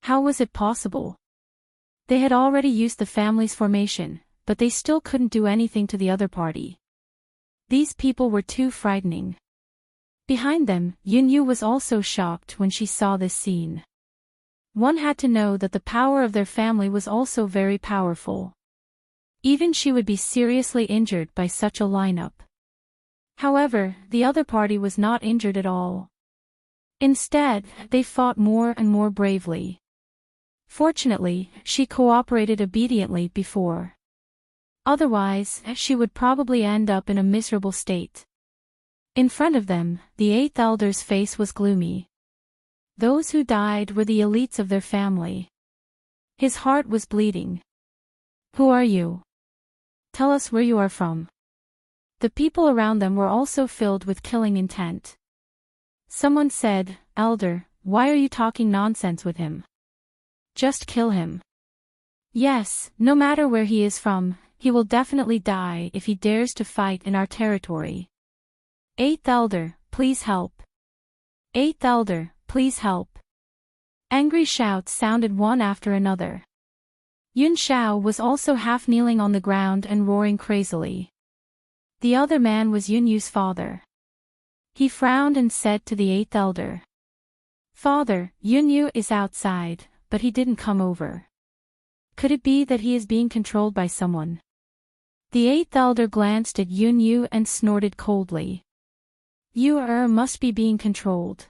How was it possible? They had already used the family's formation, but they still couldn't do anything to the other party. These people were too frightening. Behind them, Yun Yu was also shocked when she saw this scene. One had to know that the power of their family was also very powerful. Even she would be seriously injured by such a lineup. However, the other party was not injured at all. Instead, they fought more and more bravely. Fortunately, she cooperated obediently before. Otherwise, she would probably end up in a miserable state. In front of them, the 8th elder's face was gloomy. Those who died were the elites of their family. His heart was bleeding. Who are you? Tell us where you are from. The people around them were also filled with killing intent. Someone said, Elder, why are you talking nonsense with him? Just kill him. Yes, no matter where he is from, he will definitely die if he dares to fight in our territory. 8th elder, please help. 8th elder, please help. Angry shouts sounded one after another. Yun Xiao was also half kneeling on the ground and roaring crazily. The other man was Yun Yu's father. He frowned and said to the 8th elder. Father, Yun Yu is outside, but he didn't come over. Could it be that he is being controlled by someone? The 8th elder glanced at Yun Yu and snorted coldly. You must be being controlled.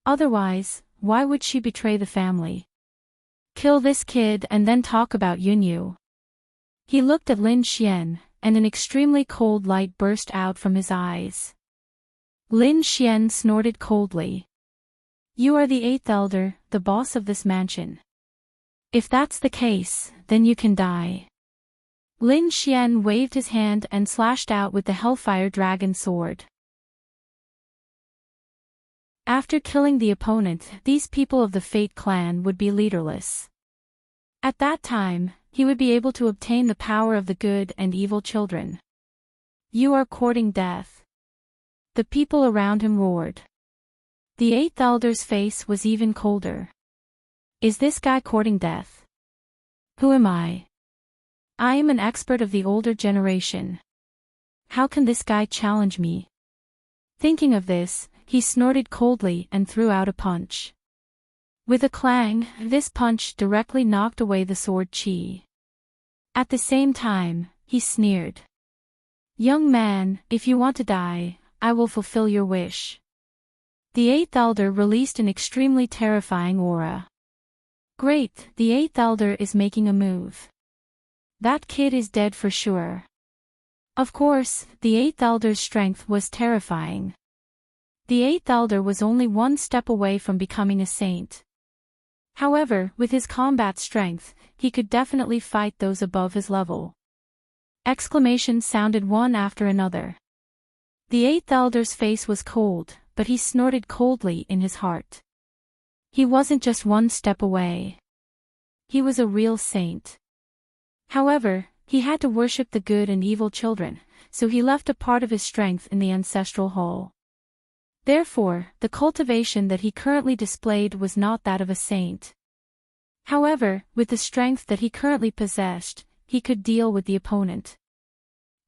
Otherwise, why would she betray the family? Kill this kid and then talk about Yun Yu. He looked at Lin Xian, and an extremely cold light burst out from his eyes. Lin Xian snorted coldly. You are the 8th elder, the boss of this mansion. If that's the case, then you can die. Lin Xian waved his hand and slashed out with the Hellfire Dragon sword. After killing the opponent, these people of the Fate clan would be leaderless. At that time, he would be able to obtain the power of the good and evil children. You are courting death. The people around him roared. The 8th elder's face was even colder. Is this guy courting death? Who am I? I am an expert of the older generation. How can this guy challenge me? Thinking of this, he snorted coldly and threw out a punch. With a clang, this punch directly knocked away the sword chi. At the same time, he sneered. Young man, if you want to die, I will fulfill your wish. The 8th elder released an extremely terrifying aura. Great, the 8th elder is making a move. That kid is dead for sure. Of course, the Eighth Elder's strength was terrifying. The Eighth Elder was only one step away from becoming a saint. However, with his combat strength, he could definitely fight those above his level. Exclamations sounded one after another. The Eighth Elder's face was cold, but he snorted coldly in his heart. He wasn't just one step away. He was a real saint. However, he had to worship the good and evil children, so he left a part of his strength in the ancestral hall. Therefore, the cultivation that he currently displayed was not that of a saint. However, with the strength that he currently possessed, he could deal with the opponent.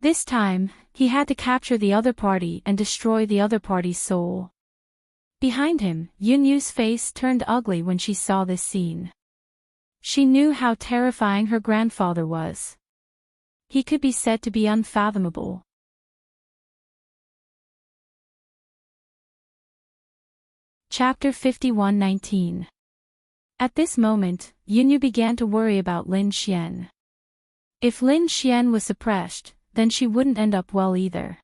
This time, he had to capture the other party and destroy the other party's soul. Behind him, Yunyu's face turned ugly when she saw this scene. She knew how terrifying her grandfather was. He could be said to be unfathomable. Chapter 51:19. At this moment, Yunyu began to worry about Lin Xian. If Lin Xian was suppressed, then she wouldn't end up well either.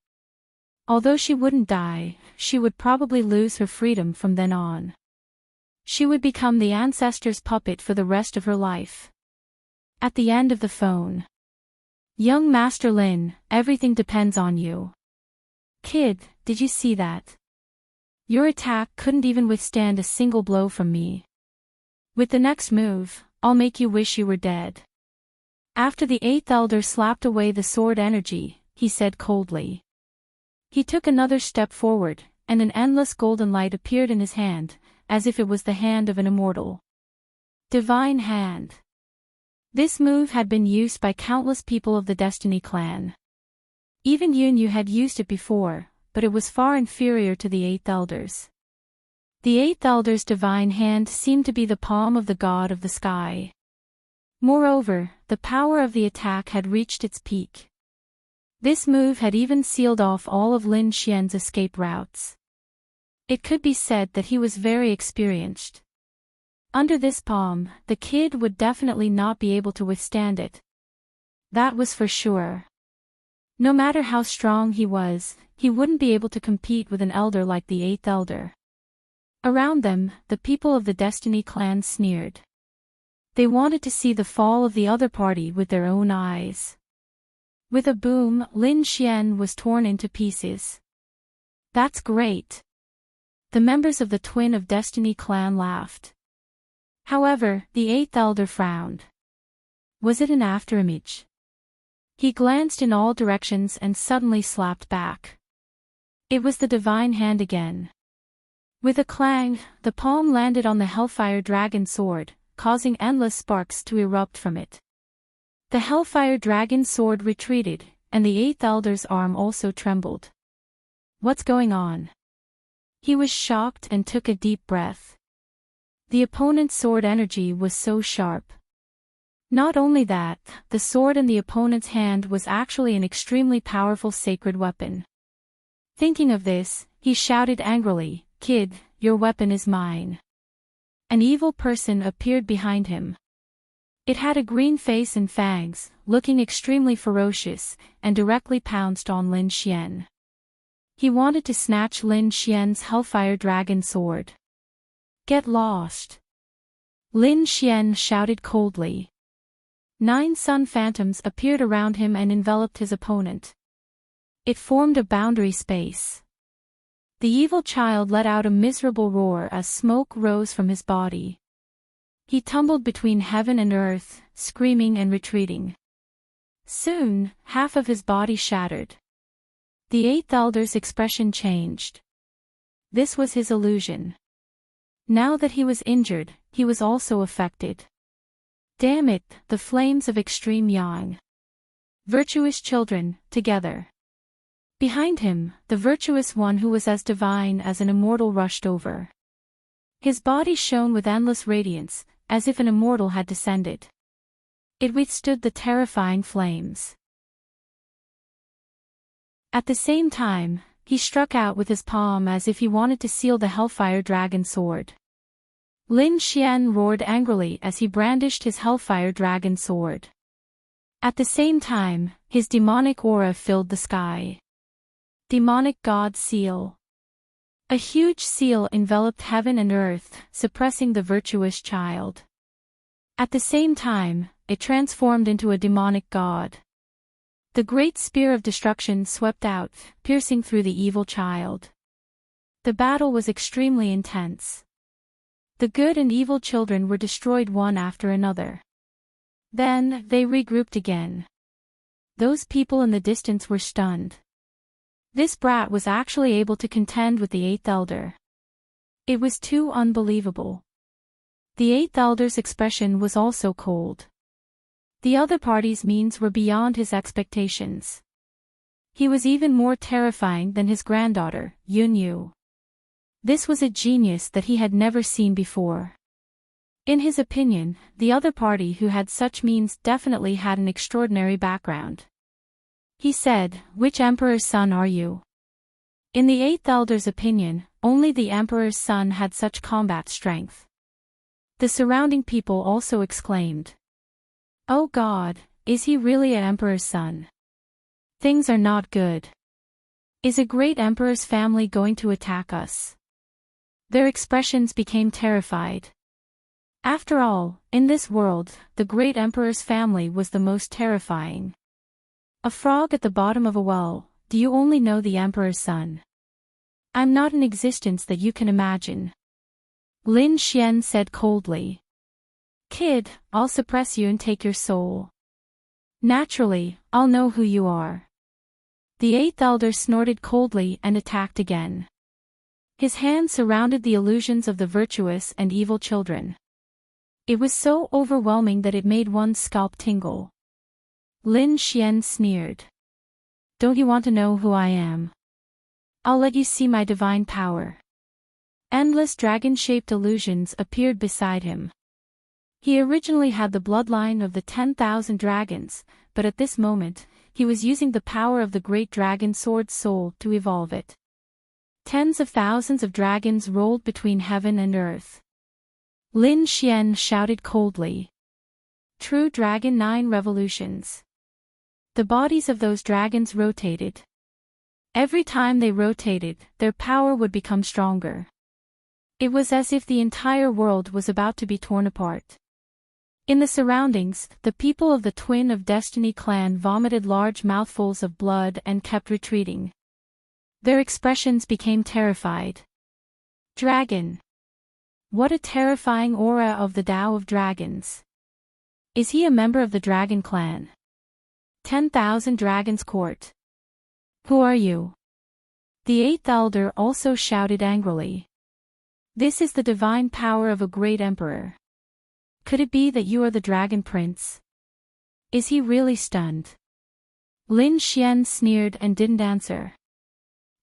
Although she wouldn't die, she would probably lose her freedom from then on. She would become the ancestor's puppet for the rest of her life. At the end of the phone. Young Master Lin, everything depends on you. Kid, did you see that? Your attack couldn't even withstand a single blow from me. With the next move, I'll make you wish you were dead. After the Eighth Elder slapped away the sword energy, he said coldly. He took another step forward, and an endless golden light appeared in his hand, as if it was the hand of an immortal. Divine Hand. This move had been used by countless people of the Destiny clan. Even Yunyu had used it before, but it was far inferior to the Eighth Elder's. The Eighth Elder's divine hand seemed to be the palm of the god of the sky. Moreover, the power of the attack had reached its peak. This move had even sealed off all of Lin Xian's escape routes. It could be said that he was very experienced. Under this palm, the kid would definitely not be able to withstand it. That was for sure. No matter how strong he was, he wouldn't be able to compete with an elder like the Eighth Elder. Around them, the people of the Destiny clan sneered. They wanted to see the fall of the other party with their own eyes. With a boom, Lin Xian was torn into pieces. That's great. The members of the Twin of Destiny clan laughed. However, the Eighth Elder frowned. Was it an afterimage? He glanced in all directions and suddenly slapped back. It was the divine hand again. With a clang, the palm landed on the Hellfire Dragon sword, causing endless sparks to erupt from it. The Hellfire Dragon sword retreated, and the Eighth Elder's arm also trembled. What's going on? He was shocked and took a deep breath. The opponent's sword energy was so sharp. Not only that, the sword in the opponent's hand was actually an extremely powerful sacred weapon. Thinking of this, he shouted angrily, "Kid, your weapon is mine." An evil person appeared behind him. It had a green face and fangs, looking extremely ferocious, and directly pounced on Lin Xian. He wanted to snatch Lin Xian's Hellfire Dragon sword. Get lost! Lin Xian shouted coldly. 9 sun phantoms appeared around him and enveloped his opponent. It formed a boundary space. The evil child let out a miserable roar as smoke rose from his body. He tumbled between heaven and earth, screaming and retreating. Soon, half of his body shattered. The Eighth Elder's expression changed. This was his illusion. Now that he was injured, he was also affected. Damn it, the flames of extreme yang. Virtuous children, together. Behind him, the virtuous one who was as divine as an immortal rushed over. His body shone with endless radiance, as if an immortal had descended. It withstood the terrifying flames. At the same time, he struck out with his palm as if he wanted to seal the Hellfire Dragon sword. Lin Xian roared angrily as he brandished his Hellfire Dragon sword. At the same time, his demonic aura filled the sky. Demonic God Seal. A huge seal enveloped heaven and earth, suppressing the virtuous child. At the same time, it transformed into a demonic god. The great spear of destruction swept out, piercing through the evil child. The battle was extremely intense. The good and evil children were destroyed one after another. Then, they regrouped again. Those people in the distance were stunned. This brat was actually able to contend with the Eighth Elder. It was too unbelievable. The Eighth Elder's expression was also cold. The other party's means were beyond his expectations. He was even more terrifying than his granddaughter, Yunyu. This was a genius that he had never seen before. In his opinion, the other party who had such means definitely had an extraordinary background. He said, "Which emperor's son are you?" In the Eighth Elder's opinion, only the emperor's son had such combat strength. The surrounding people also exclaimed, "Oh God, is he really an emperor's son? Things are not good. Is a great emperor's family going to attack us?" Their expressions became terrified. After all, in this world, the great emperor's family was the most terrifying. A frog at the bottom of a well, do you only know the emperor's son? I'm not an existence that you can imagine. Lin Xian said coldly. Kid, I'll suppress you and take your soul. Naturally, I'll know who you are. The Eighth Elder snorted coldly and attacked again. His hands surrounded the illusions of the virtuous and evil children. It was so overwhelming that it made one's scalp tingle. Lin Xian sneered. Don't you want to know who I am? I'll let you see my divine power. Endless dragon-shaped illusions appeared beside him. He originally had the bloodline of the 10,000 dragons, but at this moment, he was using the power of the great dragon sword soul to evolve it. Tens of thousands of dragons rolled between heaven and earth. Lin Xian shouted coldly. True Dragon 9 revolutions. The bodies of those dragons rotated. Every time they rotated, their power would become stronger. It was as if the entire world was about to be torn apart. In the surroundings, the people of the Twin of Destiny clan vomited large mouthfuls of blood and kept retreating. Their expressions became terrified. Dragon. What a terrifying aura of the Tao of Dragons. Is he a member of the Dragon Clan? 10,000 Dragons Court. Who are you? The Eighth Elder also shouted angrily. This is the divine power of a great emperor. Could it be that you are the Dragon Prince? Is he really stunned? Lin Xian sneered and didn't answer.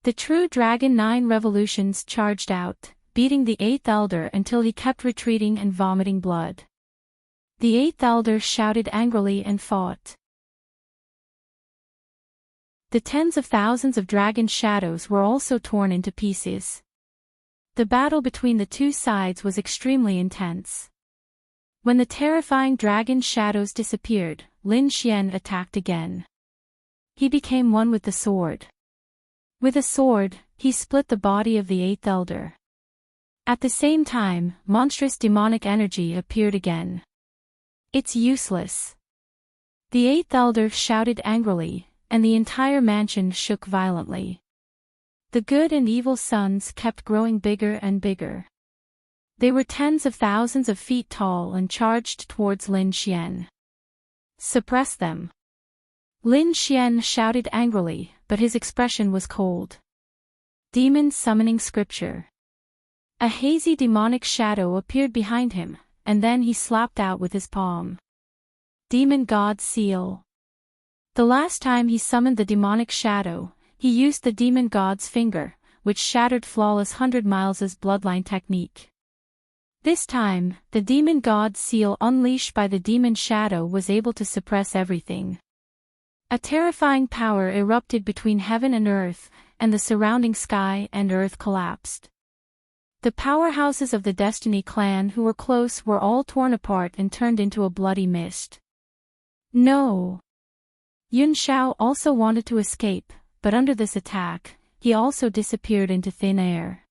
The true Dragon 9 revolutions charged out, beating the Eighth Elder until he kept retreating and vomiting blood. The Eighth Elder shouted angrily and fought. The tens of thousands of dragon shadows were also torn into pieces. The battle between the two sides was extremely intense. When the terrifying dragon shadows disappeared, Lin Xian attacked again. He became one with the sword. With a sword, he split the body of the Eighth Elder. At the same time, monstrous demonic energy appeared again. It's useless. The Eighth Elder shouted angrily, and the entire mansion shook violently. The good and evil suns kept growing bigger and bigger. They were tens of thousands of feet tall and charged towards Lin Xian. Suppress them. Lin Xian shouted angrily, but his expression was cold. Demon summoning scripture. A hazy demonic shadow appeared behind him, and then he slapped out with his palm. Demon God Seal. The last time he summoned the demonic shadow, he used the demon god's finger, which shattered flawless 100 Miles' bloodline technique. This time, the demon god seal unleashed by the demon shadow was able to suppress everything. A terrifying power erupted between heaven and earth, and the surrounding sky and earth collapsed. The powerhouses of the Destiny clan who were close were all torn apart and turned into a bloody mist. No! Yun Xiao also wanted to escape, but under this attack, he also disappeared into thin air.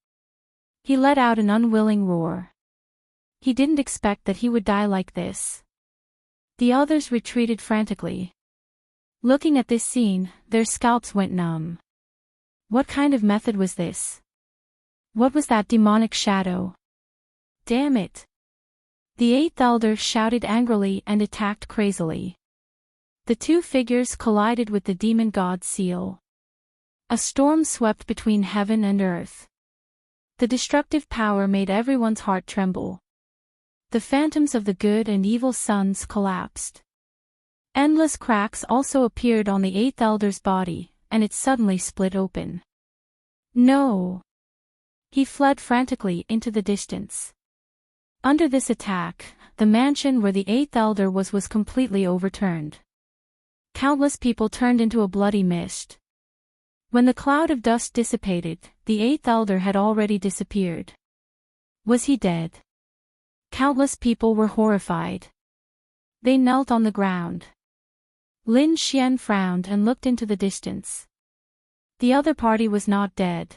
He let out an unwilling roar. He didn't expect that he would die like this. The others retreated frantically. Looking at this scene, their scalps went numb. What kind of method was this? What was that demonic shadow? Damn it! The eighth elder shouted angrily and attacked crazily. The two figures collided with the demon god's seal. A storm swept between heaven and earth. The destructive power made everyone's heart tremble. The phantoms of the good and evil suns collapsed. Endless cracks also appeared on the eighth elder's body, and it suddenly split open. No! He fled frantically into the distance. Under this attack, the mansion where the eighth elder was completely overturned. Countless people turned into a bloody mist. When the cloud of dust dissipated, the eighth elder had already disappeared. Was he dead? Countless people were horrified. They knelt on the ground. Lin Xian frowned and looked into the distance. The other party was not dead.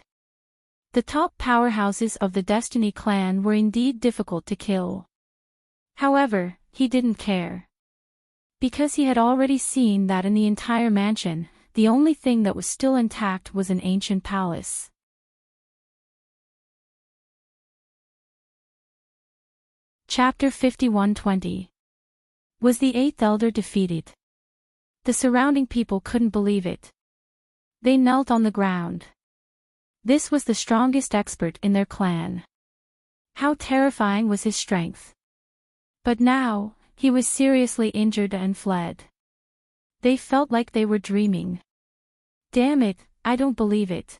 The top powerhouses of the Destiny clan were indeed difficult to kill. However, he didn't care. Because he had already seen that in the entire mansion, the only thing that was still intact was an ancient palace. Chapter 51:20. Was the eighth elder defeated? The surrounding people couldn't believe it. They knelt on the ground. This was the strongest expert in their clan. How terrifying was his strength. But now, he was seriously injured and fled. They felt like they were dreaming. Damn it, I don't believe it.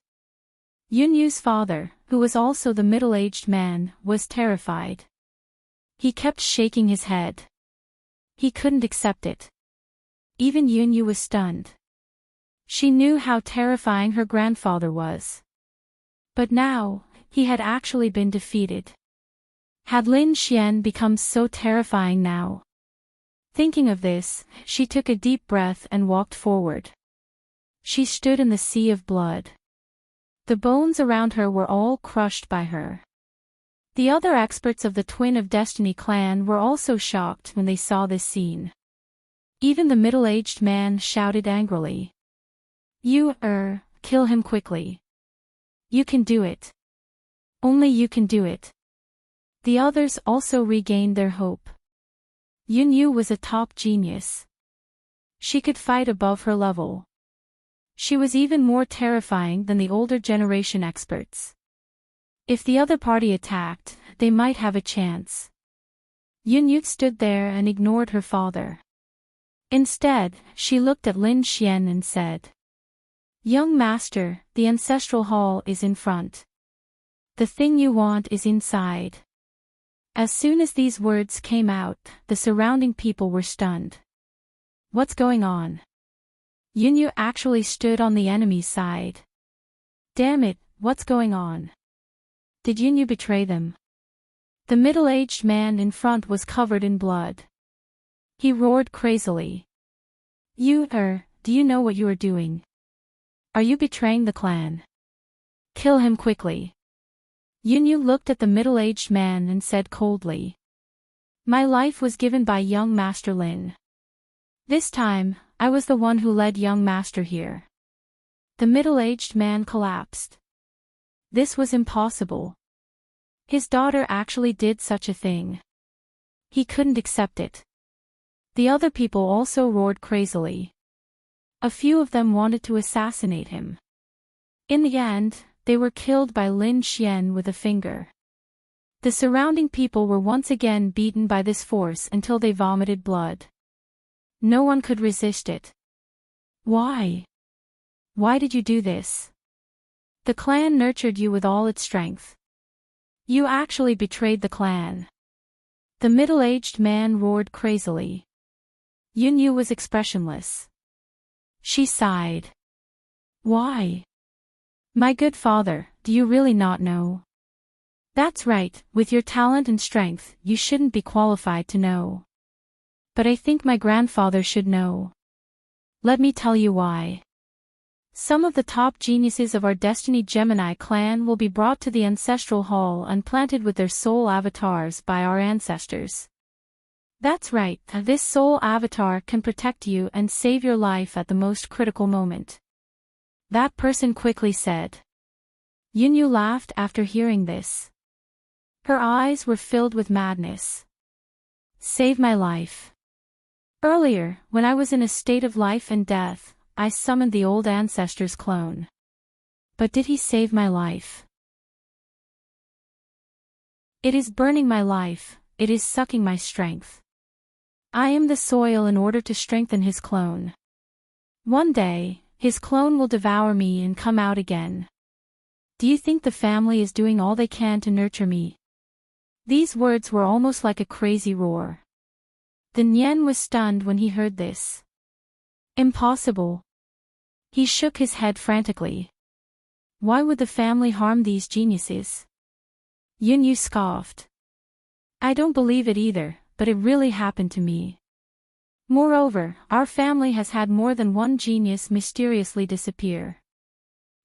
Yun Yu's father, who was also the middle-aged man, was terrified. He kept shaking his head. He couldn't accept it. Even Yun Yu was stunned. She knew how terrifying her grandfather was. But now, he had actually been defeated. Had Lin Xian become so terrifying now? Thinking of this, she took a deep breath and walked forward. She stood in the sea of blood. The bones around her were all crushed by her. The other experts of the Twin of Destiny clan were also shocked when they saw this scene. Even the middle-aged man shouted angrily. You, kill him quickly. You can do it. Only you can do it. The others also regained their hope. Yun Yu was a top genius. She could fight above her level. She was even more terrifying than the older generation experts. If the other party attacked, they might have a chance. Yun Yu stood there and ignored her father. Instead, she looked at Lin Xian and said, Young master, the ancestral hall is in front. The thing you want is inside. As soon as these words came out, the surrounding people were stunned. What's going on? Yun Yu actually stood on the enemy's side. Damn it, what's going on? Did Yun Yu betray them? The middle-aged man in front was covered in blood. He roared crazily. You, do you know what you are doing? Are you betraying the clan? Kill him quickly. Yun Yu looked at the middle-aged man and said coldly. My life was given by young Master Lin. This time, I was the one who led young master here. The middle-aged man collapsed. This was impossible. His daughter actually did such a thing. He couldn't accept it. The other people also roared crazily. A few of them wanted to assassinate him. In the end, they were killed by Lin Xian with a finger. The surrounding people were once again beaten by this force until they vomited blood. No one could resist it. Why? Why did you do this? The clan nurtured you with all its strength. You actually betrayed the clan. The middle-aged man roared crazily. Yun Yu was expressionless. She sighed. Why? My good father, do you really not know? That's right, with your talent and strength, you shouldn't be qualified to know. But I think my grandfather should know. Let me tell you why. Some of the top geniuses of our Destiny Gemini clan will be brought to the Ancestral Hall and planted with their soul avatars by our ancestors. That's right, this soul avatar can protect you and save your life at the most critical moment. That person quickly said. Yunyu laughed after hearing this. Her eyes were filled with madness. Save my life. Earlier, when I was in a state of life and death, I summoned the old ancestor's clone. But did he save my life? It is burning my life, it is sucking my strength. I am the soil in order to strengthen his clone. One day, his clone will devour me and come out again. Do you think the family is doing all they can to nurture me? These words were almost like a crazy roar. The Nyan was stunned when he heard this. Impossible. He shook his head frantically. Why would the family harm these geniuses? Yunyu scoffed. I don't believe it either, but it really happened to me. Moreover, our family has had more than one genius mysteriously disappear.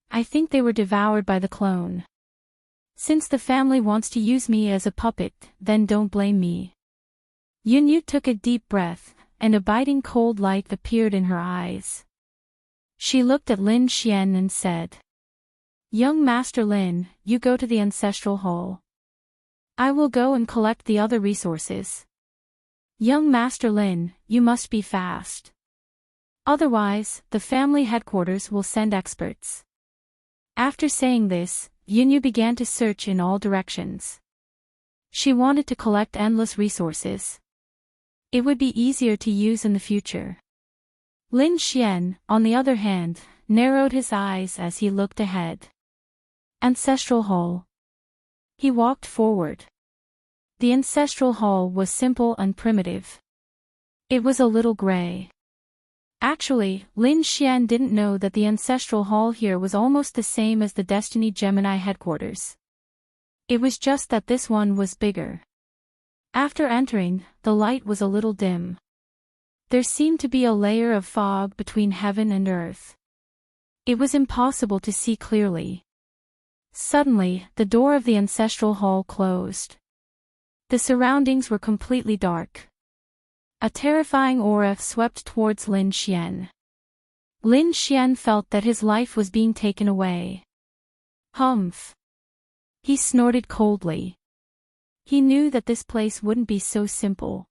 I think they were devoured by the clone. Since the family wants to use me as a puppet, then don't blame me. Yunyu took a deep breath, and a biting cold light appeared in her eyes. She looked at Lin Xian and said, Young Master Lin, you go to the Ancestral Hall. I will go and collect the other resources. Young Master Lin, you must be fast. Otherwise, the family headquarters will send experts. After saying this, Yunyu began to search in all directions. She wanted to collect endless resources. It would be easier to use in the future. Lin Xian, on the other hand, narrowed his eyes as he looked ahead. Ancestral Hall. He walked forward. The Ancestral Hall was simple and primitive. It was a little gray. Actually, Lin Xian didn't know that the Ancestral Hall here was almost the same as the Destiny Gemini headquarters. It was just that this one was bigger. After entering, the light was a little dim. There seemed to be a layer of fog between heaven and earth. It was impossible to see clearly. Suddenly, the door of the Ancestral Hall closed. The surroundings were completely dark. A terrifying aura swept towards Lin Xian. Lin Xian felt that his life was being taken away. Humph. He snorted coldly. He knew that this place wouldn't be so simple.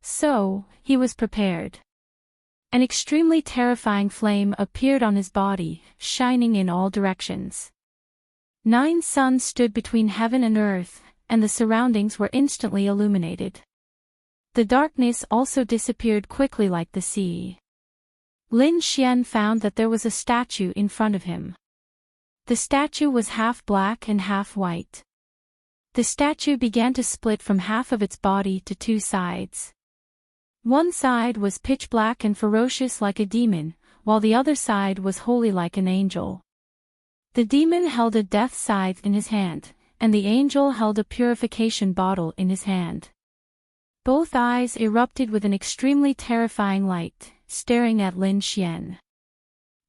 So, he was prepared. An extremely terrifying flame appeared on his body, shining in all directions. 9 suns stood between heaven and earth, and the surroundings were instantly illuminated. The darkness also disappeared quickly like the sea. Lin Xian found that there was a statue in front of him. The statue was half black and half white. The statue began to split from half of its body to 2 sides. One side was pitch black and ferocious like a demon, while the other side was holy like an angel. The demon held a death scythe in his hand, and the angel held a purification bottle in his hand. Both eyes erupted with an extremely terrifying light, staring at Lin Xian.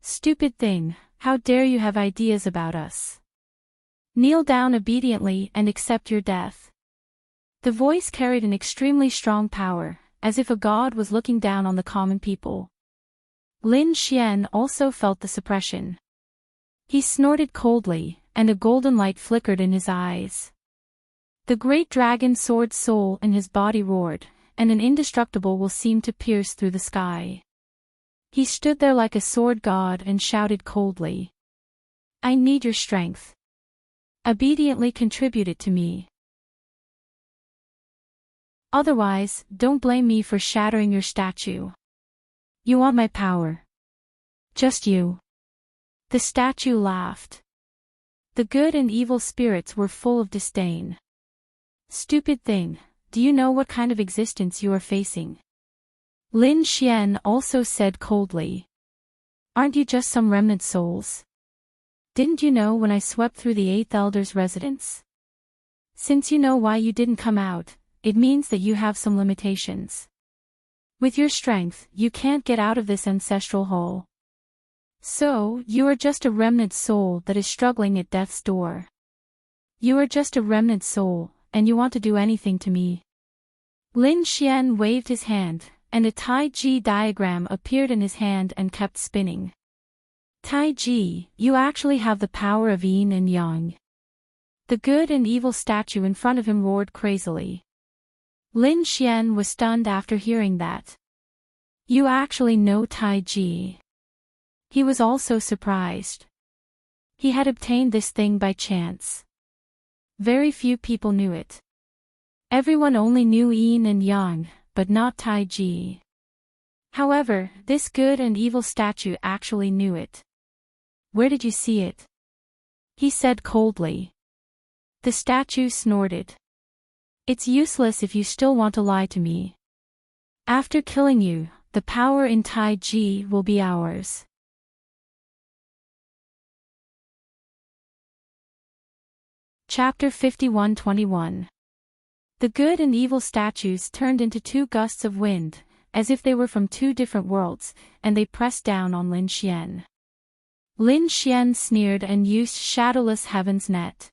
Stupid thing, how dare you have ideas about us? Kneel down obediently and accept your death. The voice carried an extremely strong power, as if a god was looking down on the common people. Lin Xian also felt the suppression. He snorted coldly, and a golden light flickered in his eyes. The great dragon sword soul in his body roared, and an indestructible will seemed to pierce through the sky. He stood there like a sword god and shouted coldly. I need your strength. Obediently contribute it to me. Otherwise, don't blame me for shattering your statue. You want my power. Just you. The statue laughed. The good and evil spirits were full of disdain. Stupid thing, do you know what kind of existence you are facing? Lin Xian also said coldly. Aren't you just some remnant souls? Didn't you know when I swept through the 8th Elder's residence? Since you know why you didn't come out, it means that you have some limitations. With your strength, you can't get out of this ancestral hole. So, you are just a remnant soul that is struggling at death's door. You are just a remnant soul, and you want to do anything to me. Lin Xian waved his hand, and a Tai-Ji diagram appeared in his hand and kept spinning. Tai-Ji, you actually have the power of yin and yang. The good and evil statue in front of him roared crazily. Lin Xian was stunned after hearing that. You actually know Tai-Ji. He was also surprised. He had obtained this thing by chance. Very few people knew it. Everyone only knew yin and yang, but not Tai-Ji. However, this good and evil statue actually knew it. Where did you see it? He said coldly. The statue snorted. It's useless if you still want to lie to me. After killing you, the power in Tai-Ji will be ours. Chapter 51-21. The good and evil statues turned into two gusts of wind, as if they were from two different worlds, and they pressed down on Lin Xian. Lin Xian sneered and used Shadowless Heaven's net.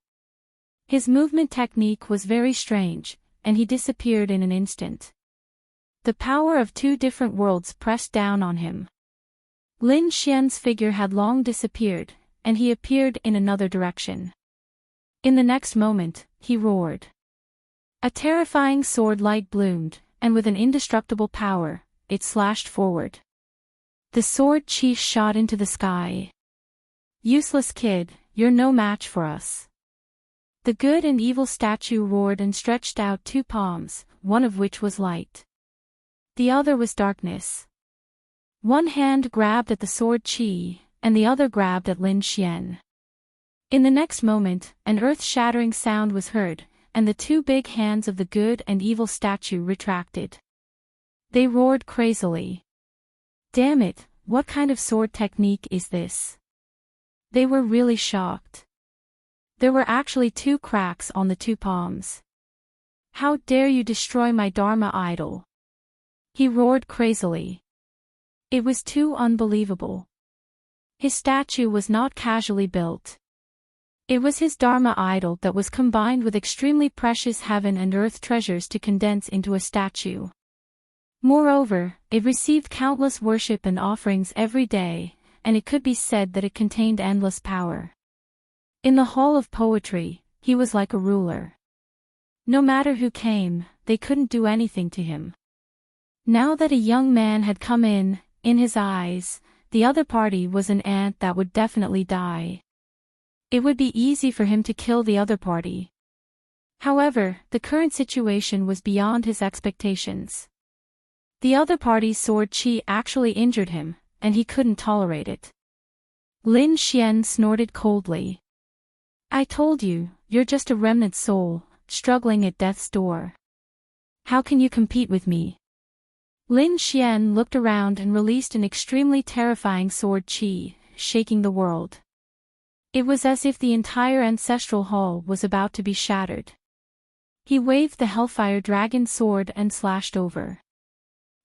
His movement technique was very strange, and he disappeared in an instant. The power of two different worlds pressed down on him. Lin Xian's figure had long disappeared, and he appeared in another direction. In the next moment, he roared. A terrifying sword light bloomed, and with an indestructible power, it slashed forward. The sword chi shot into the sky. Useless kid, you're no match for us. The good and evil statue roared and stretched out two palms, one of which was light. The other was darkness. One hand grabbed at the sword chi, and the other grabbed at Lin Xian. In the next moment, an earth-shattering sound was heard, and the two big hands of the good and evil statue retracted. They roared crazily. Damn it, what kind of sword technique is this? They were really shocked. There were actually two cracks on the two palms. How dare you destroy my Dharma idol? He roared crazily. It was too unbelievable. His statue was not casually built. It was his Dharma idol that was combined with extremely precious heaven and earth treasures to condense into a statue. Moreover, it received countless worship and offerings every day, and it could be said that it contained endless power. In the Hall of Poetry, he was like a ruler. No matter who came, they couldn't do anything to him. Now that a young man had come in his eyes, the other party was an ant that would definitely die. It would be easy for him to kill the other party. However, the current situation was beyond his expectations. The other party's sword chi actually injured him, and he couldn't tolerate it. Lin Xian snorted coldly. I told you, you're just a remnant soul, struggling at death's door. How can you compete with me? Lin Xian looked around and released an extremely terrifying sword chi, shaking the world. It was as if the entire ancestral hall was about to be shattered. He waved the Hellfire Dragon sword and slashed over.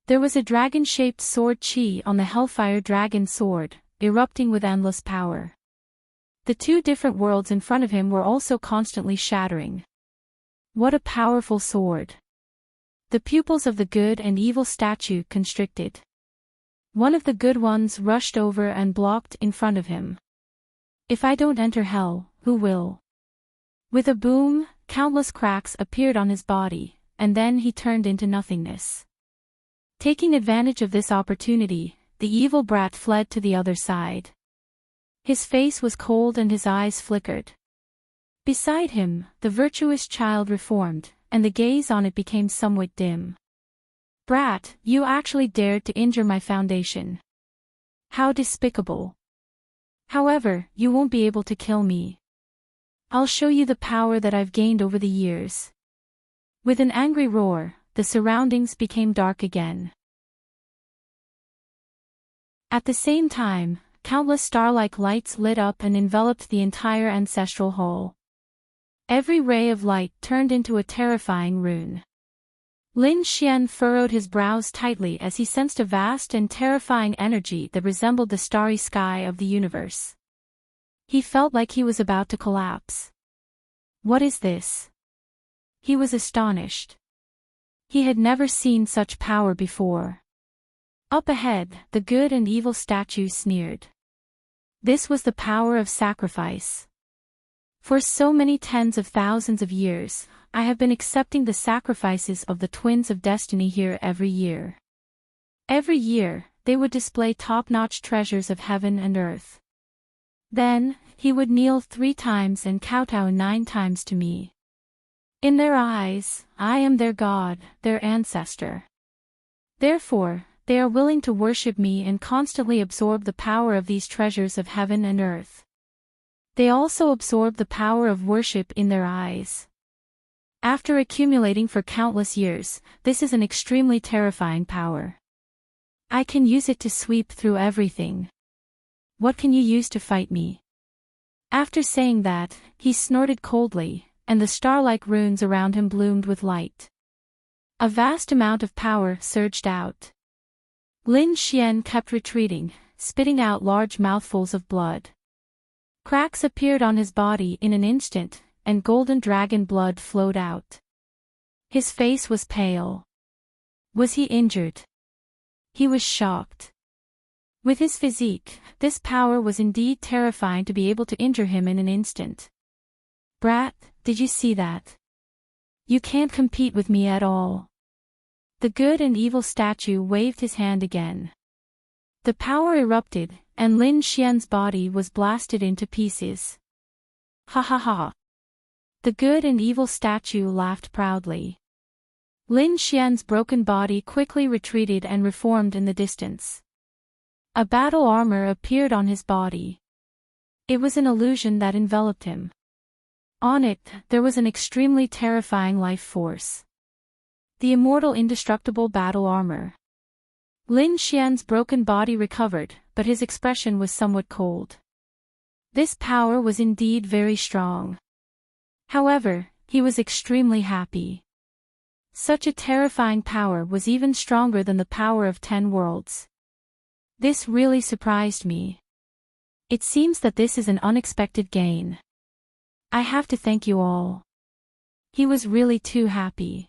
There was a dragon-shaped sword chi on the Hellfire Dragon sword, erupting with endless power. The two different worlds in front of him were also constantly shattering. What a powerful sword! The pupils of the good and evil statue constricted. One of the good ones rushed over and blocked in front of him. If I don't enter hell, who will? With a boom, countless cracks appeared on his body, and then he turned into nothingness. Taking advantage of this opportunity, the evil brat fled to the other side. His face was cold and his eyes flickered. Beside him, the virtuous child reformed, and the gaze on it became somewhat dim. Brat, you actually dared to injure my foundation. How despicable. However, you won't be able to kill me. I'll show you the power that I've gained over the years. With an angry roar, the surroundings became dark again. At the same time, countless star-like lights lit up and enveloped the entire ancestral hall. Every ray of light turned into a terrifying rune. Lin Xian furrowed his brows tightly as he sensed a vast and terrifying energy that resembled the starry sky of the universe. He felt like he was about to collapse. What is this? He was astonished. He had never seen such power before. Up ahead, the good and evil statue sneered. This was the power of sacrifice. For so many tens of thousands of years, I have been accepting the sacrifices of the twins of destiny here every year. Every year, they would display top-notch treasures of heaven and earth. Then, he would kneel 3 times and kowtow 9 times to me. In their eyes, I am their god, their ancestor. Therefore, they are willing to worship me and constantly absorb the power of these treasures of heaven and earth. They also absorb the power of worship in their eyes. After accumulating for countless years, this is an extremely terrifying power. I can use it to sweep through everything. What can you use to fight me? After saying that, he snorted coldly, and the star-like runes around him bloomed with light. A vast amount of power surged out. Lin Xian kept retreating, spitting out large mouthfuls of blood. Cracks appeared on his body in an instant, and golden dragon blood flowed out. His face was pale. Was he injured? He was shocked. With his physique, this power was indeed terrifying to be able to injure him in an instant. Brat, did you see that? You can't compete with me at all. The good and evil statue waved his hand again. The power erupted, and Lin Xian's body was blasted into pieces. Ha ha ha. The good and evil statue laughed proudly. Lin Xian's broken body quickly retreated and reformed in the distance. A battle armor appeared on his body. It was an illusion that enveloped him. On it, there was an extremely terrifying life force. The immortal indestructible battle armor. Lin Xian's broken body recovered, but his expression was somewhat cold. This power was indeed very strong. However, he was extremely happy. Such a terrifying power was even stronger than the power of 10 worlds. This really surprised me. It seems that this is an unexpected gain. I have to thank you all. He was really too happy.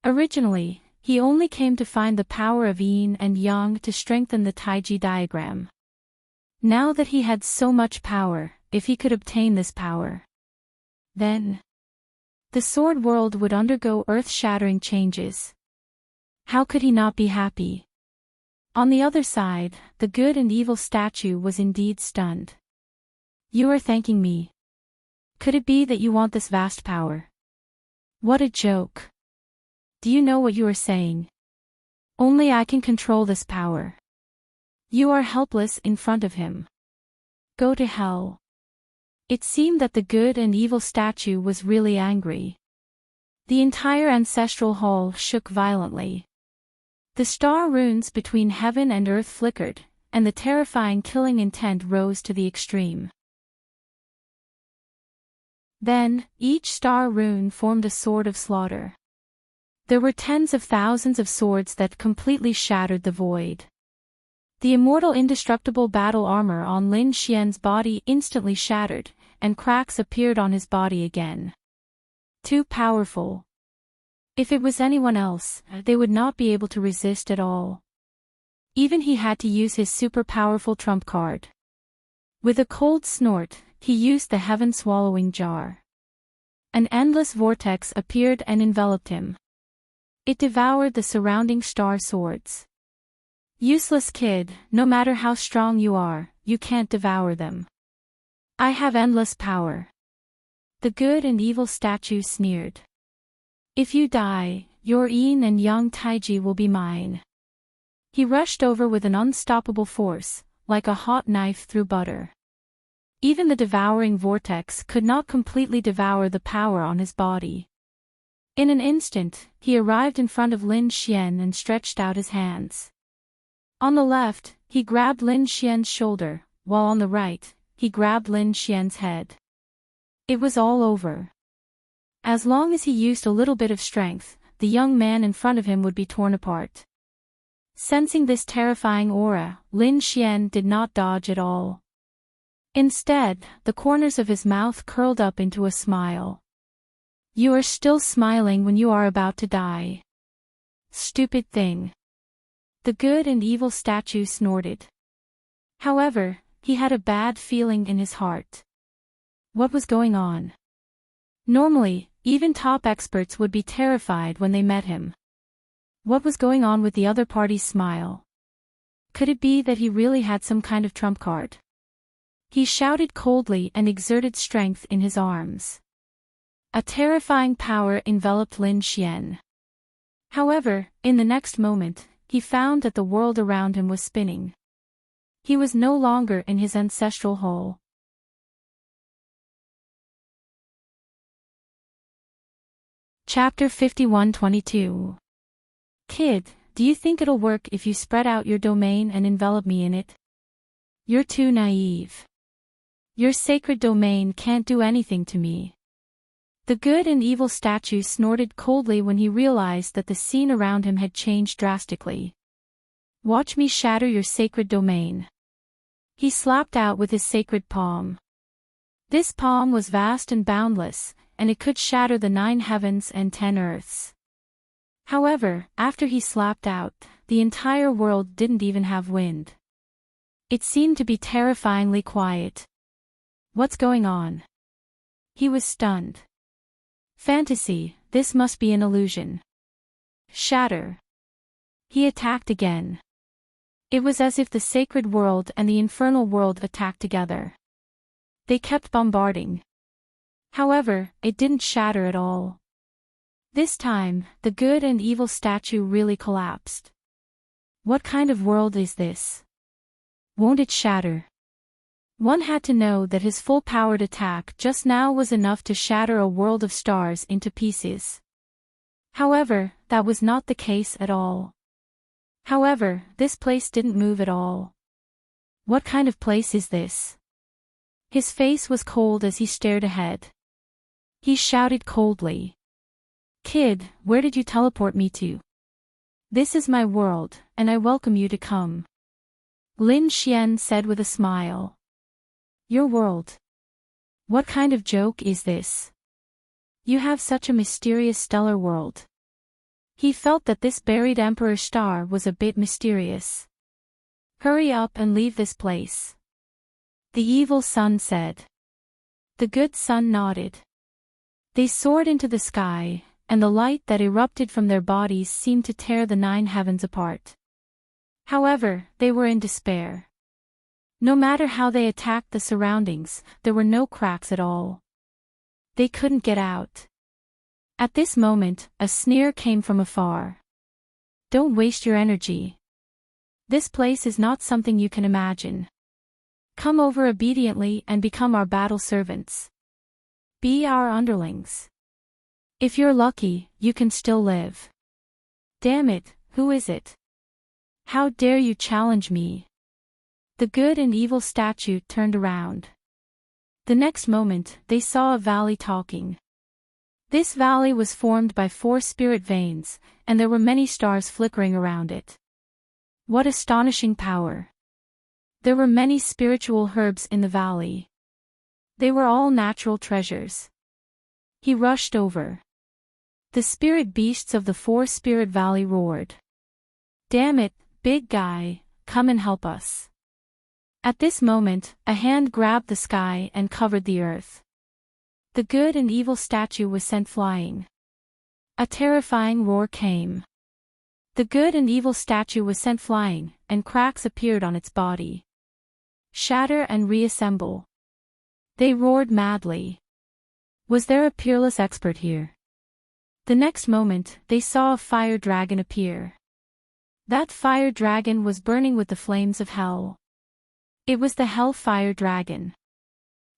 Originally, he only came to find the power of yin and yang to strengthen the Taiji diagram. Now that he had so much power, if he could obtain this power, then the sword world would undergo earth-shattering changes. How could he not be happy? On the other side, the good and evil statue was indeed stunned. You are thanking me. Could it be that you want this vast power? What a joke. Do you know what you are saying? Only I can control this power. You are helpless in front of him. Go to hell. It seemed that the good and evil statue was really angry. The entire ancestral hall shook violently. The star runes between heaven and earth flickered, and the terrifying killing intent rose to the extreme. Then, each star rune formed a sword of slaughter. There were tens of thousands of swords that completely shattered the void. The immortal indestructible battle armor on Lin Xian's body instantly shattered, and cracks appeared on his body again. Too powerful. If it was anyone else, they would not be able to resist at all. Even he had to use his super powerful trump card. With a cold snort, he used the heaven-swallowing jar. An endless vortex appeared and enveloped him. It devoured the surrounding star swords. Useless kid, no matter how strong you are, you can't devour them. I have endless power. The good and evil statue sneered. If you die, your yin and yang taiji will be mine. He rushed over with an unstoppable force, like a hot knife through butter. Even the devouring vortex could not completely devour the power on his body. In an instant, he arrived in front of Lin Xian and stretched out his hands. On the left, he grabbed Lin Xian's shoulder, while on the right, he grabbed Lin Xian's head. It was all over. As long as he used a little bit of strength, the young man in front of him would be torn apart. Sensing this terrifying aura, Lin Xian did not dodge at all. Instead, the corners of his mouth curled up into a smile. You are still smiling when you are about to die. Stupid thing. The good and evil statue snorted. However, he had a bad feeling in his heart. What was going on? Normally, even top experts would be terrified when they met him. What was going on with the other party's smile? Could it be that he really had some kind of trump card? He shouted coldly and exerted strength in his arms. A terrifying power enveloped Lin Xian. However, in the next moment, he found that the world around him was spinning. He was no longer in his ancestral hole. Chapter 51-22. Kid, do you think it'll work if you spread out your domain and envelop me in it? You're too naive. Your sacred domain can't do anything to me. The good and evil statue snorted coldly when he realized that the scene around him had changed drastically. Watch me shatter your sacred domain. He slapped out with his sacred palm. This palm was vast and boundless, and it could shatter the 9 heavens and 10 earths. However, after he slapped out, the entire world didn't even have wind. It seemed to be terrifyingly quiet. What's going on? He was stunned. Fantasy, this must be an illusion. Shatter. He attacked again. It was as if the sacred world and the infernal world attacked together. They kept bombarding. However, it didn't shatter at all. This time, the good and evil statue really collapsed. What kind of world is this? Won't it shatter? One had to know that his full-powered attack just now was enough to shatter a world of stars into pieces. However, that was not the case at all. However, this place didn't move at all. What kind of place is this? His face was cold as he stared ahead. He shouted coldly. Kid, where did you teleport me to? This is my world, and I welcome you to come. Lin Xian said with a smile. Your world? What kind of joke is this? You have such a mysterious stellar world. He felt that this buried emperor star was a bit mysterious. Hurry up and leave this place. The evil sun said. The good sun nodded. They soared into the sky, and the light that erupted from their bodies seemed to tear the 9 heavens apart. However, they were in despair. No matter how they attacked the surroundings, there were no cracks at all. They couldn't get out. At this moment, a sneer came from afar. Don't waste your energy. This place is not something you can imagine. Come over obediently and become our battle servants. Be our underlings. If you're lucky, you can still live. Damn it, who is it? How dare you challenge me? The good and evil statue turned around. The next moment, they saw a valley talking. This valley was formed by 4 spirit veins, and there were many stars flickering around it. What astonishing power! There were many spiritual herbs in the valley. They were all natural treasures. He rushed over. The spirit beasts of the 4 spirit valley roared. Damn it, big guy, come and help us. At this moment, a hand grabbed the sky and covered the earth. The good and evil statue was sent flying. A terrifying roar came. The good and evil statue was sent flying, and cracks appeared on its body. Shatter and reassemble. They roared madly. Was there a peerless expert here? The next moment, they saw a fire dragon appear. That fire dragon was burning with the flames of hell. It was the Hellfire Dragon.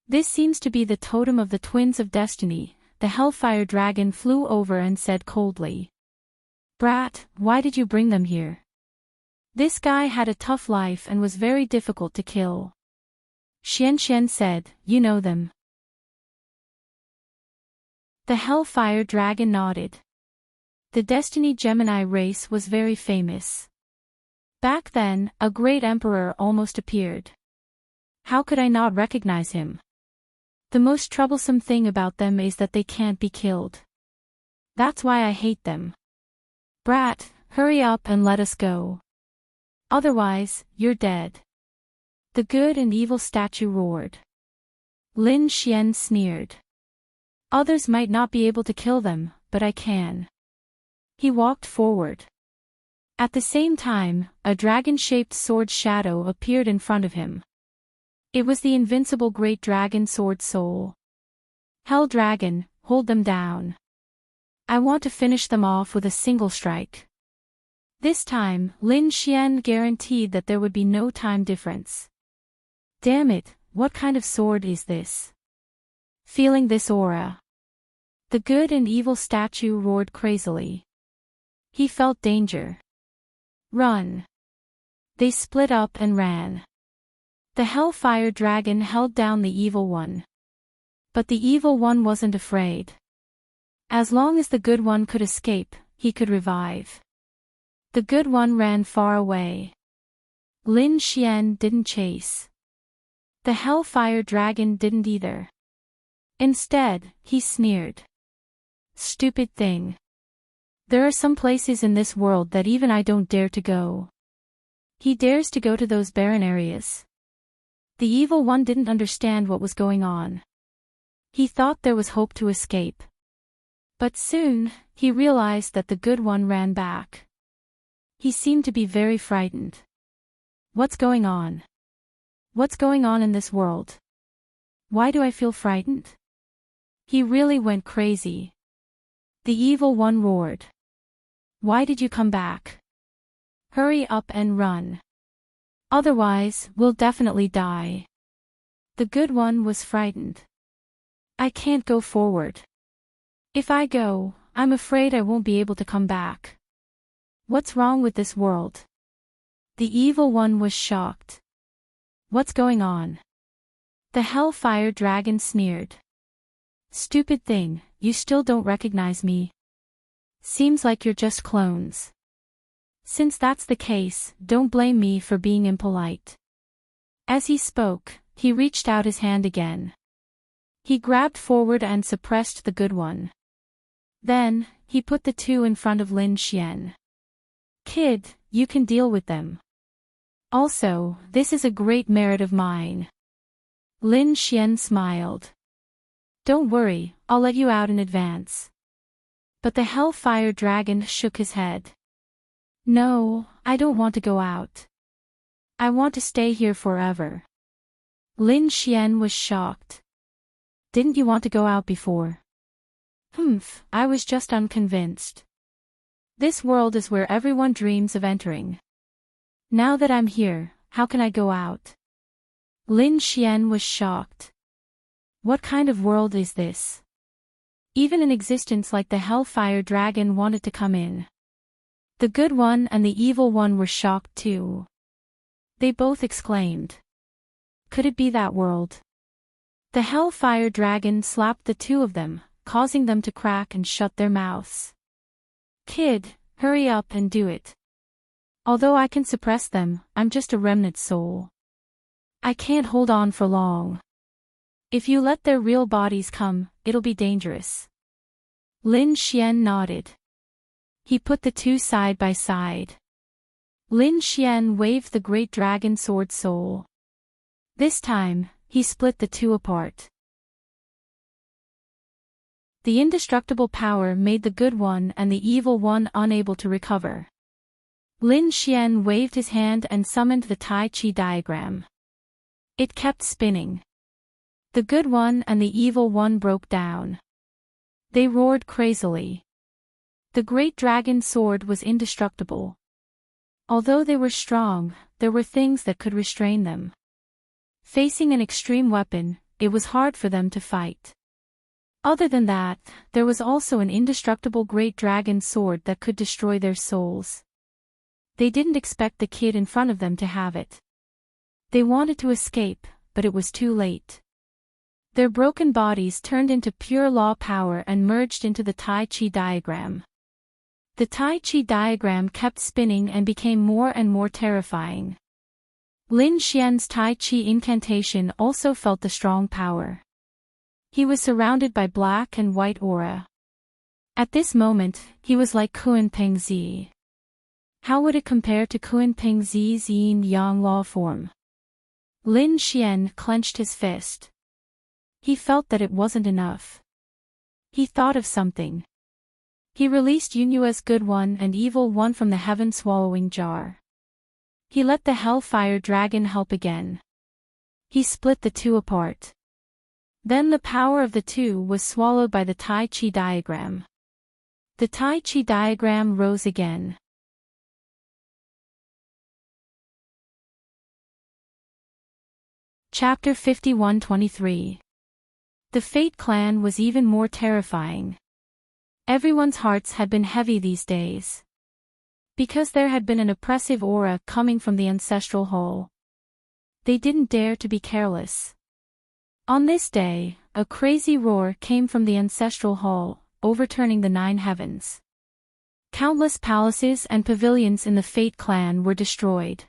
This seems to be the totem of the Twins of Destiny. The Hellfire Dragon flew over and said coldly. Brat, why did you bring them here? This guy had a tough life and was very difficult to kill. Xian said, you know them. The Hellfire Dragon nodded. The Destiny Gemini race was very famous. Back then, a great emperor almost appeared. How could I not recognize him? The most troublesome thing about them is that they can't be killed. That's why I hate them. Brat, hurry up and let us go. Otherwise, you're dead. The good and evil statue roared. Lin Xian sneered. Others might not be able to kill them, but I can. He walked forward. At the same time, a dragon-shaped sword shadow appeared in front of him. It was the invincible great dragon sword soul. Hell dragon, hold them down. I want to finish them off with a single strike. This time, Lin Xian guaranteed that there would be no time difference. Damn it, what kind of sword is this? Feeling this aura. The good and evil statue roared crazily. He felt danger. Run. They split up and ran. The Hellfire Dragon held down the evil one. But the evil one wasn't afraid. As long as the good one could escape, he could revive. The good one ran far away. Lin Xian didn't chase. The Hellfire Dragon didn't either. Instead, he sneered. Stupid thing. There are some places in this world that even I don't dare to go. He dares to go to those barren areas. The evil one didn't understand what was going on. He thought there was hope to escape. But soon, he realized that the good one ran back. He seemed to be very frightened. What's going on? What's going on in this world? Why do I feel frightened? He really went crazy. The evil one roared. Why did you come back? Hurry up and run. Otherwise, we'll definitely die. The good one was frightened. I can't go forward. If I go, I'm afraid I won't be able to come back. What's wrong with this world? The evil one was shocked. What's going on? The Hellfire Dragon sneered. Stupid thing, you still don't recognize me. Seems like you're just clones. Since that's the case, don't blame me for being impolite. As he spoke, he reached out his hand again. He grabbed forward and suppressed the good one. Then, he put the two in front of Lin Xian. Kid, you can deal with them. Also, this is a great merit of mine. Lin Xian smiled. Don't worry, I'll let you out in advance. But the Hellfire Dragon shook his head. No, I don't want to go out. I want to stay here forever. Lin Xian was shocked. Didn't you want to go out before? I was just unconvinced. This world is where everyone dreams of entering. Now that I'm here, how can I go out? Lin Xian was shocked. What kind of world is this? Even an existence like the Hellfire Dragon wanted to come in. The good one and the evil one were shocked too. They both exclaimed. Could it be that world? The Hellfire Dragon slapped the two of them, causing them to crack and shut their mouths. Kid, hurry up and do it. Although I can suppress them, I'm just a remnant soul. I can't hold on for long. If you let their real bodies come, it'll be dangerous. Lin Xian nodded. He put the two side by side. Lin Xian waved the great dragon sword soul. This time, he split the two apart. The indestructible power made the good one and the evil one unable to recover. Lin Xian waved his hand and summoned the Tai Chi diagram. It kept spinning. The good one and the evil one broke down. They roared crazily. The great dragon sword was indestructible. Although they were strong, there were things that could restrain them. Facing an extreme weapon, it was hard for them to fight. Other than that, there was also an indestructible great dragon sword that could destroy their souls. They didn't expect the kid in front of them to have it. They wanted to escape, but it was too late. Their broken bodies turned into pure law power and merged into the Tai Chi diagram. The Tai Chi diagram kept spinning and became more and more terrifying. Lin Xian's Tai Chi incantation also felt the strong power. He was surrounded by black and white aura. At this moment, he was like Kuan Ping Zi. How would it compare to Kuan Ping Zi's yin-yang law form? Lin Xian clenched his fist. He felt that it wasn't enough. He thought of something. He released Yunua's good one and evil one from the heaven-swallowing jar. He let the hellfire dragon help again. He split the two apart. Then the power of the two was swallowed by the Tai Chi diagram. The Tai Chi diagram rose again. Chapter 51-23. The Fate Clan was even more terrifying. Everyone's hearts had been heavy these days. Because there had been an oppressive aura coming from the ancestral hall. They didn't dare to be careless. On this day, a crazy roar came from the ancestral hall, overturning the 9 heavens. Countless palaces and pavilions in the Fate Clan were destroyed.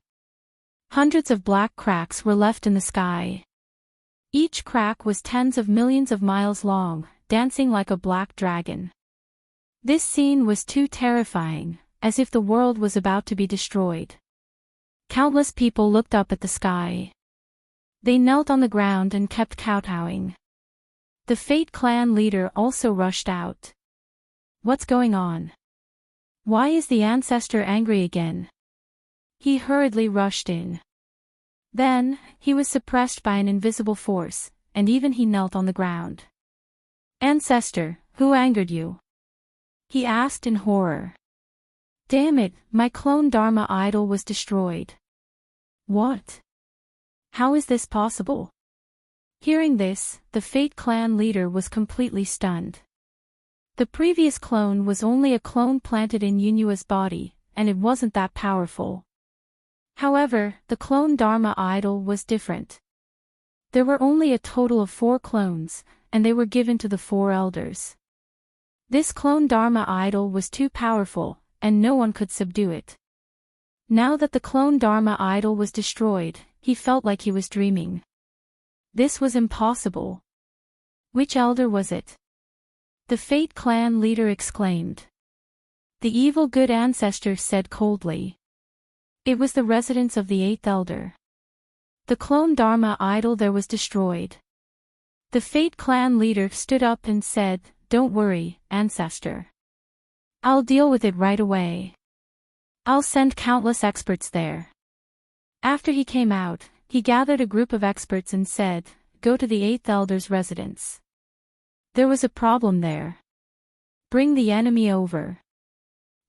Hundreds of black cracks were left in the sky. Each crack was tens of millions of miles long, dancing like a black dragon. This scene was too terrifying, as if the world was about to be destroyed. Countless people looked up at the sky. They knelt on the ground and kept kowtowing. The Fate Clan leader also rushed out. What's going on? Why is the ancestor angry again? He hurriedly rushed in. Then, he was suppressed by an invisible force, and even he knelt on the ground. Ancestor, who angered you? He asked in horror. Damn it, my clone Dharma idol was destroyed. What? How is this possible? Hearing this, the Fate Clan leader was completely stunned. The previous clone was only a clone planted in Yunua's body, and it wasn't that powerful. However, the clone Dharma idol was different. There were only a total of 4 clones, and they were given to the 4 elders. This clone Dharma idol was too powerful, and no one could subdue it. Now that the clone Dharma idol was destroyed, he felt like he was dreaming. This was impossible. Which elder was it? The Fate Clan leader exclaimed. The evil good ancestor said coldly. It was the residence of the 8th elder. The clone Dharma idol there was destroyed. The Fate Clan leader stood up and said, Don't worry, ancestor. I'll deal with it right away. I'll send countless experts there. After he came out, he gathered a group of experts and said, Go to the 8th elder's residence. There was a problem there. Bring the enemy over.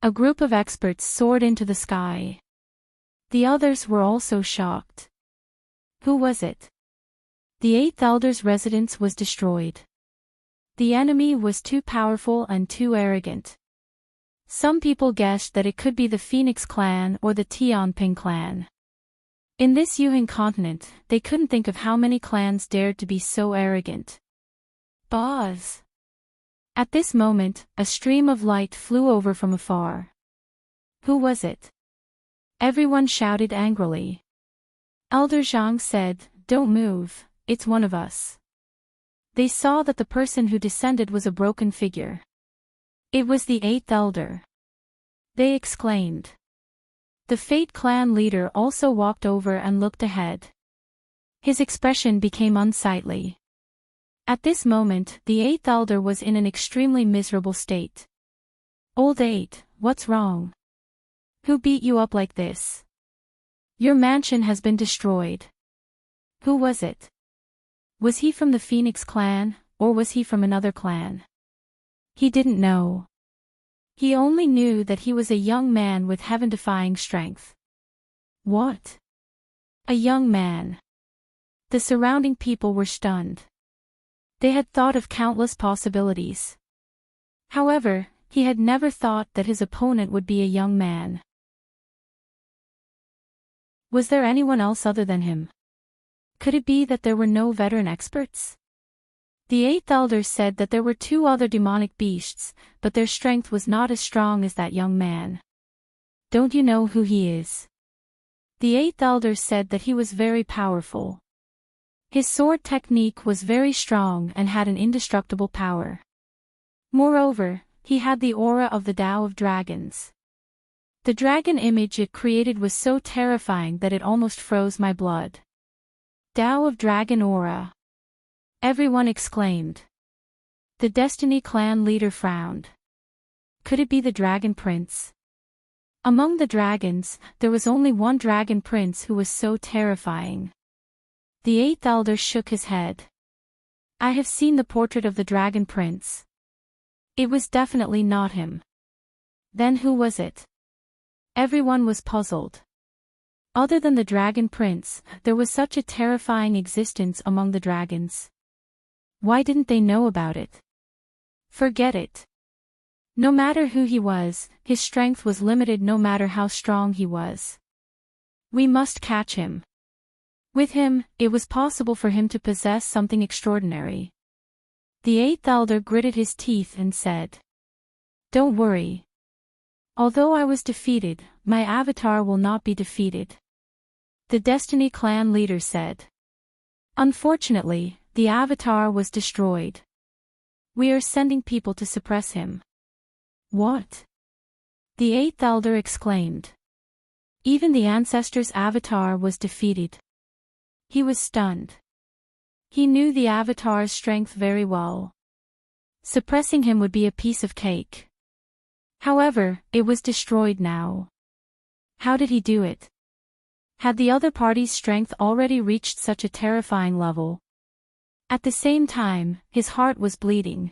A group of experts soared into the sky. The others were also shocked. Who was it? The 8th elder's residence was destroyed. The enemy was too powerful and too arrogant. Some people guessed that it could be the Phoenix clan or the Tianping clan. In this Yuhan continent, they couldn't think of how many clans dared to be so arrogant. Boz! At this moment, a stream of light flew over from afar. Who was it? Everyone shouted angrily. Elder Zhang said, Don't move, it's one of us. They saw that the person who descended was a broken figure. It was the 8th elder. They exclaimed. The Fate Clan leader also walked over and looked ahead. His expression became unsightly. At this moment, the 8th elder was in an extremely miserable state. Old 8, what's wrong? Who beat you up like this? Your mansion has been destroyed. Who was it? Was he from the Phoenix clan, or was he from another clan? He didn't know. He only knew that he was a young man with heaven-defying strength. What? A young man. The surrounding people were stunned. They had thought of countless possibilities. However, he had never thought that his opponent would be a young man. Was there anyone else other than him? Could it be that there were no veteran experts? The eighth elder said that there were two other demonic beasts, but their strength was not as strong as that young man. Don't you know who he is? The eighth elder said that he was very powerful. His sword technique was very strong and had an indestructible power. Moreover, he had the aura of the Tao of Dragons. The dragon image it created was so terrifying that it almost froze my blood. Tao of Dragon aura. Everyone exclaimed. The Destiny clan leader frowned. Could it be the Dragon Prince? Among the dragons, there was only one Dragon Prince who was so terrifying. The eighth elder shook his head. I have seen the portrait of the Dragon Prince. It was definitely not him. Then who was it? Everyone was puzzled. Other than the Dragon Prince, there was such a terrifying existence among the dragons. Why didn't they know about it? Forget it. No matter who he was, his strength was limited no matter how strong he was. We must catch him. With him, it was possible for him to possess something extraordinary. The eighth elder gritted his teeth and said, Don't worry. Although I was defeated, my avatar will not be defeated. The Destiny clan leader said. Unfortunately, the avatar was destroyed. We are sending people to suppress him. What? The eighth elder exclaimed. Even the ancestor's avatar was defeated. He was stunned. He knew the avatar's strength very well. Suppressing him would be a piece of cake. However, it was destroyed now. How did he do it? Had the other party's strength already reached such a terrifying level? At the same time, his heart was bleeding.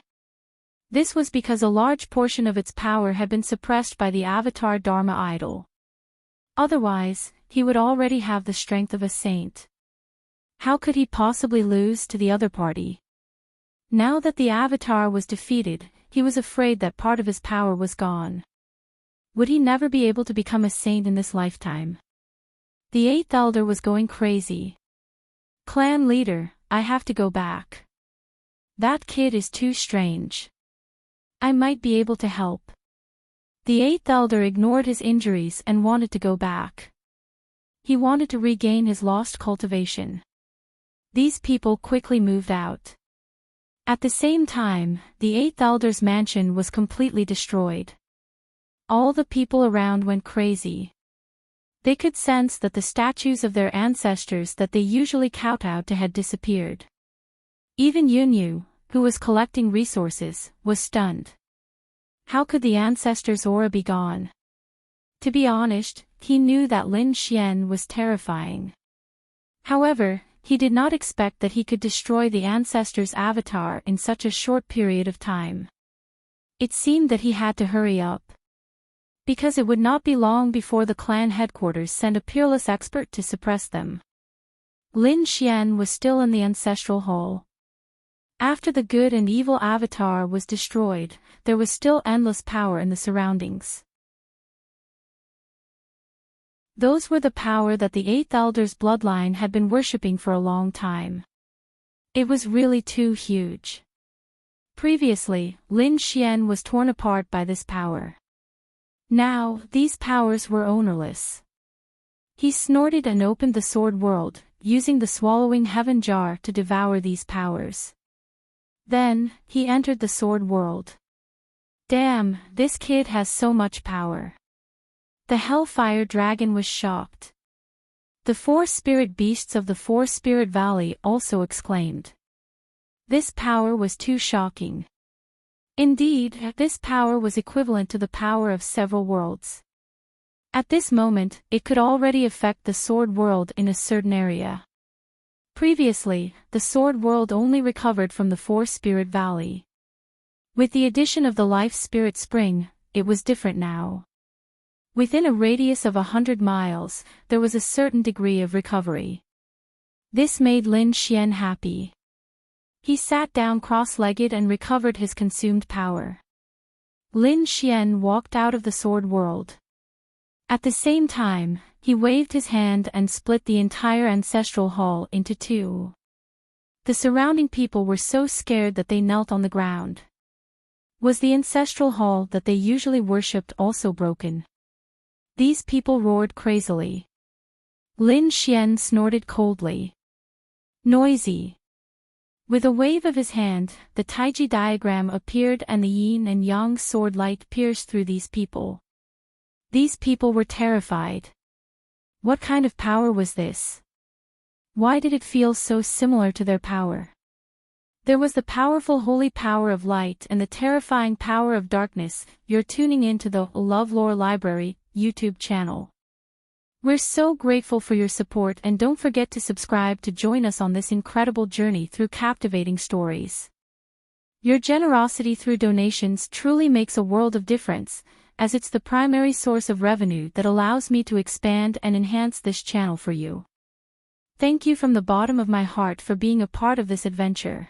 This was because a large portion of its power had been suppressed by the Avatar Dharma idol. Otherwise, he would already have the strength of a saint. How could he possibly lose to the other party? Now that the Avatar was defeated, he was afraid that part of his power was gone. Would he never be able to become a saint in this lifetime? The eighth elder was going crazy. Clan leader, I have to go back. That kid is too strange. I might be able to help. The eighth elder ignored his injuries and wanted to go back. He wanted to regain his lost cultivation. These people quickly moved out. At the same time, the eighth elder's mansion was completely destroyed. All the people around went crazy. They could sense that the statues of their ancestors that they usually kowtowed to had disappeared. Even Yunyu, who was collecting resources, was stunned. How could the ancestors' aura be gone? To be honest, he knew that Lin Xian was terrifying. However, he did not expect that he could destroy the ancestor's avatar in such a short period of time. It seemed that he had to hurry up. Because it would not be long before the clan headquarters sent a peerless expert to suppress them. Lin Xian was still in the ancestral hall. After the good and evil avatar was destroyed, there was still endless power in the surroundings. Those were the power that the eighth elder's bloodline had been worshipping for a long time. It was really too huge. Previously, Lin Xian was torn apart by this power. Now, these powers were ownerless. He snorted and opened the sword world, using the swallowing heaven jar to devour these powers. Then, he entered the sword world. Damn, this kid has so much power. The Hellfire Dragon was shocked. The 4 spirit beasts of the 4 Spirit Valley also exclaimed. This power was too shocking. Indeed, this power was equivalent to the power of several worlds. At this moment, it could already affect the sword world in a certain area. Previously, the sword world only recovered from the 4 Spirit Valley. With the addition of the Life Spirit Spring, it was different now. Within a radius of 100 miles, there was a certain degree of recovery. This made Lin Xian happy. He sat down cross-legged and recovered his consumed power. Lin Xian walked out of the sword world. At the same time, he waved his hand and split the entire ancestral hall into 2. The surrounding people were so scared that they knelt on the ground. Was the ancestral hall that they usually worshipped also broken? These people roared crazily. Lin Xian snorted coldly. Noisy. With a wave of his hand, the Taiji diagram appeared and the yin and yang sword light pierced through these people. These people were terrified. What kind of power was this? Why did it feel so similar to their power? There was the powerful holy power of light and the terrifying power of darkness. You're tuning into the LoveLore Library YouTube channel. We're so grateful for your support, and don't forget to subscribe to join us on this incredible journey through captivating stories. Your generosity through donations truly makes a world of difference, as it's the primary source of revenue that allows me to expand and enhance this channel for you. Thank you from the bottom of my heart for being a part of this adventure.